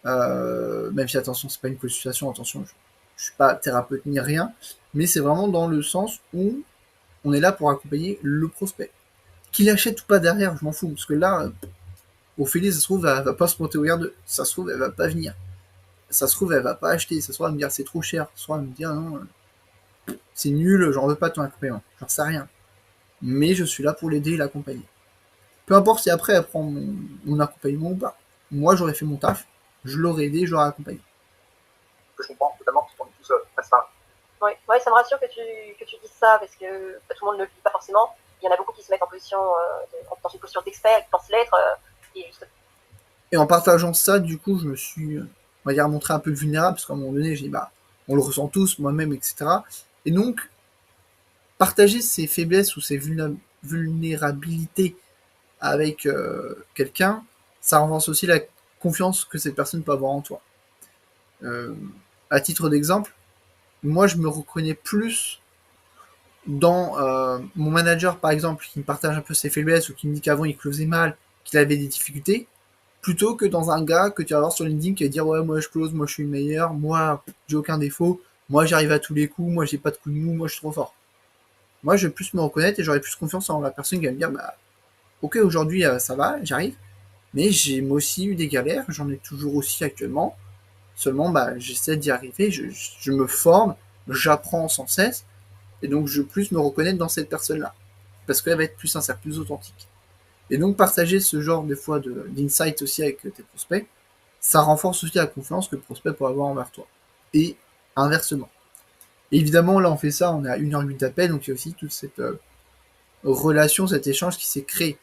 S1: Même si, attention, c'est pas une consultation, attention, je suis pas thérapeute ni rien, mais c'est vraiment dans le sens où on est là pour accompagner le prospect. Qu'il achète ou pas derrière, je m'en fous, parce que là, Ophélie, ça se trouve, elle va pas se monter au garde, ça se trouve, elle va pas venir. Ça se trouve, elle va pas acheter, ça se trouve, elle va me dire c'est trop cher, ça se trouve, elle va me dire non, c'est nul, j'en veux pas ton accompagnement, j'en sais rien. Mais je suis là pour l'aider et l'accompagner. Peu importe si après elle prend mon accompagnement ou pas. Moi, j'aurais fait mon taf, je l'aurais aidé, je l'aurais accompagné.
S2: Que je comprends totalement, parce qu'on est tous passés par là.
S3: Ouais, ouais, ça me rassure que tu dises ça, parce que tout le monde ne le vit pas forcément. Il y en a beaucoup qui se mettent en position, dans une posture d'expert, qui pensent l'être, et juste...
S1: Et en partageant ça, du coup, je me suis, on va dire, montré un peu vulnérable, parce qu'à un moment donné, j'ai dit, bah, on le ressent tous, moi-même, etc. Et donc, partager ses faiblesses ou ses vulnérabilités avec quelqu'un, ça renforce aussi la confiance que cette personne peut avoir en toi. Euh, à titre d'exemple, moi, je me reconnais plus dans mon manager, par exemple, qui me partage un peu ses faiblesses ou qui me dit qu'avant il closait mal, qu'il avait des difficultés, plutôt que dans un gars que tu vas voir sur LinkedIn qui va dire ouais, moi je close, moi je suis le meilleur, moi j'ai aucun défaut, moi j'arrive à tous les coups, moi j'ai pas de coup de mou, moi je suis trop fort. Moi je vais plus me reconnaître et j'aurai plus confiance en la personne qui va me dire bah ok, aujourd'hui ça va, j'arrive, mais j'ai moi aussi eu des galères, j'en ai toujours aussi actuellement, seulement bah j'essaie d'y arriver, je me forme, j'apprends sans cesse, et donc je veux plus me reconnaître dans cette personne-là, parce qu'elle va être plus sincère, plus authentique. Et donc partager ce genre des fois d'insight aussi avec tes prospects, ça renforce aussi la confiance que le prospect peut avoir envers toi. Et inversement. Et évidemment, là on fait ça, on est à 1h08 d'appel, donc il y a aussi toute cette relation, cet échange qui s'est créé.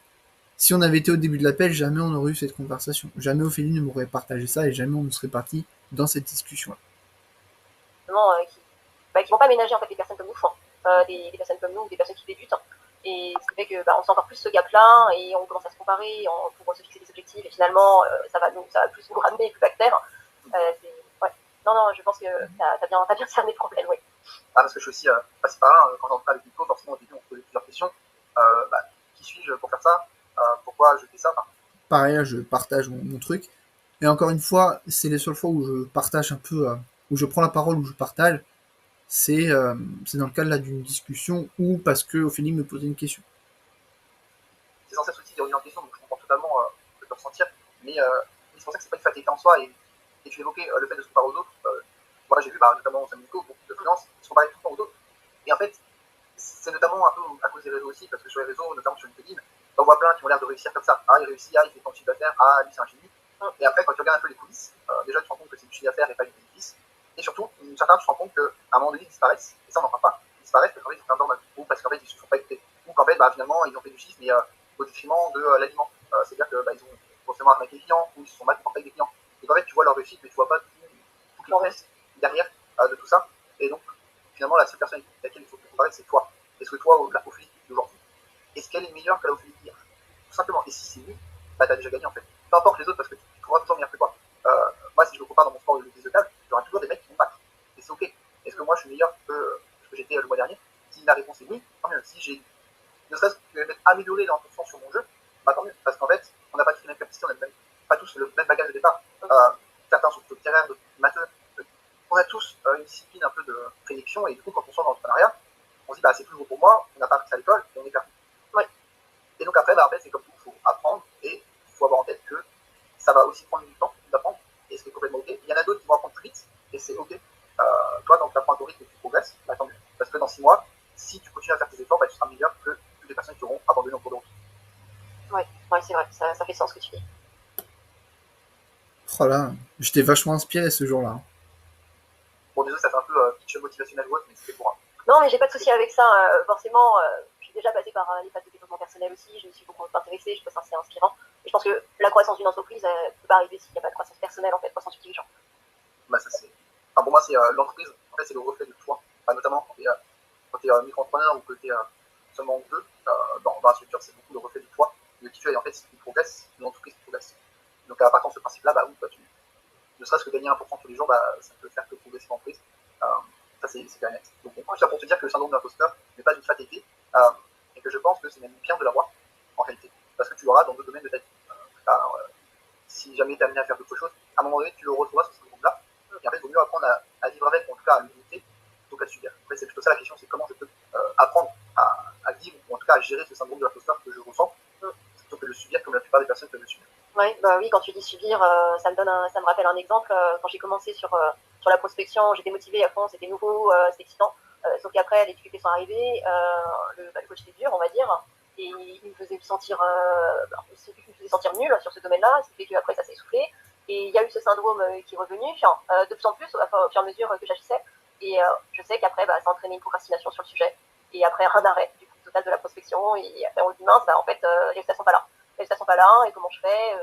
S1: Si on avait été au début de l'appel, jamais on aurait eu cette conversation. Jamais Ophélie ne m'aurait partagé ça et jamais on ne serait parti dans cette discussion-là.
S3: Qui vont pas ménager en fait des personnes comme nous font, des personnes comme nous ou des personnes qui débutent. Et ce qui fait que on sent encore plus ce gap-là et on commence à se comparer pour se fixer des objectifs et finalement ça va plus nous ramener plus bactère. Ouais. Non, je pense que t'as bien cerné le problème, oui.
S2: Ah, parce que je suis aussi passé par là, quand j'entrais avec Nico, forcément au début on se posait plusieurs questions. Qui suis-je pour faire ça, pourquoi je fais ça,
S1: Pareil, là, je partage mon truc. Et encore une fois, c'est les seules fois où je partage un peu, où je prends la parole, où je partage, c'est dans le cadre là d'une discussion ou parce que Ophélie me posait une question.
S2: c'est censé être aussi des remises en question, donc je comprends totalement ce que tu peux ressentir, mais c'est pour ça que c'est pas une fatalité en soi, et tu évoquais le fait de se comparer aux autres. Moi j'ai vu notamment au Nico, beaucoup de freelance se comparer tout le temps aux autres, et en fait c'est notamment un peu à cause des réseaux aussi, parce que sur les réseaux, notamment sur LinkedIn, on voit plein qui ont l'air de réussir comme ça. Ah, il réussit, il fait tant de chiffre d'affaires, lui c'est un génie. Et après, quand tu regardes un peu les coulisses, déjà tu te rends compte que c'est du chiffre d'affaires et pas du bénéfice. Et surtout, certains, tu te rends compte qu'à un moment donné, ils disparaissent. Et ça, on n'en parle pas. Ils disparaissent parce qu'en fait, ils ont fait un burn-out. Ou parce qu'en fait, ils ne se sont pas écoutés. Ou qu'en fait, finalement, ils ont fait du chiffre, mais au détriment de l'aliment. C'est-à-dire que ils ont forcément arnaqué les clients, ou ils se sont mal comportés avec les clients. Et qu'en fait, tu vois leur réussite, mais tu vois pas tout le reste derrière de tout ça. Et donc, finalement, la seule personne avec laquelle il faut te comparer, c'est toi. Est-ce que toi, la Ophélie d'aujourd'hui, est-ce qu'elle est meilleure que la Ophélie d'hier? Tout simplement. Et si c'est oui, t'as déjà gagné en fait. Peu importe les autres parce que tu trouveras toujours meilleur que toi. Moi, si je me compare dans mon sport de tennis de table, il y aura toujours des mecs qui vont battre. Et c'est ok. Est-ce que moi je suis meilleur que ce que j'étais le mois dernier? Si la réponse est oui, tant mieux. Si j'ai ne serait-ce que amélioré dans ton sens sur mon jeu, tant mieux. Parce qu'en fait, on n'a pas tous les mêmes capacités, on n'a pas tous le même bagage de départ. Certains sont plutôt littéraires, d'autres matheux. On a tous une discipline un peu de prédiction et du coup, quand on sort dans l'entrepreneuriat, on se dit c'est toujours pour moi, on n'a pas appris ça à l'école et on est perdu. Ouais. Et donc après, c'est comme tout, il faut apprendre et il faut avoir en tête que ça va aussi prendre du temps d'apprendre et c'est complètement ok. Il y en a d'autres qui vont apprendre plus vite et c'est ok. Toi, tant que tu apprends à ton rythme et que tu progresses, tant mieux. Parce que dans 6 mois, si tu continues à faire tes efforts, tu seras meilleur que toutes les personnes qui auront abandonné en cours de route.
S3: Ouais, c'est vrai, ça fait sens ce que tu dis.
S1: Oh là, j'étais vachement inspiré ce jour-là.
S2: Bon, désolé, ça fait un peu pitch motivationnel ou autre, mais c'était pour un.
S3: Non, mais j'ai pas de souci avec ça. Forcément, je suis déjà passée par les phases de développement personnel aussi. Je me suis beaucoup intéressée. Je trouve ça assez inspirant. Et je pense que la croissance d'une entreprise ne peut pas arriver s'il n'y a pas de croissance personnelle, en fait, croissance du dirigeant.
S2: Ça, c'est... pour moi, c'est l'entreprise. En fait, c'est le reflet de toi. Notamment quand tu es micro-entrepreneur ou que tu es seulement deux dans la structure, c'est beaucoup le reflet de toi, de qui tu es. Et en fait, si tu progresses, l'entreprise progresse. Donc, à partir de ce principe-là, tu ne ne serait-ce que gagner 1% tous les jours, ça peut faire que progresser en prise. Ça, c'est bien net. Donc, tout ça pour te dire que le syndrome de l'imposteur n'est pas une fatalité, et que je pense que c'est même bien de l'avoir, en réalité, parce que tu l'auras dans d'autres domaines de ta vie. Si jamais tu es amené à faire d'autres choses, à un moment donné, tu le retrouveras, ce syndrome-là, et en fait, il vaut mieux apprendre à vivre avec, en tout cas à le limiter, plutôt qu'à le subir. Après, c'est plutôt ça la question, c'est comment je peux apprendre à vivre, ou en tout cas à gérer ce syndrome de l'imposteur que je ressens, plutôt que de le subir comme la plupart des personnes peuvent le subir.
S3: Ouais, oui, quand tu dis subir, ça me rappelle un exemple. Quand j'ai commencé sur la prospection, j'étais motivée à fond, c'était nouveau, c'était excitant. Sauf qu'après, les difficultés sont arrivées, le coach était dur, on va dire, et il me faisait sentir nul sur ce domaine-là, ce qui fait qu'après ça s'est essoufflé. Et il y a eu ce syndrome qui est revenu, de plus en plus, au fur et à mesure que j'agissais. Et je sais qu'après, ça a entraîné une procrastination sur le sujet. Et après, un arrêt du coup, total de la prospection. Et après, on se dit, mince, en fait, les résultats sont pas là. Et comment je fais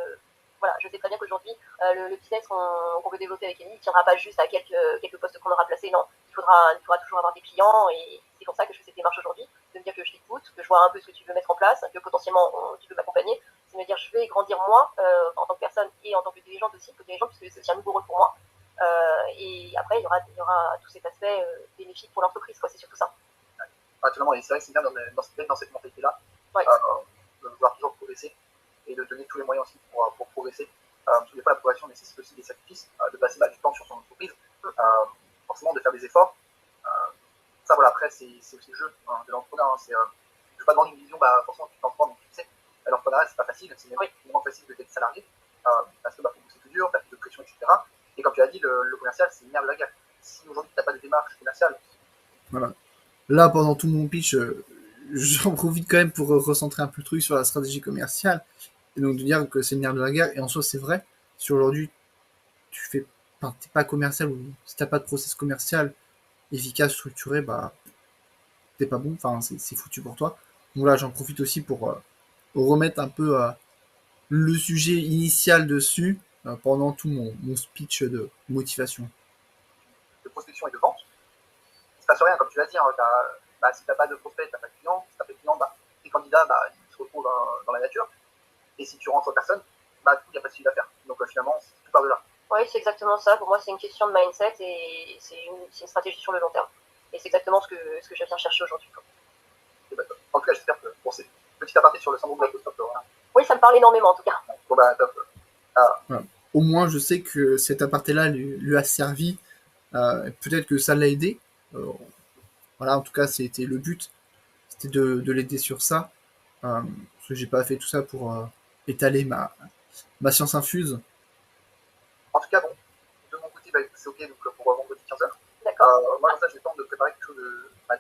S3: voilà, je sais très bien qu'aujourd'hui, le business qu'on veut développer avec Ellie ne tiendra pas juste à quelques postes qu'on aura placés. Non, il faudra toujours avoir des clients. Et c'est pour ça que je fais cette démarche aujourd'hui, de me dire que je t'écoute, que je vois un peu ce que tu veux mettre en place, que potentiellement tu peux m'accompagner. C'est me dire je vais grandir moi en tant que personne et en tant que dirigeante aussi, puisque c'est aussi un nouveau rôle pour moi. Et après, il y aura tout cet aspect bénéfique pour l'entreprise. C'est surtout ça.
S2: Absolument, et c'est vrai que c'est bien dans cette mentalité-là,
S3: ouais.
S2: De vouloir toujours progresser et de donner tous les moyens aussi pour progresser. Parce que des fois, la progression nécessite aussi des sacrifices, de passer du temps sur son entreprise, forcément de faire des efforts. Ça, voilà, après, c'est aussi le jeu de l'entrepreneur. Je ne vais pas te vendre une vision, forcément, tu t'en prends, donc tu sais, l'entrepreneuriat, c'est pas facile, c'est vraiment facile d'être salarié, parce que c'est plus dur, tu as plus de pression, etc. Et comme tu as dit, le commercial, c'est une nerf de la guerre. Si aujourd'hui, tu n'as pas de démarche commerciale.
S1: Voilà. Là, pendant tout mon pitch, j'en profite quand même pour recentrer un peu le truc sur la stratégie commerciale. Et donc de dire que c'est le nerf de la guerre. Et en soi, c'est vrai. Si aujourd'hui, t'es pas commercial, ou si t'as pas de process commercial efficace, structuré, t'es pas bon. Enfin, c'est foutu pour toi. Donc là, j'en profite aussi pour remettre un peu le sujet initial dessus pendant tout mon speech de motivation.
S2: De prospection et de vente, il se passe rien, comme tu l'as dit. Si t'as pas de prospect, t'as pas de client. Si t'as pas de client, tes candidats, ils se retrouvent dans la nature. Et si tu rentres personne, il n'y a pas de suivi à faire. Donc finalement, tout part de là.
S3: Oui, c'est exactement ça. Pour moi, c'est une question de mindset et c'est une stratégie sur le long terme. Et c'est exactement ce que je viens chercher aujourd'hui.
S2: En tout cas, j'espère que cette petite aparté sur le syndrome de l'imposteur.
S3: Oui, ça me parle énormément en tout cas.
S2: Bon, top.
S1: Voilà. Au moins, je sais que cet aparté-là lui a servi. Peut-être que ça l'a aidé. Voilà, en tout cas, c'était le but. C'était de l'aider sur ça. Parce que j'ai pas fait tout ça pour étaler ma science infuse.
S2: En tout cas, bon, de mon côté, c'est ok donc, pour vendredi 15h.
S3: D'accord.
S2: Moi, dans ça, j'ai le temps de préparer quelque chose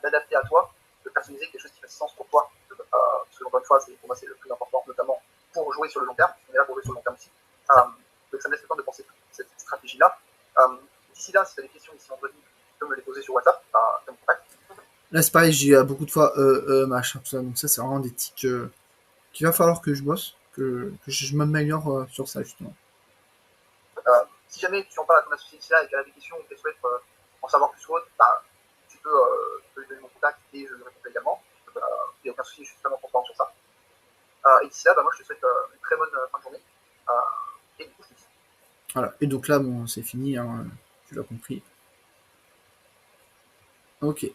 S2: d'adapté à toi, de personnaliser quelque chose qui fasse sens pour toi. Parce que, encore une fois, pour moi, c'est le plus important, notamment pour jouer sur le long terme. On est là pour jouer sur le long terme aussi. Donc, ça me laisse le temps de penser cette stratégie-là. D'ici là, si tu as des questions ici vendredi, tu peux me les poser sur WhatsApp, comme contact.
S1: Là, c'est pareil, j'ai beaucoup de fois machin, tout ça. Donc, ça, c'est vraiment des tics qu'il va falloir que je bosse, que je m'améliore sur ça, justement.
S2: Si jamais tu en parles à ton associé d'ici là et qu'elle a des questions ou qu'elle souhaite en savoir plus ou autre, tu peux lui donner mon contact et je lui répondrai également. Il n'y a aucun souci, je suis totalement transparent sur ça. Et d'ici là, moi, je te souhaite une très bonne fin de journée. Et du coup, je te dis.
S1: Voilà. Et donc là, bon, c'est fini, hein, tu l'as compris. Ok.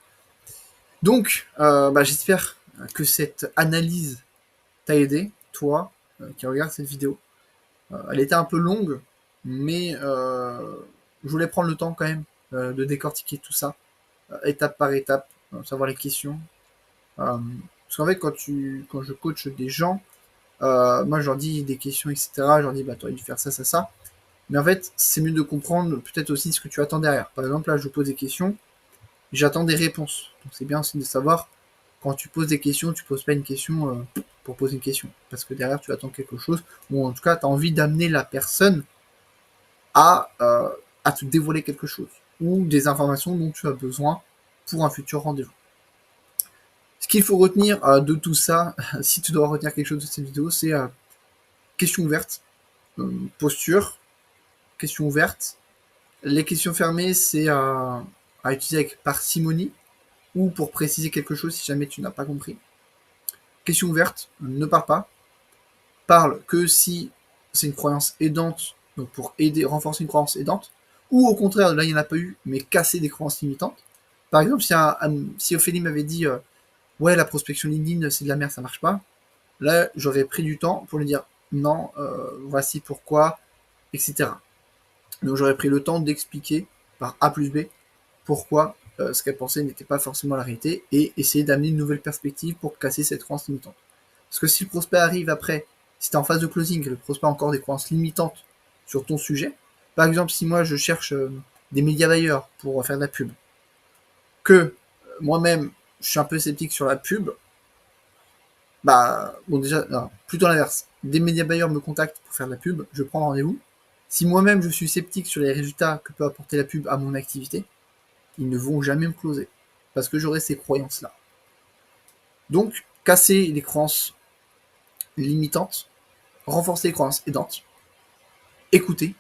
S1: Donc, j'espère que cette analyse t'a aidé, toi, qui regarde cette vidéo. Elle était un peu longue, mais je voulais prendre le temps quand même de décortiquer tout ça, étape par étape, savoir les questions. Parce qu'en fait, quand je coach des gens, moi je leur dis des questions, etc. Je leur dis, tu aurais dû faire ça, ça, ça. Mais en fait, c'est mieux de comprendre peut-être aussi ce que tu attends derrière. Par exemple, là, je pose des questions, j'attends des réponses. Donc c'est bien aussi de savoir, quand tu poses des questions, tu poses pas une question pour poser une question. Parce que derrière, tu attends quelque chose, ou en tout cas, tu as envie d'amener la personne à te dévoiler quelque chose, ou des informations dont tu as besoin pour un futur rendez-vous. Ce qu'il faut retenir de tout ça, si tu dois retenir quelque chose de cette vidéo, c'est question ouverte, posture, question ouverte. Les questions fermées, c'est à utiliser avec parcimonie, ou pour préciser quelque chose si jamais tu n'as pas compris. Question ouverte, ne parle pas. Parle que si c'est une croyance aidante donc pour aider, renforcer une croyance aidante, ou au contraire, là il n'y en a pas eu, mais casser des croyances limitantes. Par exemple, si Ophélie m'avait dit ouais, la prospection LinkedIn c'est de la merde, ça marche pas, là j'aurais pris du temps pour lui dire non, voici pourquoi, etc. Donc j'aurais pris le temps d'expliquer par A plus B pourquoi ce qu'elle pensait n'était pas forcément la réalité et essayer d'amener une nouvelle perspective pour casser cette croyance limitante. Parce que si le prospect arrive après, si tu es en phase de closing et le prospect a encore des croyances limitantes sur ton sujet, par exemple si moi je cherche des médias buyers pour faire de la pub, que moi-même je suis un peu sceptique sur la pub, bah bon déjà, non, plutôt l'inverse. Des médias buyers me contactent pour faire de la pub, je prends rendez-vous. Si moi-même je suis sceptique sur les résultats que peut apporter la pub à mon activité, ils ne vont jamais me closer. Parce que j'aurai ces croyances-là. Donc, casser les croyances limitantes, renforcer les croyances aidantes, écouter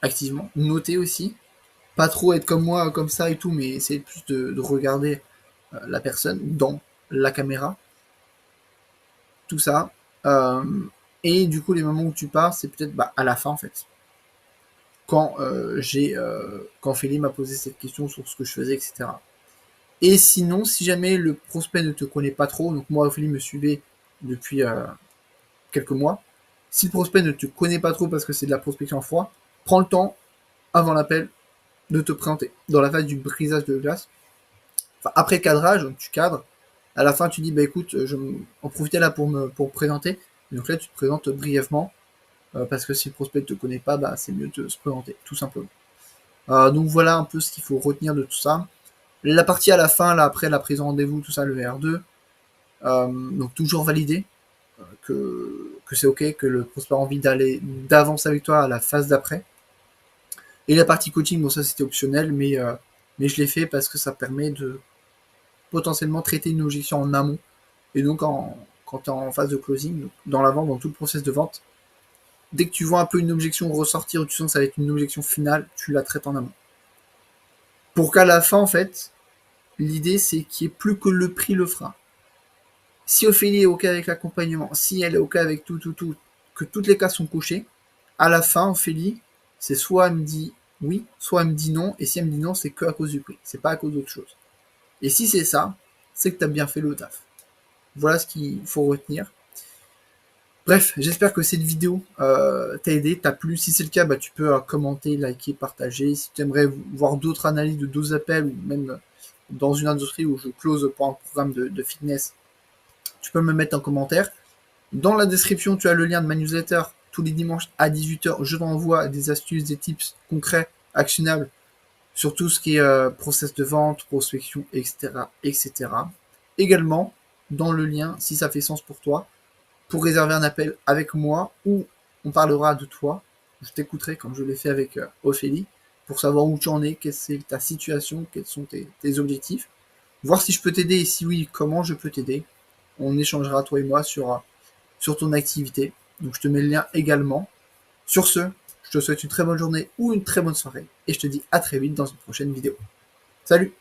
S1: activement, noter aussi, pas trop être comme moi, comme ça et tout, mais essayer plus de regarder la personne dans la caméra, tout ça. Et du coup, les moments où tu pars, c'est peut-être à la fin en fait. Quand quand Félix m'a posé cette question sur ce que je faisais, etc. Et sinon, si jamais le prospect ne te connaît pas trop, donc moi, Ophélie me suivait depuis quelques mois, si le prospect ne te connaît pas trop parce que c'est de la prospection en froid, prends le temps, avant l'appel, de te présenter. Dans la phase du brisage de glace, enfin, après le cadrage, tu cadres, à la fin tu dis, bah écoute, je en profiter là pour me présenter, et donc là tu te présentes brièvement, parce que si le prospect ne te connaît pas, bah c'est mieux de se présenter, tout simplement. Donc voilà un peu ce qu'il faut retenir de tout ça. La partie à la fin, là, après la prise en rendez-vous, tout ça, le VR2, donc toujours valider que c'est ok, que le prospect a envie d'avancer avec toi à la phase d'après. Et la partie coaching, bon ça c'était optionnel, mais je l'ai fait parce que ça permet de potentiellement traiter une objection en amont. Et donc quand tu es en phase de closing, donc dans la vente, dans tout le process de vente, dès que tu vois un peu une objection ressortir ou tu sens que ça va être une objection finale, tu la traites en amont. Pour qu'à la fin, en fait, l'idée c'est qu'il n'y ait plus que le prix le frein. Si Ophélie est ok avec l'accompagnement, si elle est ok avec tout, que toutes les cases sont couchées, à la fin, Ophélie, c'est soit elle me dit oui, soit elle me dit non, et si elle me dit non, c'est que à cause du prix, c'est pas à cause d'autre chose. Et si c'est ça, c'est que tu as bien fait le taf. Voilà ce qu'il faut retenir. Bref, j'espère que cette vidéo t'a aidé, t'a plu. Si c'est le cas, tu peux commenter, liker, partager. Si tu aimerais voir d'autres analyses de 12 appels ou même dans une industrie où je close pour un programme de fitness, tu peux me mettre en commentaire. Dans la description, tu as le lien de ma newsletter. Tous les dimanches à 18h, je t'envoie des astuces, des tips concrets, actionnables sur tout ce qui est process de vente, prospection, etc., etc. Également, dans le lien, si ça fait sens pour toi, pour réserver un appel avec moi où on parlera de toi. Je t'écouterai comme je l'ai fait avec Ophélie pour savoir où tu en es, quelle est ta situation, quels sont tes objectifs. Voir si je peux t'aider et si oui, comment je peux t'aider. On échangera toi et moi sur ton activité. Donc je te mets le lien également. Sur ce, je te souhaite une très bonne journée ou une très bonne soirée et je te dis à très vite dans une prochaine vidéo. Salut!